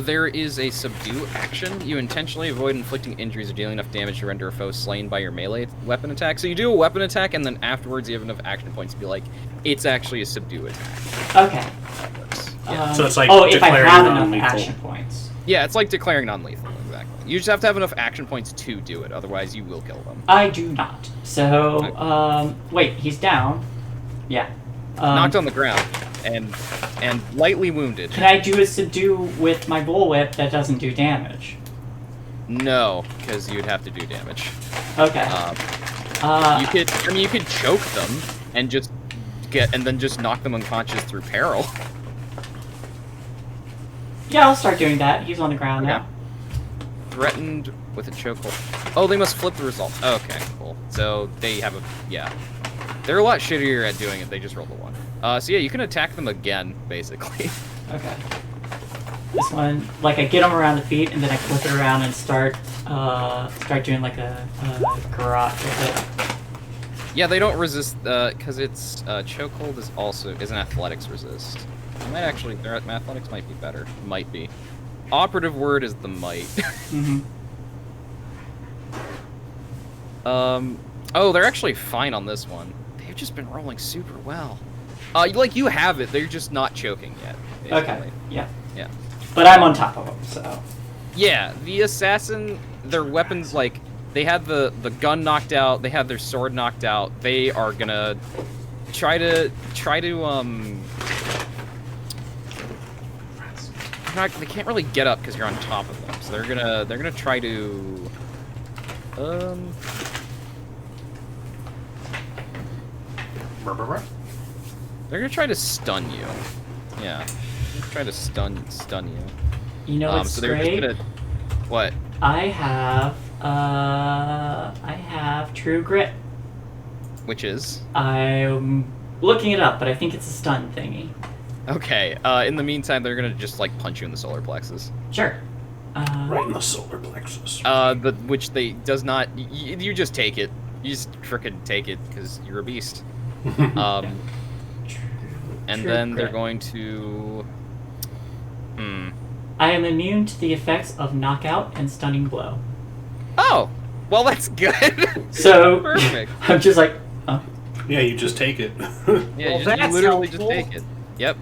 There is a subdue action. You intentionally avoid inflicting injuries or dealing enough damage to render a foe slain by your melee weapon attack. So you do a weapon attack, and then afterwards you have enough action points to be like, it's actually a subdue attack. Okay. That works. So it's like if I declaring have enough non-lethal. action points. Yeah, it's like declaring non-lethal, exactly. You just have to have enough action points to do it, otherwise you will kill them. I do not. So, wait, he's down. Yeah. Knocked on the ground, and lightly wounded. Can I do a subdue with my bullwhip that doesn't do damage? No, because you'd have to do damage. Okay. You could choke them and then just knock them unconscious through peril. Yeah, I'll start doing that. He's on the ground Okay. now. Threatened with a chokehold. Oh, they must flip the results. Okay, cool. So they have yeah. They're a lot shittier at doing it. They just rolled a 1. So yeah, you can attack them again, basically. Okay. This one, like, I get him around the feet, and then I flip it around and start doing like a garrote with it. Yeah, they don't resist, because it's, chokehold is an athletics resist. It might actually, their athletics might be better. Might be. Operative word is the might. Mm-hmm. Oh, they're actually fine on this one. They've just been rolling super well. You have it, they're just not choking yet. Basically. Okay. Yeah. Yeah. But I'm on top of him, so. Yeah, the assassin, their weapons, like, they had the gun knocked out, they had their sword knocked out, they are gonna try to they can't really get up because you're on top of them, so they're gonna try to they're gonna try to stun you. Yeah. Try to stun you. You know what's so they're great? just gonna what? I have True Grit. Which is? I'm looking it up, but I think it's a stun thingy. Okay. In the meantime, they're gonna just like punch you in the solar plexus. Sure. Right in the solar plexus. Which they does not. You just take it. You just frickin' take it because you're a beast. And True then they're Grit. going to. I am immune to the effects of knockout and stunning blow. Oh, Well, that's good. So Perfect. I'm just like, oh. Yeah, you just take it. Yeah, Well, you that's literally helpful. just take it. Yep.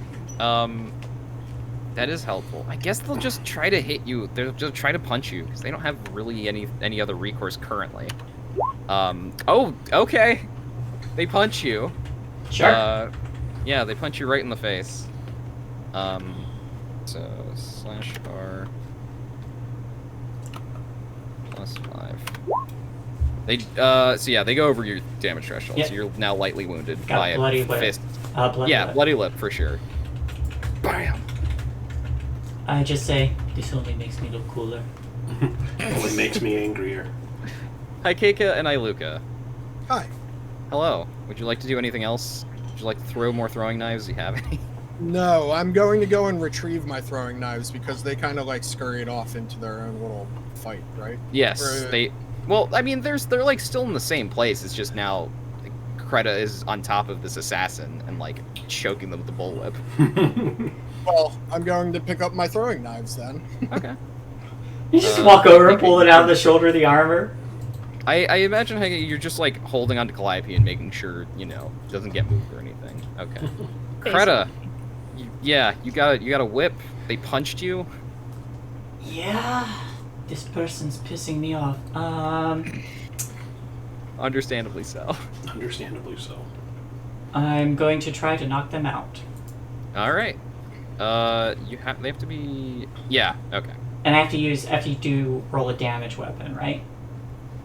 That is helpful. I guess they'll just try to hit you. They'll just try to punch you because they don't have really any other recourse currently. Oh, okay. They punch you. Sure. Yeah, they punch you right in the face. So /R +5. They so yeah, they go over your damage threshold. Yep. So you're now lightly wounded Got by a bloody lip. fist. Bloody Yeah, lip. bloody lip for sure. Bam. I just say, this only makes me look cooler. Only makes me angrier. Hi, Keika and Iluka. Hi. Hello. Would you like to do anything else? Would you like to throw more throwing knives? Do you have any? No, I'm going to go and retrieve my throwing knives because they kind of like scurried off into their own little fight, right? Yes, Right. they. Well, I mean, they're like still in the same place. It's just now, like, Kreta is on top of this assassin and like choking them with the bullwhip. Well, I'm going to pick up my throwing knives then. Okay. You just walk over and pull it out of the shoulder of the armor. I imagine how you're just like holding onto Calliope and making sure it doesn't get moved or anything. Okay. Kreta, you got a whip. They punched you. Yeah, this person's pissing me off. Understandably so. Understandably so. I'm going to try to knock them out. All right. They have to be. Yeah. Okay. And I have to do roll a damage weapon, right?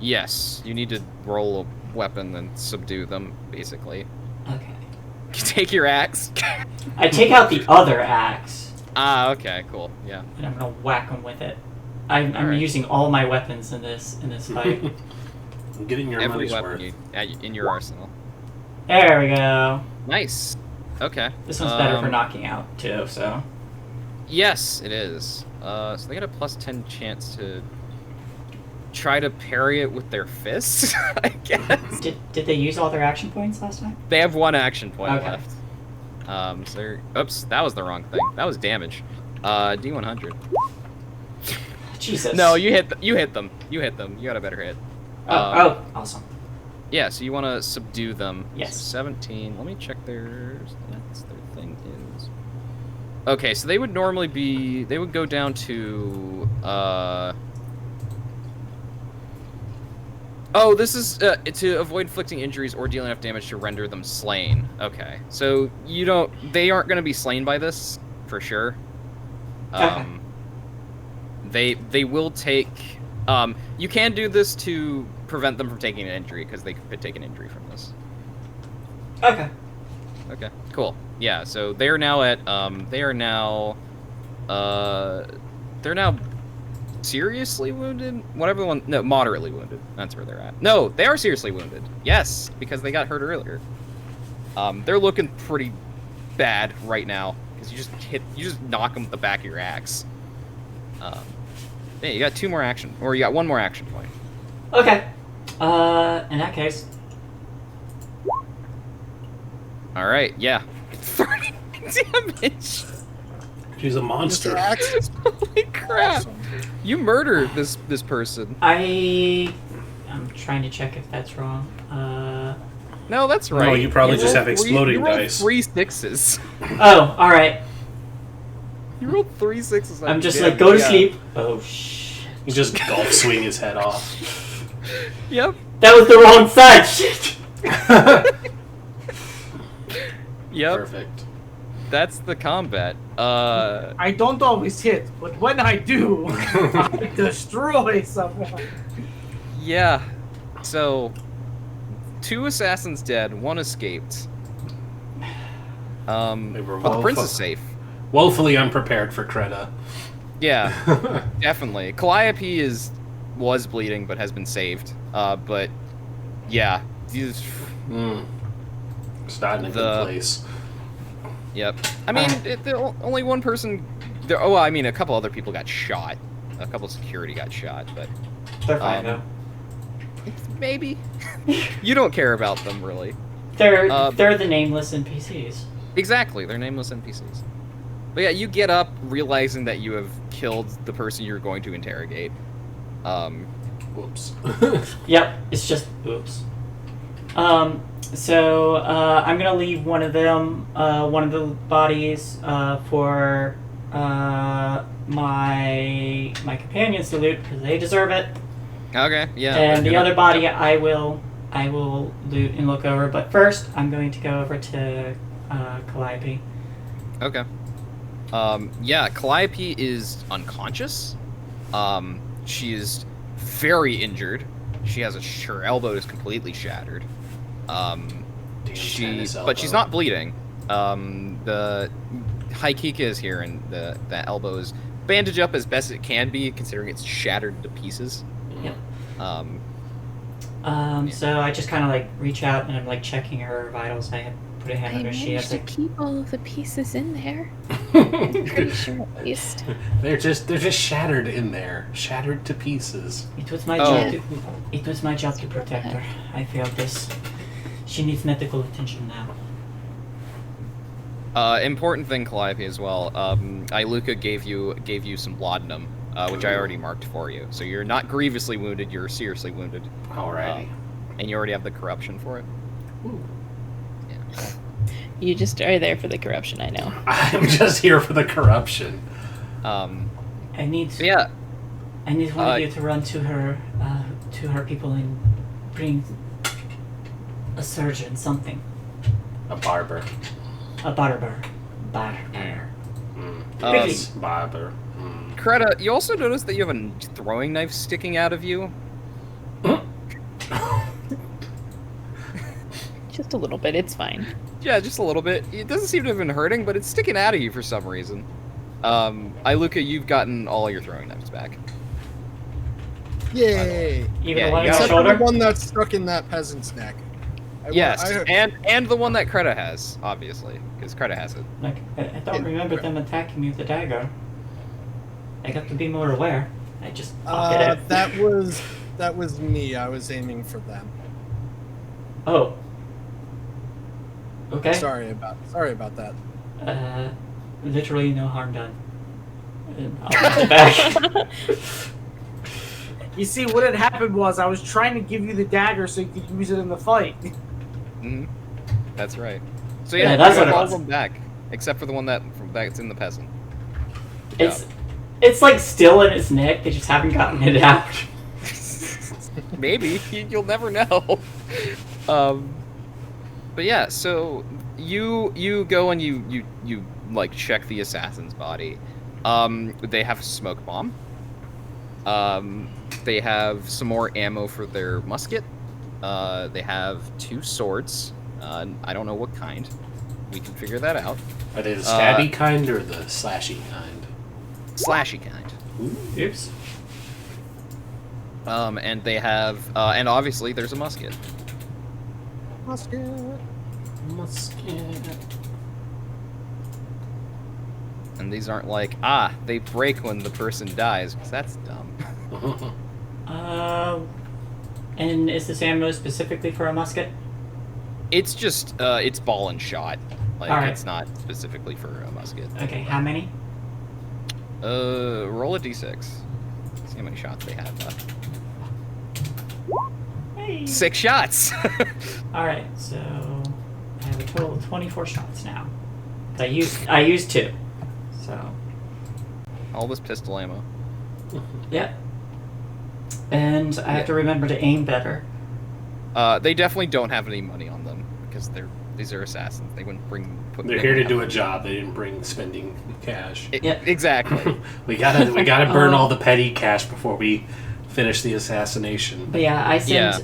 Yes, you need to roll a weapon and subdue them, basically. Okay. You take your axe. I take out the other axe, Ah, okay, cool. Yeah. and I'm gonna whack them with it. I'm Alright. using all my weapons in this fight. I'm getting your Every money's weapon worth. in your arsenal. There we go. Nice. Okay. This one's better for knocking out too. So Yes, it is. So they get a +10 chance to try to parry it with their fists, I guess. did they use all their action points last time? They have one action point Okay. left. So they're... Oops, that was the wrong thing. That was damage. D100. Jesus. No, you hit them. You hit them. You got a better hit. Oh, awesome. Yeah, so you want to subdue them. Yes. So 17. Let me check their stats. Their thing is... Okay, so they would normally be... They would go down to... Oh, this is to avoid inflicting injuries or dealing enough damage to render them slain. Okay, so they aren't going to be slain by this, for sure. Okay. They will take... you can do this to prevent them from taking an injury, because they could take an injury from this. Okay. Okay, cool. Yeah, so they're now at, they're now seriously wounded? Whatever one, no, moderately wounded. That's where they're at. No, they are seriously wounded. Yes, because they got hurt earlier. They're looking pretty bad right now, because you just knock them with the back of your axe. Yeah, you got two more action, or you got one more action point. Okay. In that case, Alright, yeah. 30 damage! She's a monster. Mr. Axe. Holy crap! Awesome. You murdered this person. I'm trying to check if that's wrong. No, that's right. No, you probably just rolled have exploding you rolled dice. 3 6s. Oh, all right. You rolled 3 6s. I'm just like, go to sleep. Oh shit. You just golf swing his head off. Yep. That was the wrong side. Shit. Yep. Perfect. That's the combat. I don't always hit, but when I do, I destroy someone. Yeah. So, 2 assassins dead, 1 escaped. They were But the prince is safe. Woefully unprepared for Kreta. Yeah, definitely. Calliope was bleeding, but has been saved. But yeah, It's not in a good place. Yep. I mean, only one person. I mean, a couple other people got shot. A couple of security got shot, but They're fine though. maybe you don't care about them really. They're the nameless NPCs. Exactly, they're nameless NPCs. But yeah, you get up realizing that you have killed the person you're going to interrogate. Whoops. Yep, it's just oops. So I'm gonna leave one of them, one of the bodies, for my companions to loot because they deserve it. Okay, yeah. And the other body I will loot and look over. But first, I'm going to go over to Calliope. Okay. Yeah, Calliope is unconscious. She is very injured. She has her elbow is completely shattered. But she's not bleeding. The Haikika is here, and the elbow is bandaged up as best it can be, considering it's shattered to pieces. Yep. Yeah. So I just kind of like reach out and I'm like checking her vitals. I put a hand I on her. She managed has to like keep all of the pieces in there. I'm pretty sure at least. They're just shattered in there, shattered to pieces. It was my job to protect her. I failed this. She needs medical attention now. Important thing, Calliope, as well. Iluka gave you some laudanum, which I already marked for you. So you're not grievously wounded, you're seriously wounded. Alrighty. And you already have the corruption for it. Ooh. Yeah. You just are there for the corruption, I know. I'm just here for the corruption. I need Yeah. I need one of you to run to her people and bring a surgeon, something. A barber. A barber. Barber. Yes, barber. Kreta, you also notice that you have a throwing knife sticking out of you. Just a little bit, it's fine. Yeah, just a little bit. It doesn't seem to have been hurting, but it's sticking out of you for some reason. Iluka, you've gotten all your throwing knives back. Yay! Even Yeah, the one you on got the Except for shoulder? the one that's stuck in that peasant's neck. Yes, and the one that Kreta has, obviously, because Kreta has it. Like, I don't remember them attacking me with the dagger. I got to be more aware. I just pocket it. that was me. I was aiming for them. Oh. Okay. Sorry about that. Literally no harm done. I'll put it back. You see, what had happened was I was trying to give you the dagger so you could use it in the fight. Mm-hmm. That's right. So Yeah, yeah, that's you what got it all was. of them back, except for the one that's in the peasant. Good It's like still in its neck. They just haven't gotten it out. job. Maybe you'll never know. But yeah, so you go and you like check the assassin's body. They have a smoke bomb. They have some more ammo for their musket. They have 2 swords. I don't know what kind. We can figure that out. Are they the stabby kind or the slashy kind? Slashy kind. Oops. And they have, and obviously there's a musket. Musket. And these aren't like, they break when the person dies, because that's dumb. And is this ammo specifically for a musket? It's just, it's ball and shot. Like, Alright. it's not specifically for a musket. Okay, how many? Roll a d6. See how many shots they have left. Hey. 6 shots! Alright, so I have a total of 24 shots now. I used 2. So All this pistol ammo. yeah. And I have to remember to aim better. They definitely don't have any money on them, because these are assassins. They wouldn't They're here to do a job. They didn't bring spending cash. Yeah. Exactly. We gotta burn all the petty cash before we finish the assassination. But yeah,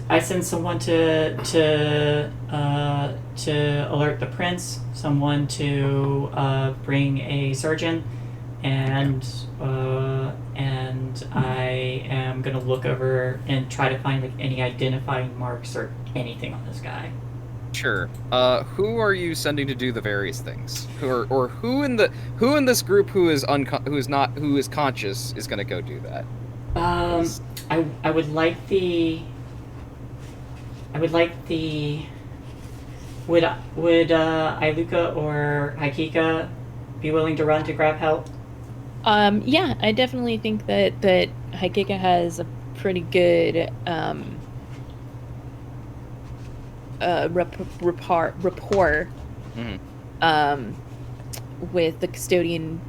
I send someone to alert the prince, someone to bring a surgeon, and I am gonna look over and try to find like any identifying marks or anything on this guy. Sure. Who are you sending to do the various things? Who in this group who is conscious is going to go do that? I would like the. Would Iluka or Haikika be willing to run to grab help? Yeah, I definitely think that Haikika has a pretty good rapport with the custodian.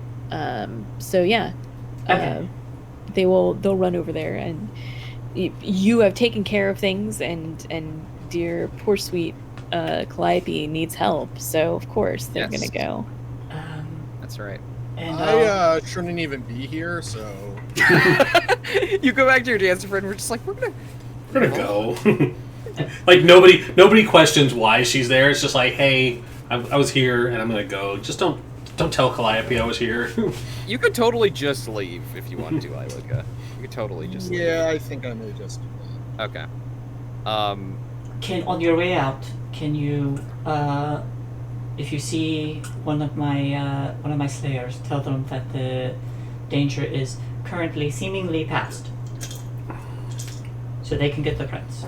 So yeah, Okay. they'll run over there, and you have taken care of things, and dear poor sweet Calliope needs help. So of course they're Yes. gonna go. That's right. And I shouldn't even be here, so You go back to your dancer friend. We're just like, we're gonna go. Like nobody questions why she's there. It's just like, hey, I was here and I'm gonna go. Just don't tell Calliope I was here. You could totally just leave if you wanted to, Iluka. You could totally just leave. yeah, I think I may just do that. Okay. can on your way out, can you, if you see one of my slayers, tell them that the danger is currently seemingly past, so they can get the prince.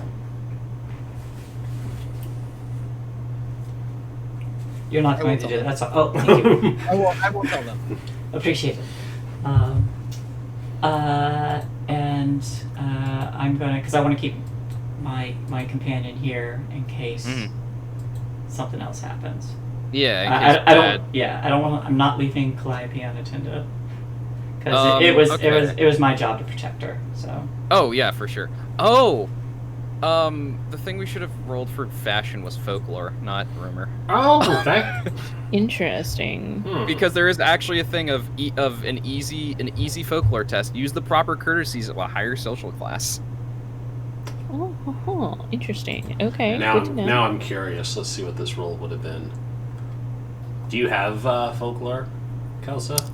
You're not I going will to tell do that. them. That's all. Oh, thank you. I will tell them. Appreciate it. And I'm gonna, because I want to keep my companion here in case something else happens. Yeah. In I case bad. don't. Yeah, I don't want. I'm not leaving Calliope unattended because Okay. it was my job to protect her. So. Oh yeah, for sure. Oh, the thing we should have rolled for fashion was folklore, not rumor. Oh, that. Interesting. Because there is actually a thing of an easy folklore test. Use the proper courtesies of a higher social class. Oh, interesting. Okay, Now good to know. now I'm curious. Let's see what this roll would have been. Do you have folklore, Kelsa?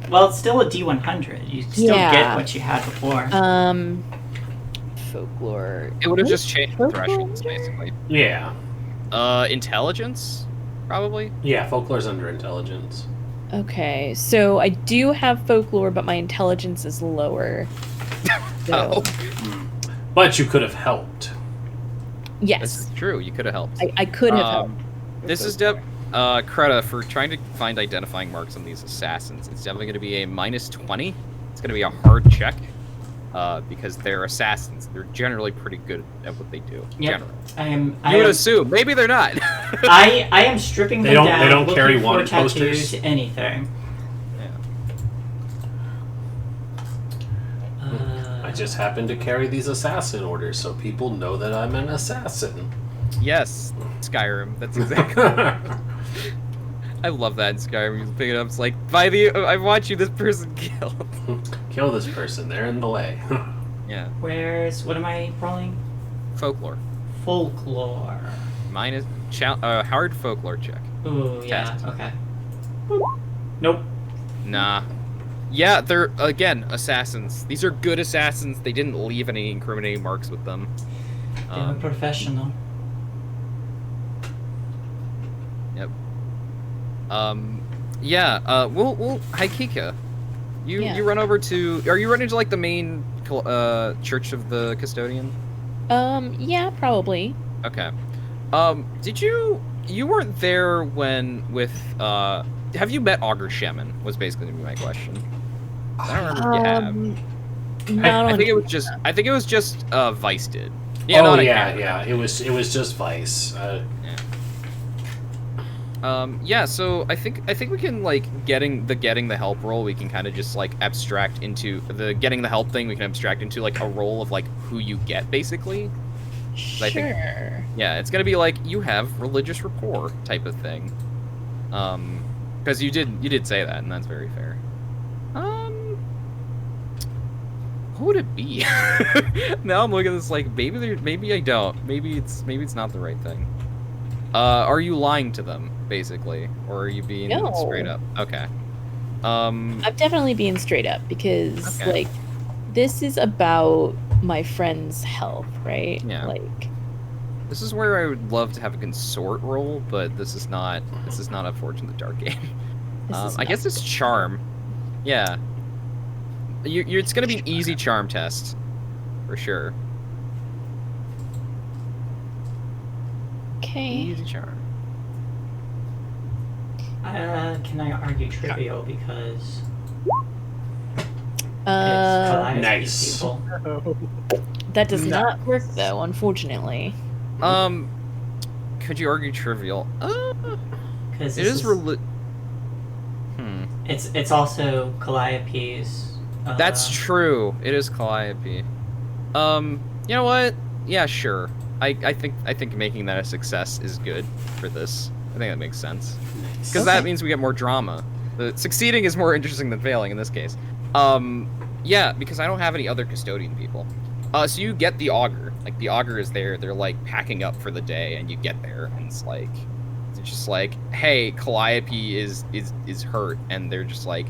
Well, it's still a D100. You still get what you had before. Folklore. It would have just changed the Folklore? thresholds, basically. Yeah. Intelligence, probably. Yeah, folklore's under intelligence. Okay, so I do have folklore, but my intelligence is lower. So, But you could have helped. This yes, is true. You could have helped. I could have helped. This is Kreta for trying to find identifying marks on these assassins. It's definitely going to be a -20. It's going to be a hard check because they're assassins. They're generally pretty good at what they do. Yep. Generally. I You would am, assume. Maybe they're not. I am stripping They them don't- they down. don't carry looking for wanted tattoos, posters? anything. I just happen to carry these assassin orders so people know that I'm an assassin. Yes, Skyrim. That's exactly. I love that in Skyrim. You pick it up. It's like, I want you this person killed. Kill this person. They're in the way. Yeah. What am I rolling? Folklore. Folklore. Mine is hard folklore check. Ooh, yeah, Test. okay. Nope. Nah. Yeah, they're, again, assassins. These are good assassins. They didn't leave any incriminating marks with them. I'm a professional. Yep. Yeah, we'll Haikika. You run over to, are you running to, like, the main, Church of the Custodian? Yeah, probably. Okay. Did you weren't there with, have you met Augur Shemin, was basically gonna be my question. I don't remember if you have. Not I on think it was just Vice did. Yeah, oh not a yeah, camera. yeah. It was just Vice. Yeah, so I think we can, like, getting the help roll, we can kind of just, like, abstract into the getting the help thing, we can abstract into, like, a role of, like, who you get, basically. Sure. I think, yeah, it's gonna be like you have religious rapport type of thing. Because you did say that, and that's very fair. Who would it be? Now I'm looking at this like maybe I don't. Maybe it's not the right thing. Are you lying to them, basically, or are you being No. straight up? Okay. I'm definitely being straight up because, Okay. like, this is about my friend's health, right? Yeah. Like, This is where I would love to have a consort roll, but this is not a Forge in the Dark game. this is I not guess it's charm. Yeah. It's gonna be an easy charm test, for sure. okay. Easy charm. Can I argue trivial because Nice. People. That does not work though, unfortunately. Could you argue trivial? Because It is It's also Calliope's. That's true. It is Calliope. You know what? Yeah, sure. I think making that a success is good for this. I think that makes sense. Because that means we get more drama. Succeeding is more interesting than failing in this case. Yeah, because I don't have any other custodian people. So you get the augur. Like, the augur is there. They're, like, packing up for the day, and you get there, and it's like... It's just like, hey, Calliope is hurt, and they're just like,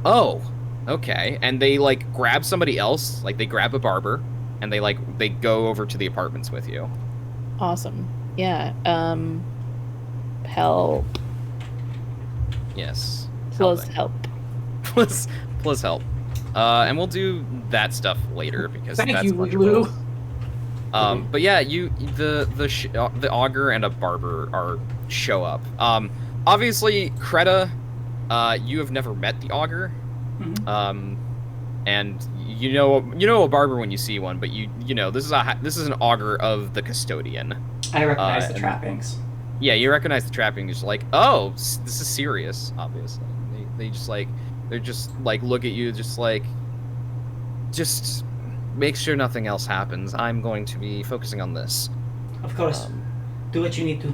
oh, okay. And they, like, grab somebody else. Like, they grab a barber, and they go over to the apartments with you. Awesome. Yeah. Help. Yes. Plus help. Plus help. And we'll do that stuff later because Thank that's you, much Lou. worse. But yeah, the augur and a barber show up. Obviously, Kreta, you have never met the augur. Mhm. And you know a barber when you see one, but you know this is an augur of the custodian. I recognize the trappings. Yeah, you recognize the trappings. Like, oh, this is serious. Obviously, they just like they're just like look at you, just make sure nothing else happens. I'm going to be focusing on this. Of course. Do what you need to.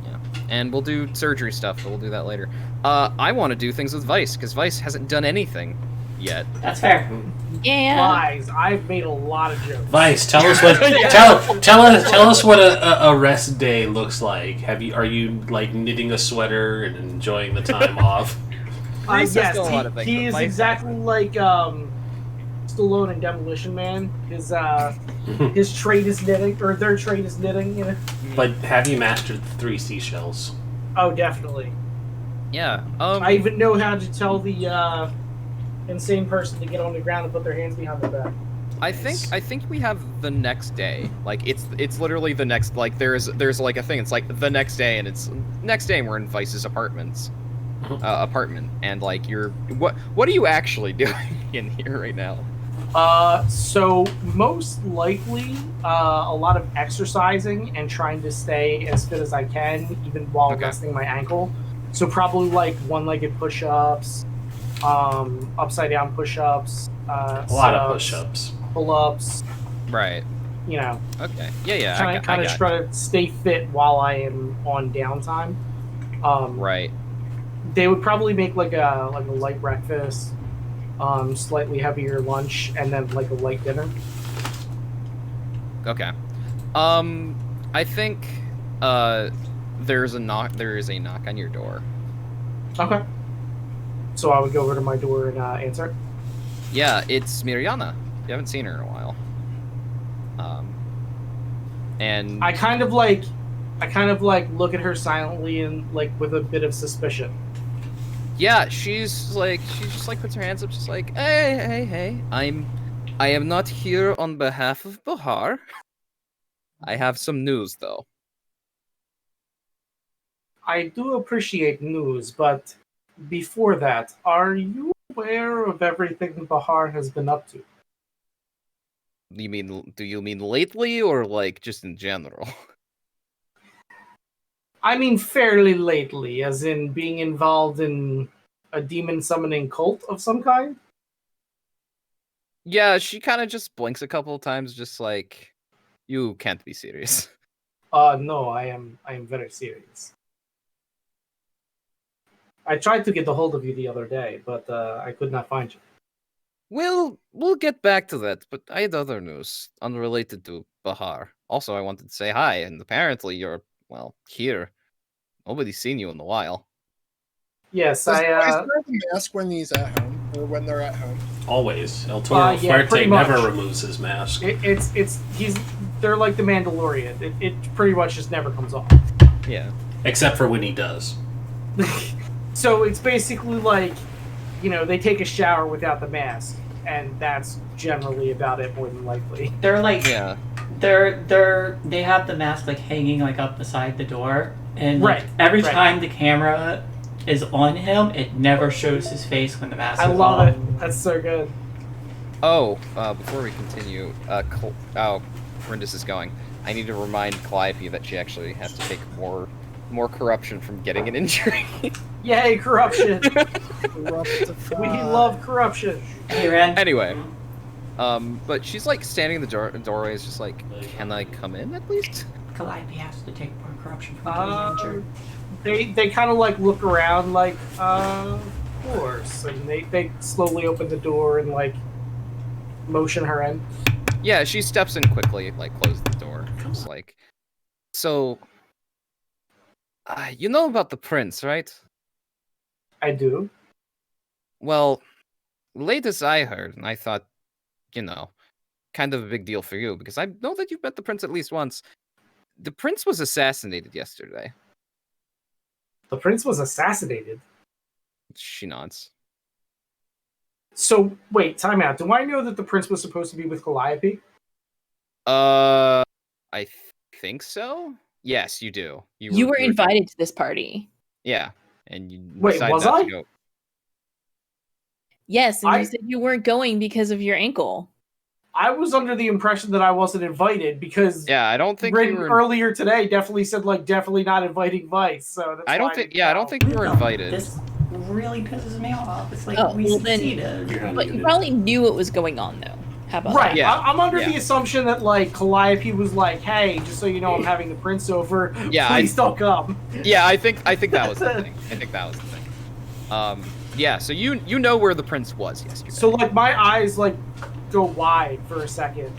Yeah, and we'll do surgery stuff, but we'll do that later. I want to do things with Vice because Vice hasn't done anything yet. That's fair. Yeah. Lies. I've made a lot of jokes. Vice, tell us what tell us what a rest day looks like. Are you like knitting a sweater and enjoying the time off? Rhys has Yes, done a lot of things, he but is Vice exactly like Stallone and Demolition Man. His trade is knitting, or their trade is knitting. You know? But have you mastered the 3 seashells? Oh, definitely. Yeah. I even know how to tell the insane person to get on the ground and put their hands behind their back. I think we have the next day. Like it's literally the next, like there's like a thing. It's like the next day, and it's next day, and we're in Vice's apartment, and like what are you actually doing in here right now? So most likely, a lot of exercising and trying to stay as fit as I can, even while resting my ankle. So probably like one-legged push-ups, upside down push-ups, a lot of push-ups, pull-ups. Right. You know. Okay. Yeah. Kind of try to stay fit while I am on downtime. Right. They would probably make like a light breakfast, slightly heavier lunch, and then like a light dinner. Okay. I think there is a knock on your door. Okay. So I would go over to my door and answer. Yeah, it's Mirjana. You haven't seen her in a while. And I kind of like look at her silently and like with a bit of suspicion. yeah, she just like puts her hands up, just like, hey, I am not here on behalf of Bahar. I have some news though. I do appreciate news, but before that, are you aware of everything Bahar has been up to? Do you mean lately or like just in general? I mean fairly lately, as in being involved in a demon summoning cult of some kind? Yeah, she kind of just blinks a couple of times, just like, you can't be serious. No, I am very serious. I tried to get a hold of you the other day, but I could not find you. We'll get back to that, but I had other news unrelated to Bahar. Also, I wanted to say hi, and apparently you're, well, here. Nobody's seen you in a while. Yes, Does I wear the mask when he's at home, or when they're at home? Always. El Toro yeah, pretty Fuerte much. never removes his mask. They're like the Mandalorian. It pretty much just never comes off. Yeah. Except for when he does. So it's basically like, they take a shower without the mask, and that's generally about it, more than likely. They're like, Yeah. they have the mask like hanging like up beside the door, and like, every time the camera is on him, it never shows his face when the mask I is love on. it. That's so good. Oh, before we continue, Rindis is going. I need to remind Calliope that she actually has to take more corruption from getting an injury. Yay, corruption! Corruptify. We love corruption. Hey, Ren. Anyway, but she's like standing in the doorway, is just like, can I come in at least? Calliope has to take more corruption from getting injured. They kind of like look around like, of course, and they slowly open the door and like motion her in. Yeah, she steps in quickly, like closes the door. It's like, so, you know about the prince, right? I do. Well, latest I heard, and I thought, kind of a big deal for you, because I know that you've met the prince at least once. The prince was assassinated yesterday. The prince was assassinated. She nods. So, wait, time out. Do I know that the prince was supposed to be with Calliope? I think so. Yes, you do. You were invited to this party. Yeah, and you Wait, decided was not I? to go. Yes, and you said you weren't going because of your ankle. I was under the impression that I wasn't invited because I don't think Rin you were. Earlier today definitely said like definitely not inviting Vice. So that's I don't think. Yeah, I don't think you were invited. This really pisses me off. It's like Oh, we well then- succeeded. But you probably knew what was going on, though. How about Right. Yeah. I'm under Yeah. the assumption that like Calliope was like, "Hey, just so you know, I'm having the prince over. Yeah, Please don't come." Yeah, I think that was the thing. I think that was the thing. Yeah. So you know where the prince was yesterday. So like my eyes like go wide for a second.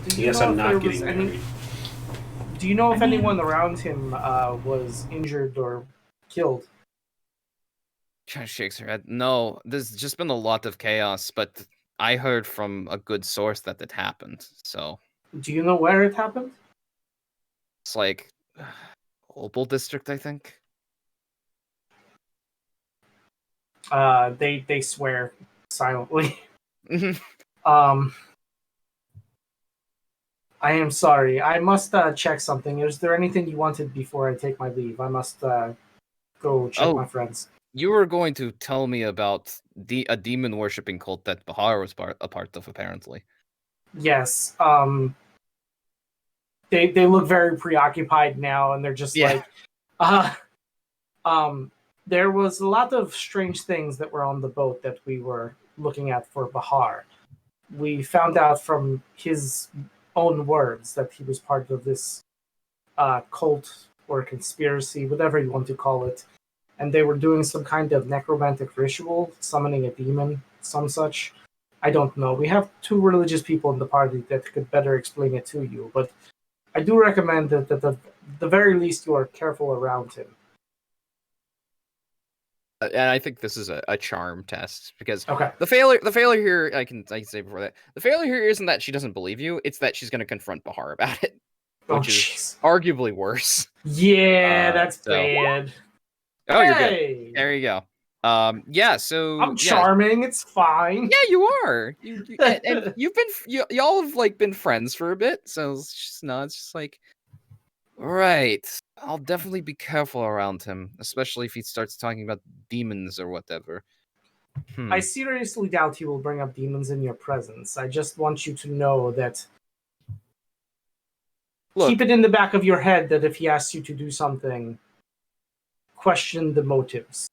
Do you Yes, know I'm if not there getting was any- married. Do you know if anyone around him was injured or killed? Kind of shakes her head. No, there's just been a lot of chaos, but I heard from a good source that it happened. So Do you know where it happened? it's like Opal District, I think. They swear silently. Mhm. I am sorry. I must check something. Is there anything you wanted before I take my leave? I must go check Oh. my friends. You were going to tell me about a demon worshipping cult that Bahar was a part of, apparently. Yes. They look very preoccupied now, and they're just Yeah. like, there was a lot of strange things that were on the boat that we were looking at for Bahar. We found out from his own words that he was part of this cult or conspiracy, whatever you want to call it. And they were doing some kind of necromantic ritual, summoning a demon, some such. I don't know. We have two religious people in the party that could better explain it to you, but I do recommend that at the very least you are careful around him. And I think this is a charm test, because Okay. the failure here, I can say before that, the failure here isn't that she doesn't believe you, it's that she's going to confront Bahar about it, Oh, which is jeez. arguably worse. Yeah, that's so- bad. Oh, you're good. Hey! There you go. Yeah, so I'm charming. It's fine. Yeah, you are. And you've been y'all have like been friends for a bit, so it's just like, right. I'll definitely be careful around him, especially if he starts talking about demons or whatever. I seriously doubt he will bring up demons in your presence. I just want you to know that. Look, Keep it in the back of your head that if he asks you to do something, question the motives.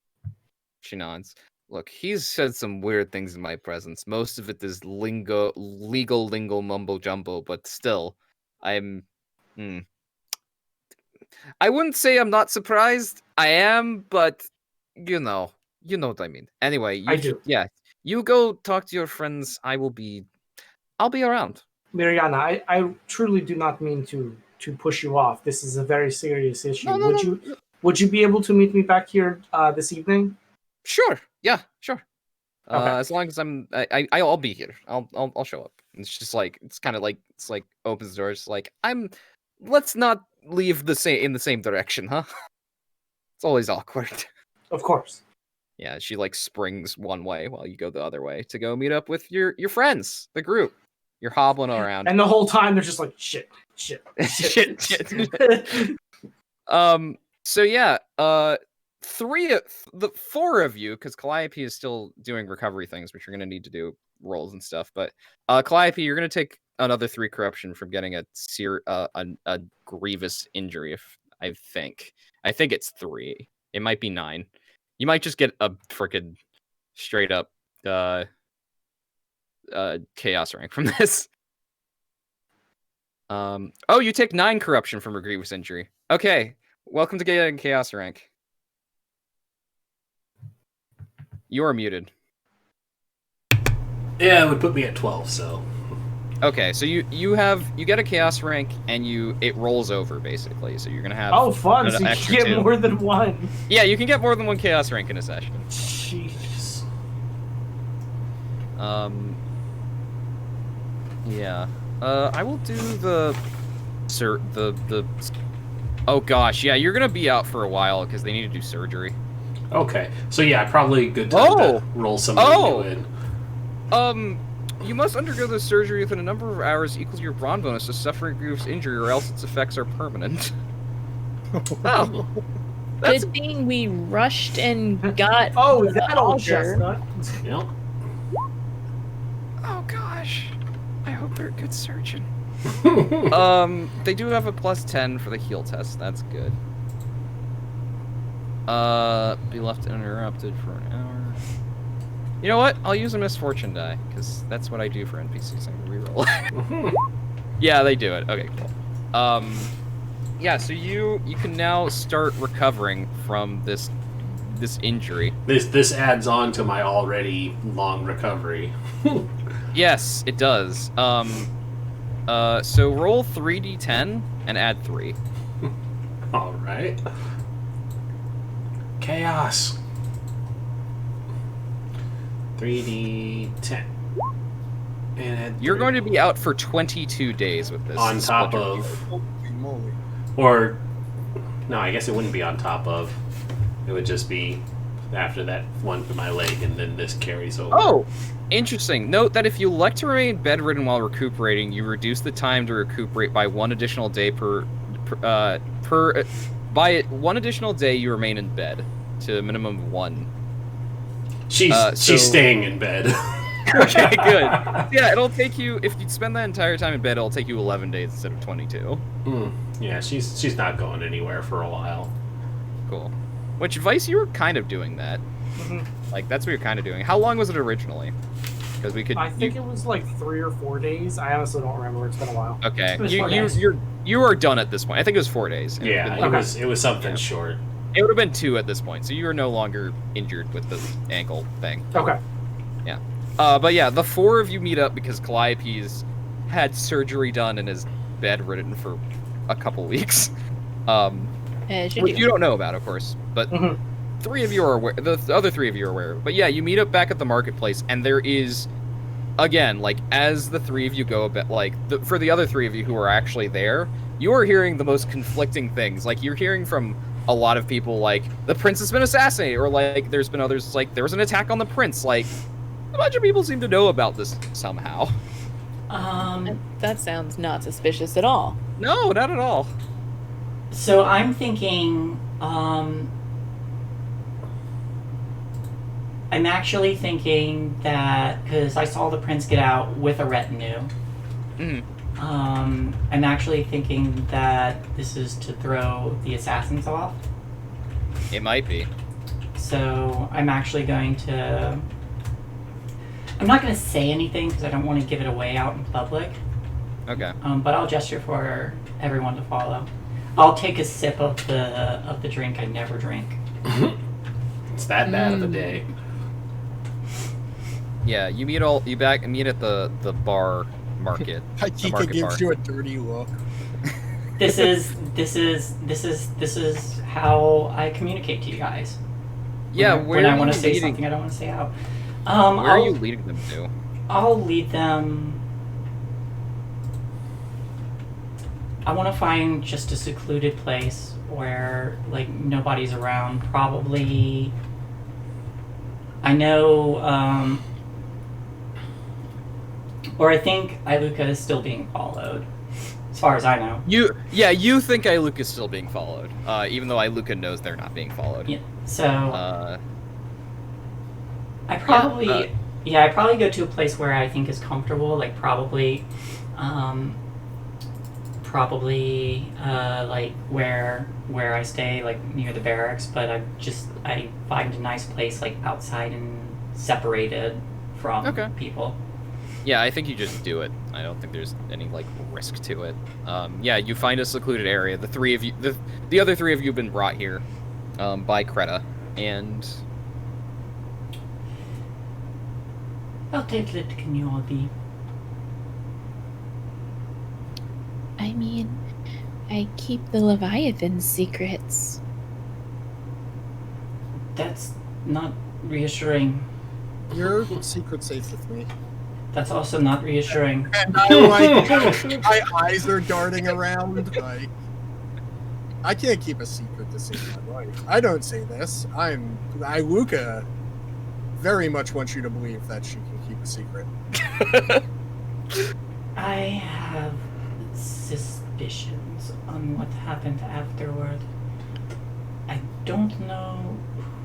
she nods. Look, he's said some weird things in my presence. Most of it is legal lingo mumbo jumbo, but still, I wouldn't say I'm not surprised. I am, but you know what I mean. Anyway, I do. Yeah, you go talk to your friends. I'll be around. Miriana, I truly do not mean to push you off. This is a very serious issue. No. Would you be able to meet me back here this evening? Sure. Yeah. Sure. Okay. As long as I'll be here. I'll show up. And it's just like it's like opens the door. It's like let's not leave in the same direction, huh? It's always awkward. Of course. Yeah, she like springs one way while you go the other way to go meet up with your friends, the group. You're hobbling around. And the whole time they're just like shit. Shit. So yeah, the four of you, because Calliope is still doing recovery things, which you're going to need to do rolls and stuff. But Calliope, you're going to take another 3 corruption from getting a grievous injury. If I think it's 3. It might be 9. You might just get a freaking straight up chaos rank from this. Oh, you take 9 corruption from a grievous injury. Okay, welcome to getting chaos rank. You are muted. Yeah, it would put me at 12. So. Okay, so you get a chaos rank and it rolls over basically. So you're gonna have fun! So you can get 2. more than one. Yeah, you can get more than 1 chaos rank in a session. Jeez. Yeah. I will do the. Oh gosh, yeah, you're gonna be out for a while because they need to do surgery. Okay, so yeah, probably good time to roll somebody new in. You must undergo the surgery within a number of hours equal to your brawn bonus to suffer a grievous injury, or else its effects are permanent. Oh, Good thing we rushed and got. Oh, the that old altar. chestnut. Yep. Oh gosh, I hope they're a good surgeon. They do have a +10 for the heal test. That's good. Be left uninterrupted for an hour. You know what? I'll use a misfortune die, because that's what I do for NPCs. I'm gonna reroll. Yeah, they do it. Okay, cool. Yeah, so you can now start recovering from this injury. This adds on to my already long recovery. Yes, it does. So roll 3d10 and add 3. All right. Chaos. 3d10. And add You're 3. going to be out for 22 days with this. On top splinter. of... Holy moly. Or... No, I guess it wouldn't be on top of. It would just be after that one for my leg, and then this carries over. Oh! Interesting. Note that if you elect to remain bedridden while recuperating, you reduce the time to recuperate by 1 additional day by 1 additional day you remain in bed to a minimum of 1. She's staying in bed. Okay, good. Yeah, it'll take you, if you spend that entire time in bed, it'll take you 11 days instead of 22. Yeah, she's not going anywhere for a while. Cool. Which, Vice, you were kind of doing that. Like, that's what you're kind of doing. How long was it originally? Because we could... I think it was like 3 or 4 days. I honestly don't remember. It's been a while. Okay. It was 4 days. You are done at this point. I think it was 4 days. Yeah, it was something short. It would have been 2 at this point, so you are no longer injured with the ankle thing. Okay. Yeah. But yeah, the 4 of you meet up because Calliope's had surgery done and is bedridden for a couple weeks. Which you don't know about, of course, but 3 of you are aware. The other 3 of you are aware. But yeah, you meet up back at the marketplace, and there is, again, like, as the 3 of you go a bit, like, for the other 3 of you who are actually there, you are hearing the most conflicting things. Like, you're hearing from a lot of people, like, the prince has been assassinated, or, like, there's been others, like, there was an attack on the prince. Like, a bunch of people seem to know about this somehow. That sounds not suspicious at all. No, not at all. So I'm thinking, I'm actually thinking that, because I saw the prince get out with a retinue, I'm actually thinking that this is to throw the assassins off. It might be. So I'm actually going to... I'm not going to say anything because I don't want to give it away out in public. Okay. But I'll gesture for everyone to follow. I'll take a sip of the drink I never drink. It's that bad of a day. Yeah, you meet at the bar market. Hakika gives you a dirty look. This is how I communicate to you guys. Yeah, when I want to say something I don't want to say out. Where are you leading them to? I'll lead them. I want to find just a secluded place where, like, nobody's around. Probably. I know. Or I think Iluka is still being followed. So far as I know. You think Iluka's still being followed, even though Iluka knows they're not being followed. Yeah. So I Yeah, I probably go to a place where I think is comfortable, like probably like where I stay, like near the barracks, but I find a nice place like outside and separated from people. Yeah, I think you just do it. I don't think there's any like risk to it. Yeah, you find a secluded area. The three of you, the other three of you have been brought here by Creta, and How tightlit can you all be? I mean, I keep the Leviathan secrets. That's not reassuring. Your secret's safe with me. That's also not reassuring. And my eyes are darting around. Like, I can't keep a secret to save my life. I don't say this. Iluka very much wants you to believe that she can keep a secret. I have suspicions on what happened afterward. I don't know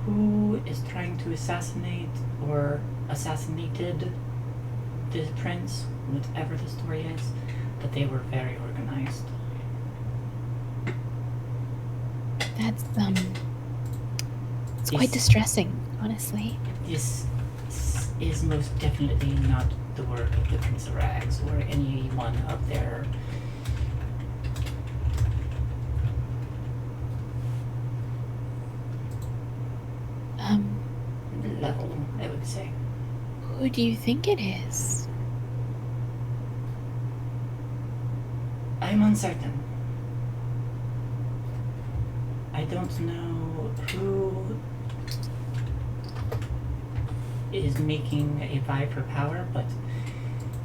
who is trying to assassinate or assassinated the prince, whatever the story is, but they were very organized. That's it's quite distressing, honestly. This is most definitely not the work of the Prince of Rags or anyone up there. Level, I would say. Who do you think it is? I'm uncertain. I don't know who is making a vie for power, but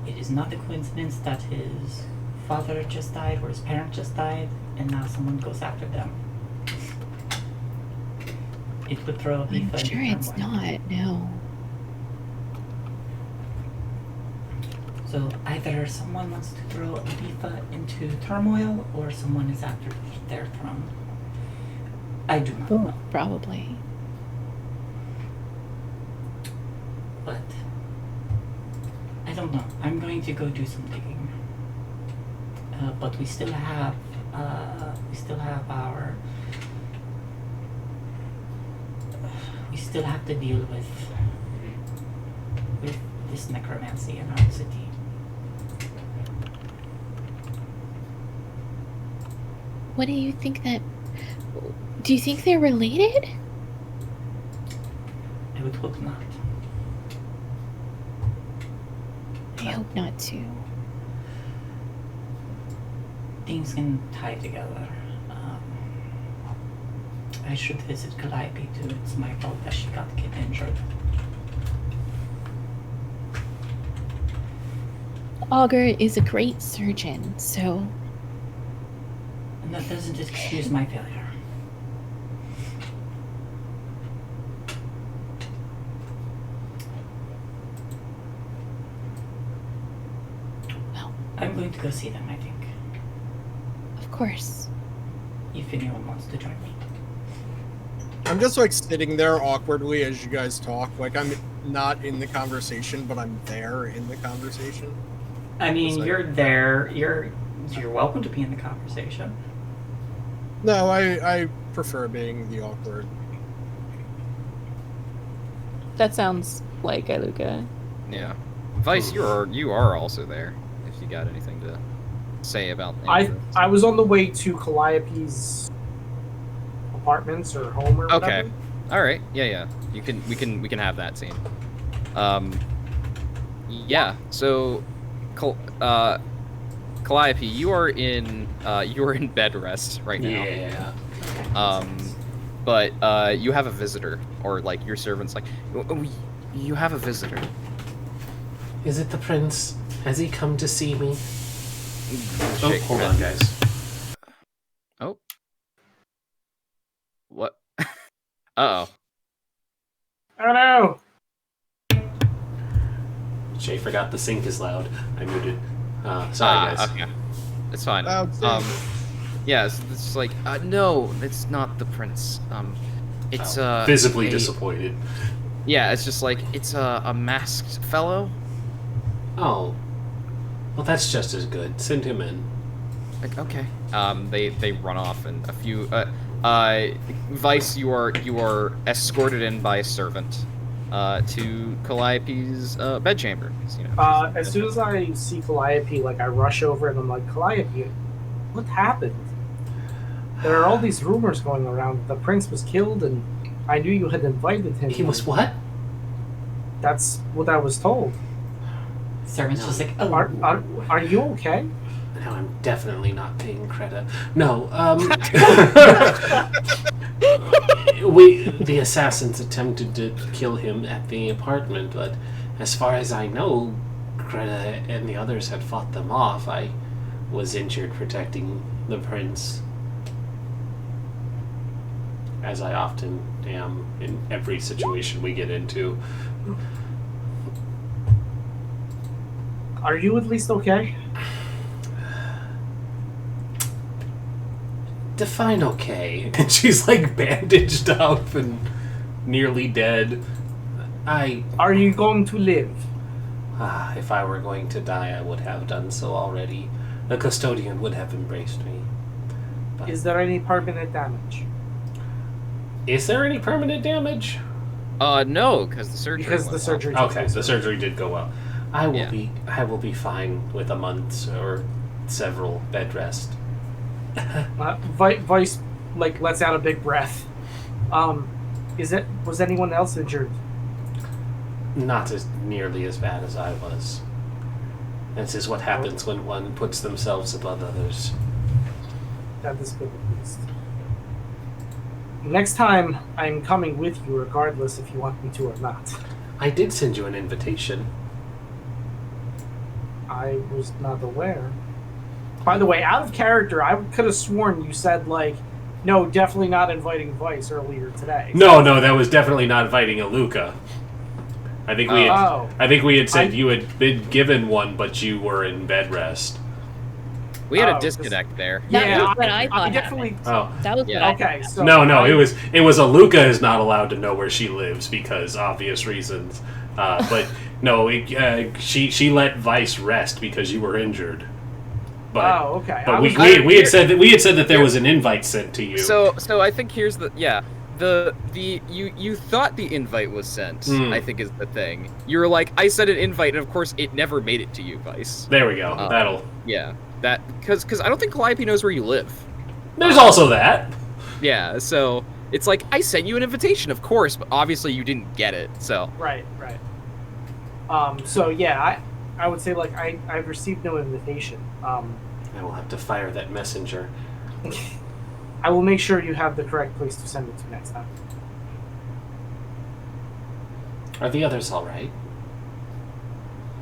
it is not a coincidence that his father just died or his parent just died, and now someone goes after them. It would throw a I'm sure it's not, no. So either someone wants to throw Aletha into turmoil, or someone is after their throne. I do not know. Probably. But I don't know. I'm going to go do some digging. But we still have our. We still have to deal with this necromancy in our city. What do you think do you think they're related? I would hope not. I hope not too. Things can tie together. I should visit Calliope too. It's my fault that she got injured. Augur is a great surgeon, so... And that doesn't excuse my failure. Well, I'm going to go see them, I think. Of course. If anyone wants to join me. I'm just like sitting there awkwardly as you guys talk. Like I'm not in the conversation, but I'm there in the conversation. I mean, like, you're there. You're welcome to be in the conversation. No, I prefer being the awkward. That sounds like Iluka. yeah. Vice, you are also there. If you got anything to say about things. I was on the way to Calliope's apartments or home or whatever. Okay. All right. Yeah. We can have that scene. Yeah. So, Calliope, you are in bed rest right now. Yeah. But you have a visitor, or like your servant's like, you have a visitor. Is it the prince? Has he come to see me? Shake hold your on, head. guys. Oh. What? Uh-oh. Oh no! Shae forgot the sink is loud. I muted. Sorry, guys. Okay. It's fine. Outstanding. Yeah, it's like, no, it's not the prince. It's visibly disappointed. Yeah, it's just like it's a masked fellow. Oh, well, that's just as good. Send him in. Like, okay. They run off, and a few. Vice, you are escorted in by a servant, to Calliope's bedchamber. You know, As soon as I see Calliope, like I rush over and I'm like, Calliope, what happened? There are all these rumors going around. The prince was killed, and I knew you had invited him. He was what? That's what I was told. Servant's just like, oh. Are you okay? No, I'm definitely not paying credit. No, the assassins attempted to kill him at the apartment, but as far as I know, Greta and the others had fought them off. I was injured protecting the prince, as I often am in every situation we get into. Are you at least okay? Define okay. And she's like bandaged up and nearly dead. Are you going to live? If I were going to die, I would have done so already. The custodian would have embraced me. But Is there any permanent damage? is there any permanent damage? No, because the surgery. Because the went surgery. well. took Okay, place. the surgery did go well. I will Yeah. be fine with a month or several bed rest. Vice, like, lets out a big breath. Was anyone else injured? Not as nearly as bad as I was. This is what happens when one puts themselves above others. That is good at least. Next time, I'm coming with you, regardless if you want me to or not. I did send you an invitation. I was not aware. By the way, out of character, I could have sworn you said, like, no, definitely not inviting Vice earlier today. No, that was definitely not inviting Aluka. I think we had said you had been given one, but you were in bed rest. We had Oh, a disconnect there. That Yeah, was what I thought definitely. Oh. That was Yeah. what I Okay, thought. so No, it was Aluka is not allowed to know where she lives because obvious reasons. But no, she let Vice rest because you were injured. But Oh, okay. but I we was- had said that there was an invite sent to you. So I think here's you thought the invite was sent. I think is the thing. You were like, I sent an invite, and of course it never made it to you, Vice. There we go. That'll. Yeah, that because I don't think Calliope knows where you live. There's also that. Yeah, so it's like I sent you an invitation, of course, but obviously you didn't get it. So Right. So yeah, I would say like I've received no invitation. I will have to fire that messenger. I will make sure you have the correct place to send it to next time. Are the others all right?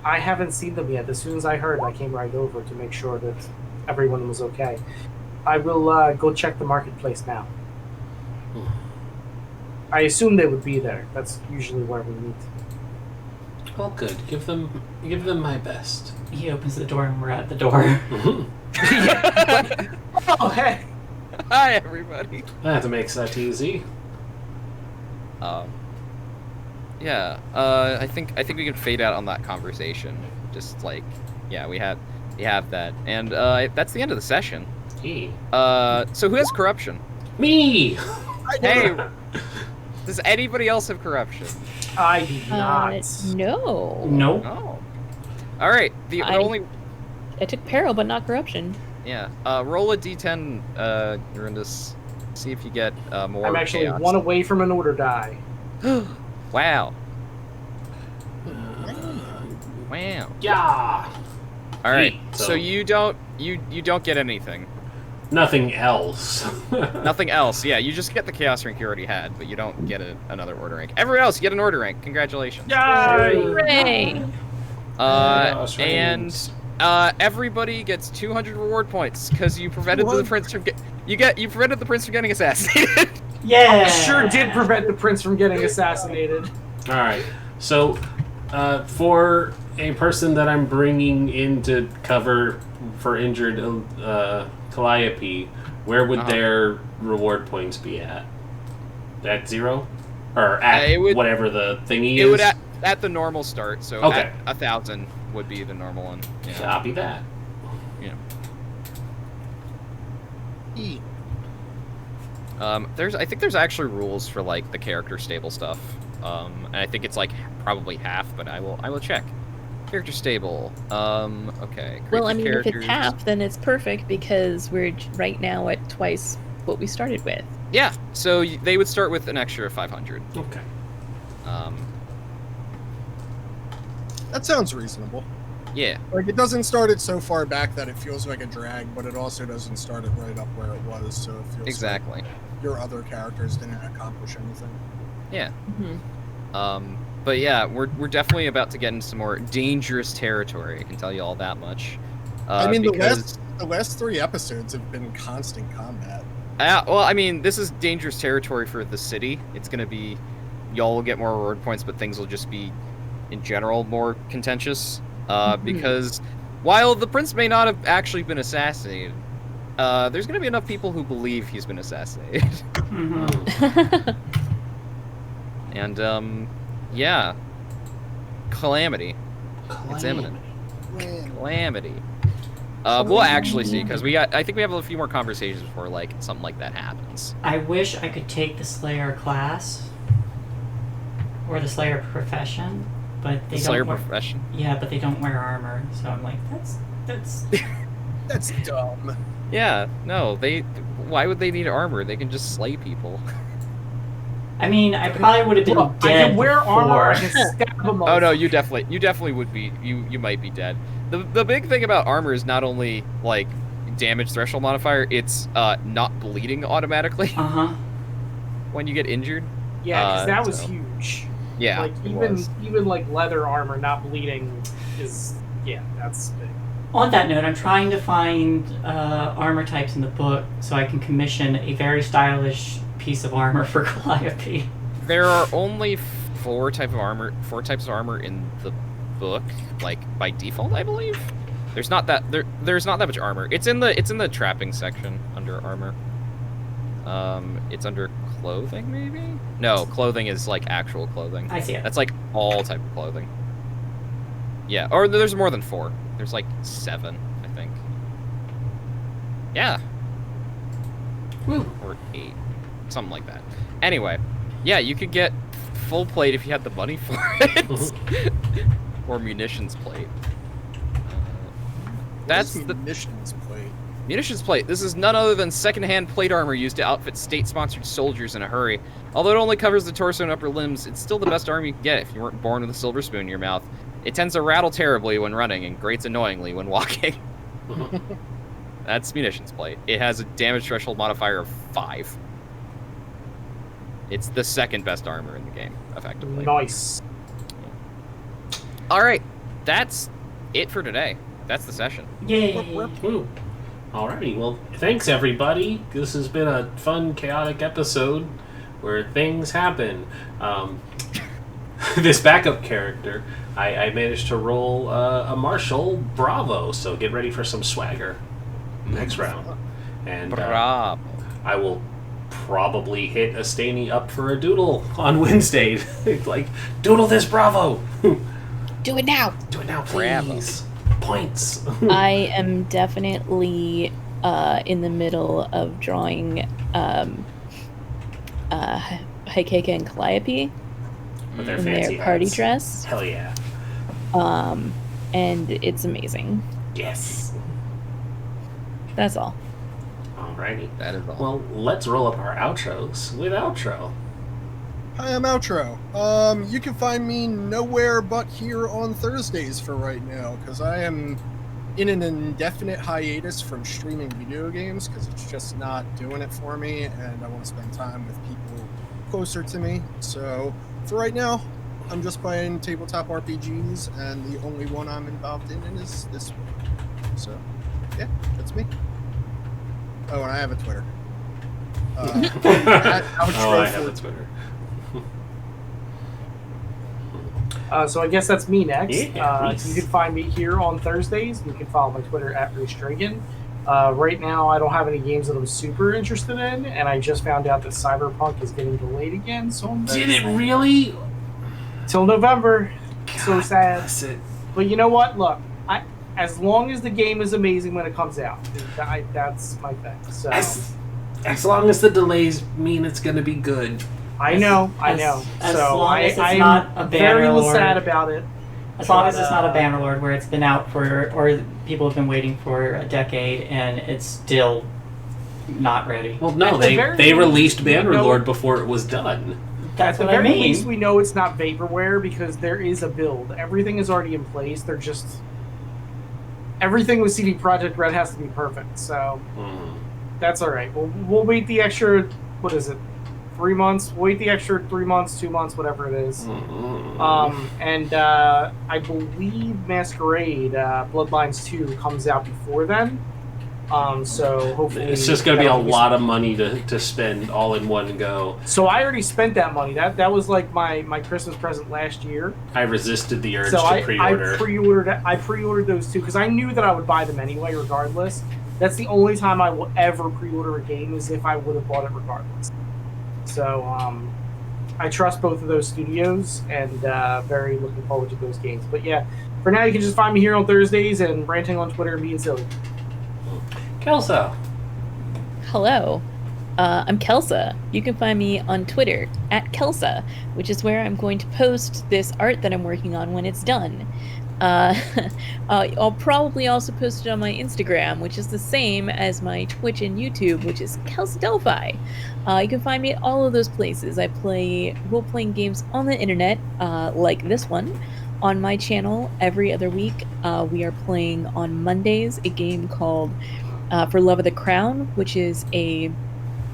I haven't seen them yet. As soon as I heard, I came right over to make sure that everyone was okay. I will go check the marketplace now. I assume they would be there. That's usually where we meet. Well, good. Give them my best. He opens the door and we're at the door. Oh, hey! hi everybody. That makes that easy. Yeah. I think we can fade out on that conversation. Just like, yeah, we have that, and that's the end of the session. So who has corruption? Me. Hey, does anybody else have corruption? I do not. No. Nope. Oh. All right. The only. I took peril, but not corruption. Yeah. Roll a d10, Rundus. See if you get more. I'm actually chaos. one away from an order die. Wow. Wow. Yeah. All right. Neat. So you don't get anything. Nothing else. Nothing else. Yeah, you just get the chaos rank you already had, but you don't get another order rank. Everyone else, you get an order rank. Congratulations. Hooray! And everybody gets 200 reward points because you prevented the prince from you prevented the prince from getting assassinated. Yeah! Sure did prevent the prince from getting assassinated. All right. So, for a person that I'm bringing in to cover for injured Calliope, where would their reward points be at? At 0? Or at whatever the thingy is? It would at the normal start, so okay. At 1,000 would be the normal one. Yeah. Copy that. Yeah. E. I think there's actually rules for like the character stable stuff. And I think it's like probably half, but I will check. Character stable. Okay. Well, I mean, if it's half, then it's perfect because we're right now at twice what we started with. Yeah. So they would start with an extra 500. Okay. That sounds reasonable. Yeah. Like, it doesn't start it so far back that it feels like a drag, but it also doesn't start it right up where it was, so it feels exactly like your other characters didn't accomplish anything. Yeah. But yeah, we're definitely about to get into some more dangerous territory. I can tell you all that much. I mean, because... the last 3 episodes have been constant combat. Well, I mean, this is dangerous territory for the city. It's going to be, y'all will get more reward points, but things will just be, in general, more contentious. Because while the prince may not have actually been assassinated, there's going to be enough people who believe he's been assassinated. And, yeah. Calamity. It's imminent. Calamity. We'll actually see, because I think we have a few more conversations before, like, something like that happens. I wish I could take the Slayer class. Or the Slayer profession. But they don't Slayer wear, profession? Yeah, but they don't wear armor, so I'm like, that's... That's dumb. Yeah, no, why would they need armor? They can just slay people. I mean, I probably would have been dead I can wear armor, before. I can stab them all. Oh no, you definitely would be, you might be dead. The big thing about armor is not only, like, damage threshold modifier, it's not bleeding automatically when you get injured. Yeah, because that was huge. Yeah, like even like leather armor not bleeding is that's big. On that note, I'm trying to find armor types in the book so I can commission a very stylish piece of armor for Calliope. There are only 4 types of armor in the book, like by default, I believe. There's not that much armor. It's in the trapping section under armor. It's under clothing, maybe? No, clothing is like actual clothing. I see it. That's like all type of clothing. Yeah, or there's more than 4. There's like 7, I think. Yeah. Woo. Or 8. Something like that. Anyway, yeah, you could get full plate if you had the money for it. Or munitions plate. That's the munitions plate. Munitions plate. This is none other than second-hand plate armor used to outfit state-sponsored soldiers in a hurry. Although it only covers the torso and upper limbs, it's still the best armor you can get if you weren't born with a silver spoon in your mouth. It tends to rattle terribly when running and grates annoyingly when walking. That's munitions plate. It has a damage threshold modifier of 5. It's the second best armor in the game, effectively. Nice. Alright, that's it for today. That's the session. Yay! Alrighty, well, thanks everybody. This has been a fun, chaotic episode where things happen. This backup character, I managed to roll a Marshall Bravo, so get ready for some swagger next round. And Bravo. I will probably hit a Staney up for a doodle on Wednesday. Like, doodle this Bravo! Do it now! Do it now, Bravo. please. Points. I am definitely in the middle of drawing Haikeka and Calliope With their in fancy their party hats. dress. Hell yeah. And it's amazing. Yes. That's all. Alrighty. That is all. Well, let's roll up our outros with outro. Hi, I'm Outro. You can find me nowhere but here on Thursdays for right now, because I am in an indefinite hiatus from streaming video games, because it's just not doing it for me, and I want to spend time with people closer to me. So, for right now, I'm just playing tabletop RPGs, and the only one I'm involved in is this one. So, yeah, that's me. Oh, and I have a Twitter. At Outro Oh, I have a Twitter. So I guess that's me next. Yeah, Rhys. You can find me here on Thursdays. You can follow my Twitter at Rhys. Right now, I don't have any games that I'm super interested in, and I just found out that Cyberpunk is getting delayed again. So I'm Did it really? till November. So God, sad. that's it. But you know what? Look, as long as the game is amazing when it comes out, that's my thing. So As long as the delays mean it's going to be good. I know. As So long as it's I'm not a very Bannerlord. sad about it. As long as it's not a Bannerlord where it's been out for, or people have been waiting for a decade and it's still not ready. Well, no, At the they very released least, we know- Bannerlord before it was done. That's At what the I very mean. least, we know it's not vaporware because there is a build. Everything is already in place. They're just everything with CD Projekt Red has to be perfect. So that's all right. We'll wait the extra. What is it? 3 months. We'll wait the extra 3 months, 2 months, whatever it is. And I believe Masquerade Bloodlines 2 comes out before then. So hopefully It's just going to be a that'll lot of money to spend all in one go. So I already spent that money. That was like my Christmas present last year. I resisted the urge So to pre-order. I pre-ordered those two because I knew that I would buy them anyway, regardless. That's the only time I will ever pre-order a game is if I would have bought it regardless. So I trust both of those studios and very looking forward to those games. But yeah, for now you can just find me here on Thursdays and ranting on Twitter and being silly. Kelsa. Hello. I'm Kelsa. You can find me on Twitter at Kelsa, which is where I'm going to post this art that I'm working on when it's done. I'll probably also post it on my Instagram, which is the same as my Twitch and YouTube, which is Kelsa Delphi. You can find me at all of those places. I play role-playing games on the internet, like this one, on my channel every other week. We are playing on Mondays a game called For Love of the Crown, which is a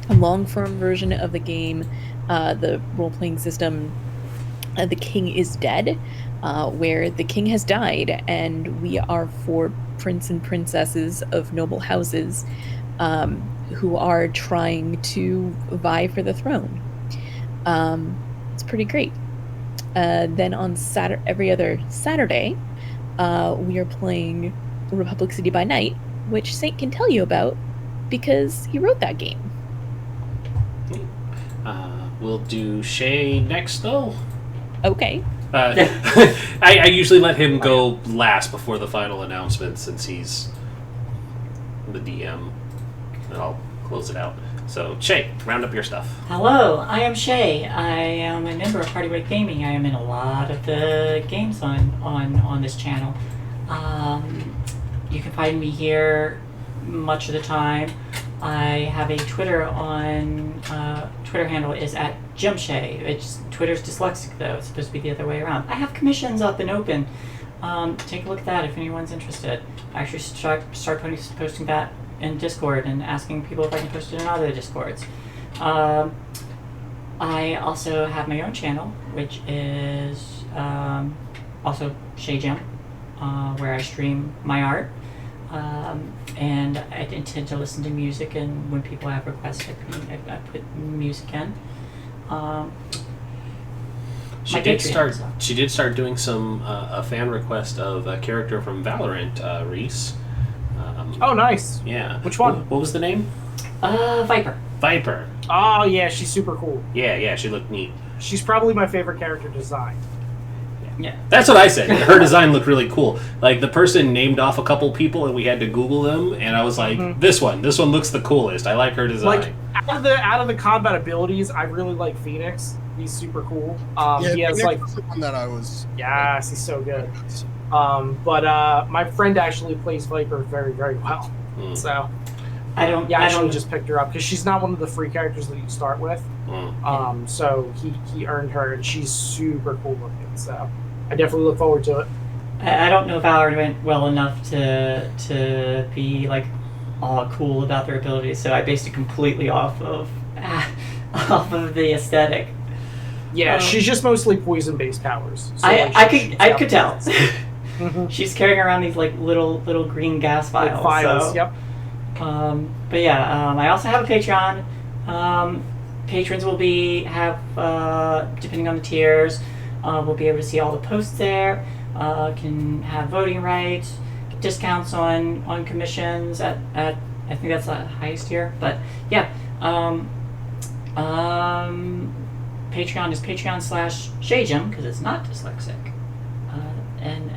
long-form version of the game, the role-playing system, The King is Dead, where the king has died, and we are 4 prince and princesses of noble houses who are trying to vie for the throne. It's pretty great. Then on every other Saturday, we are playing Republic City by Night, which Saint can tell you about because he wrote that game. We'll do Shae next, though. Okay. I usually let him go last before the final announcement since he's the DM. And I'll close it out. So, Shae, round up your stuff. Hello, I am Shae. I am a member of Partyway Gaming. I am in a lot of the games on this channel. You can find me here much of the time. I have a Twitter Twitter handle is at JumpShae. Twitter's dyslexic though. It's supposed to be the other way around. I have commissions up and open. Take a look at that if anyone's interested. I actually start posting that in Discord and asking people if I can post it in other Discords. I also have my own channel, which is also Shae Jump, where I stream my art. And I intend to listen to music, and when people have requests, I put music in. She did start doing some a fan request of a character from Valorant, Rhys. Oh, nice. Yeah. Which one? What was the name? Viper. Viper. Oh, yeah, she's super cool. Yeah, she looked neat. She's probably my favorite character design. Yeah. That's what I said. Her design looked really cool. Like, the person named off a couple people, and we had to Google them, and I was like, this one looks the coolest. I like her design. Like, out of the combat abilities, I really like Phoenix. He's super cool. Yeah, he has Phoenix like, was the one that I was. yes, he's so good. But my friend actually plays Viper very, very well. So I actually just picked her up because she's not one of the free characters that you start with. So he earned her, and she's super cool looking. So I definitely look forward to it. I don't know Valorant well enough to be like all cool about their abilities, so I based it completely off of the aesthetic. Yeah, she's just mostly poison-based powers. So I could tell. She's carrying around these like little green gas vials. So. Yep. But yeah, I also have a Patreon. Patrons will have depending on the tiers, will be able to see all the posts there. Can have voting rights, discounts on commissions at I think that's the highest tier. But yeah, Patreon is Patreon/Shae because it's not dyslexic. And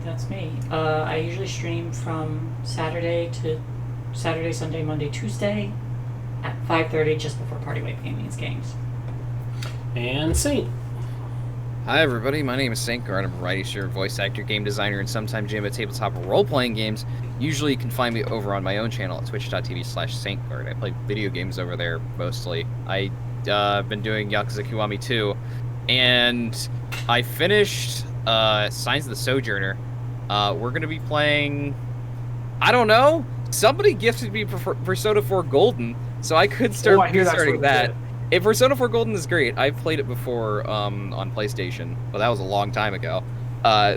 that's me. I usually stream from Saturday, Sunday, Monday, Tuesday at 5:30 just before Party Weight Gaming's games. And Saint. Hi everybody, my name is Saintguard. I'm a writer, voice actor, game designer, and sometimes jam at tabletop role-playing games. Usually you can find me over on my own channel at twitch.tv/Saintguard. I play video games over there mostly. I've been doing Yakuza Kiwami 2, and I finished Signs of the Sojourner. We're going to be playing... I don't know? Somebody gifted me Persona 4 Golden, so I could start starting that. If Persona 4 Golden is great, I've played it before on PlayStation, but that was a long time ago.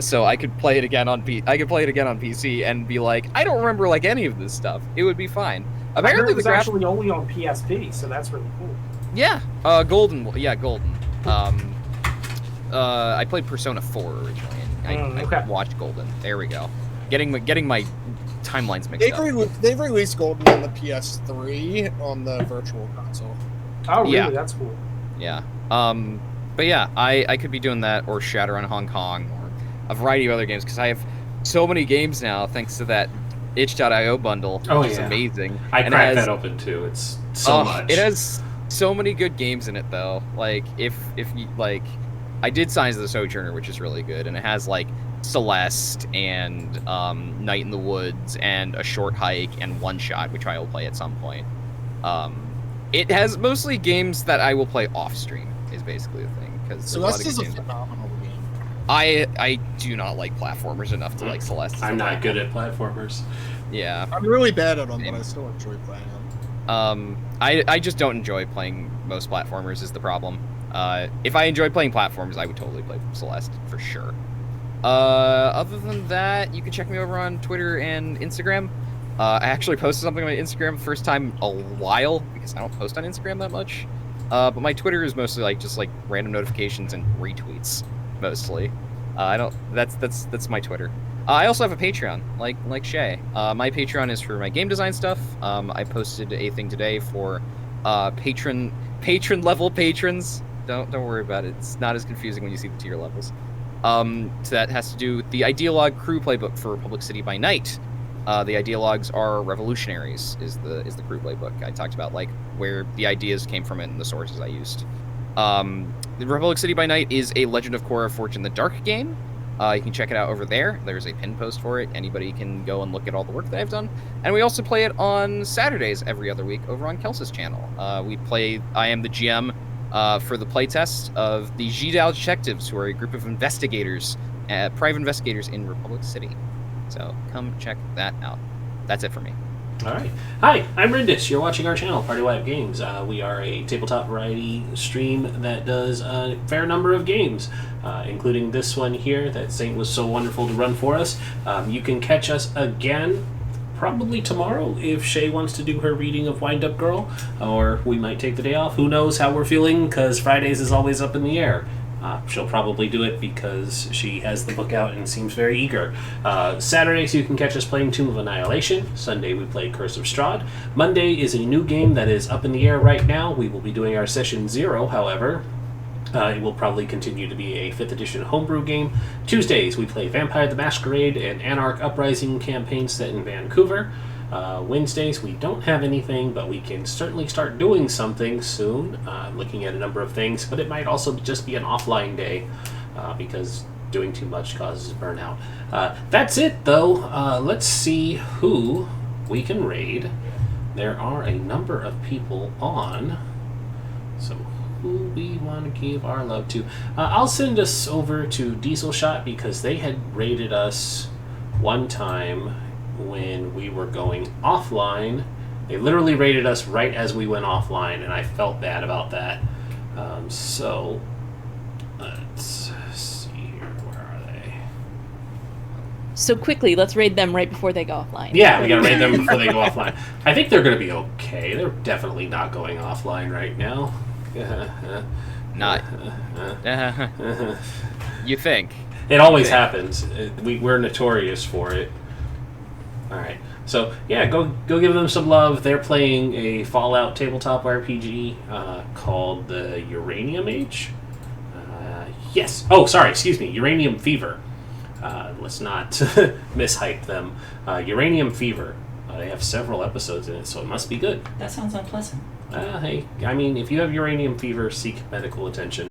So I could play it again on PC and be like, I don't remember like any of this stuff. It would be fine. Apparently, it was actually only on PSP, so that's really cool. Yeah, Golden. Yeah, Golden. I played Persona 4 originally. And I watched Golden. There we go. Getting my timelines mixed up. They've released Golden on the PS3 on the Virtual Console. Oh, really? Yeah. That's cool. Yeah. But yeah, I could be doing that, or Shadowrun Hong Kong, or a variety of other games, because I have so many games now thanks to that itch.io bundle, which is amazing. I cracked that open too. It's so much. It has so many good games in it though. Like if you like, I did Signs of the Sojourner, which is really good, and it has like Celeste and Night in the Woods and A Short Hike and One Shot, which I will play at some point. It has mostly games that I will play off stream, is basically the thing. Celeste is a phenomenal game. I do not like platformers enough to like Celeste. I'm not good at platformers. Yeah. I'm really bad at them, but I still enjoy playing them. I just don't enjoy playing most platformers is the problem. If I enjoyed playing platforms, I would totally play Celeste, for sure. Other than that, you can check me over on Twitter and Instagram. I actually posted something on my Instagram the first time in a while, because I don't post on Instagram that much. But my Twitter is mostly just random notifications and retweets, mostly. That's my Twitter. I also have a Patreon, like Shae. My Patreon is for my game design stuff. I posted a thing today for patron level patrons. Don't worry about it. It's not as confusing when you see the tier levels. So that has to do with the Ideologue crew playbook for Republic City by Night. The Ideologues are revolutionaries, is the crew playbook. I talked about where the ideas came from and the sources I used. The Republic City by Night is a Legend of Korra Forge in the Dark game. You can check it out over there. There's a pin post for it. Anybody can go and look at all the work that I've done. And we also play it on Saturdays every other week over on Kelsa's channel. I am the GM for the playtest of the Jidao Detectives, who are a group of investigators, private investigators in Republic City. So come check that out. That's it for me. All right. Hi, I'm Rhys. You're watching our channel, Party Wipe Games. We are a tabletop variety stream that does a fair number of games, including this one here that Saint was so wonderful to run for us. You can catch us again probably tomorrow if Shae wants to do her reading of Wind Up Girl, or we might take the day off. Who knows how we're feeling, because Fridays is always up in the air. She'll probably do it because she has the book out and seems very eager. Saturdays you can catch us playing Tomb of Annihilation. Sunday we play Curse of Strahd. Monday is a new game that is up in the air right now. We will be doing our session 0, however. It will probably continue to be a 5th edition homebrew game. Tuesdays we play Vampire the Masquerade and Anarch Uprising campaign set in Vancouver. Wednesdays we don't have anything, but we can certainly start doing something soon. Looking at a number of things, but it might also just be an offline day because doing too much causes burnout. That's it though. Let's see who we can raid. There are a number of people on, so who we want to give our love to. I'll send us over to Diesel Shot because they had raided us one time when we were going offline. They literally raided us right as we went offline, and I felt bad about that. So let's see here. Where are they? So quickly, let's raid them right before they go offline. Yeah, we gotta raid them before they go offline. I think they're gonna be okay. They're definitely not going offline right now. Not. You think? It always happens. We're notorious for it. All right. So yeah, go give them some love. They're playing a Fallout tabletop RPG called the Uranium Age. Yes. Oh, sorry. Excuse me. Uranium Fever. Let's not mishype them. Uranium Fever. They have several episodes in it, so it must be good. That sounds unpleasant. Hey, I mean, if you have uranium fever, seek medical attention.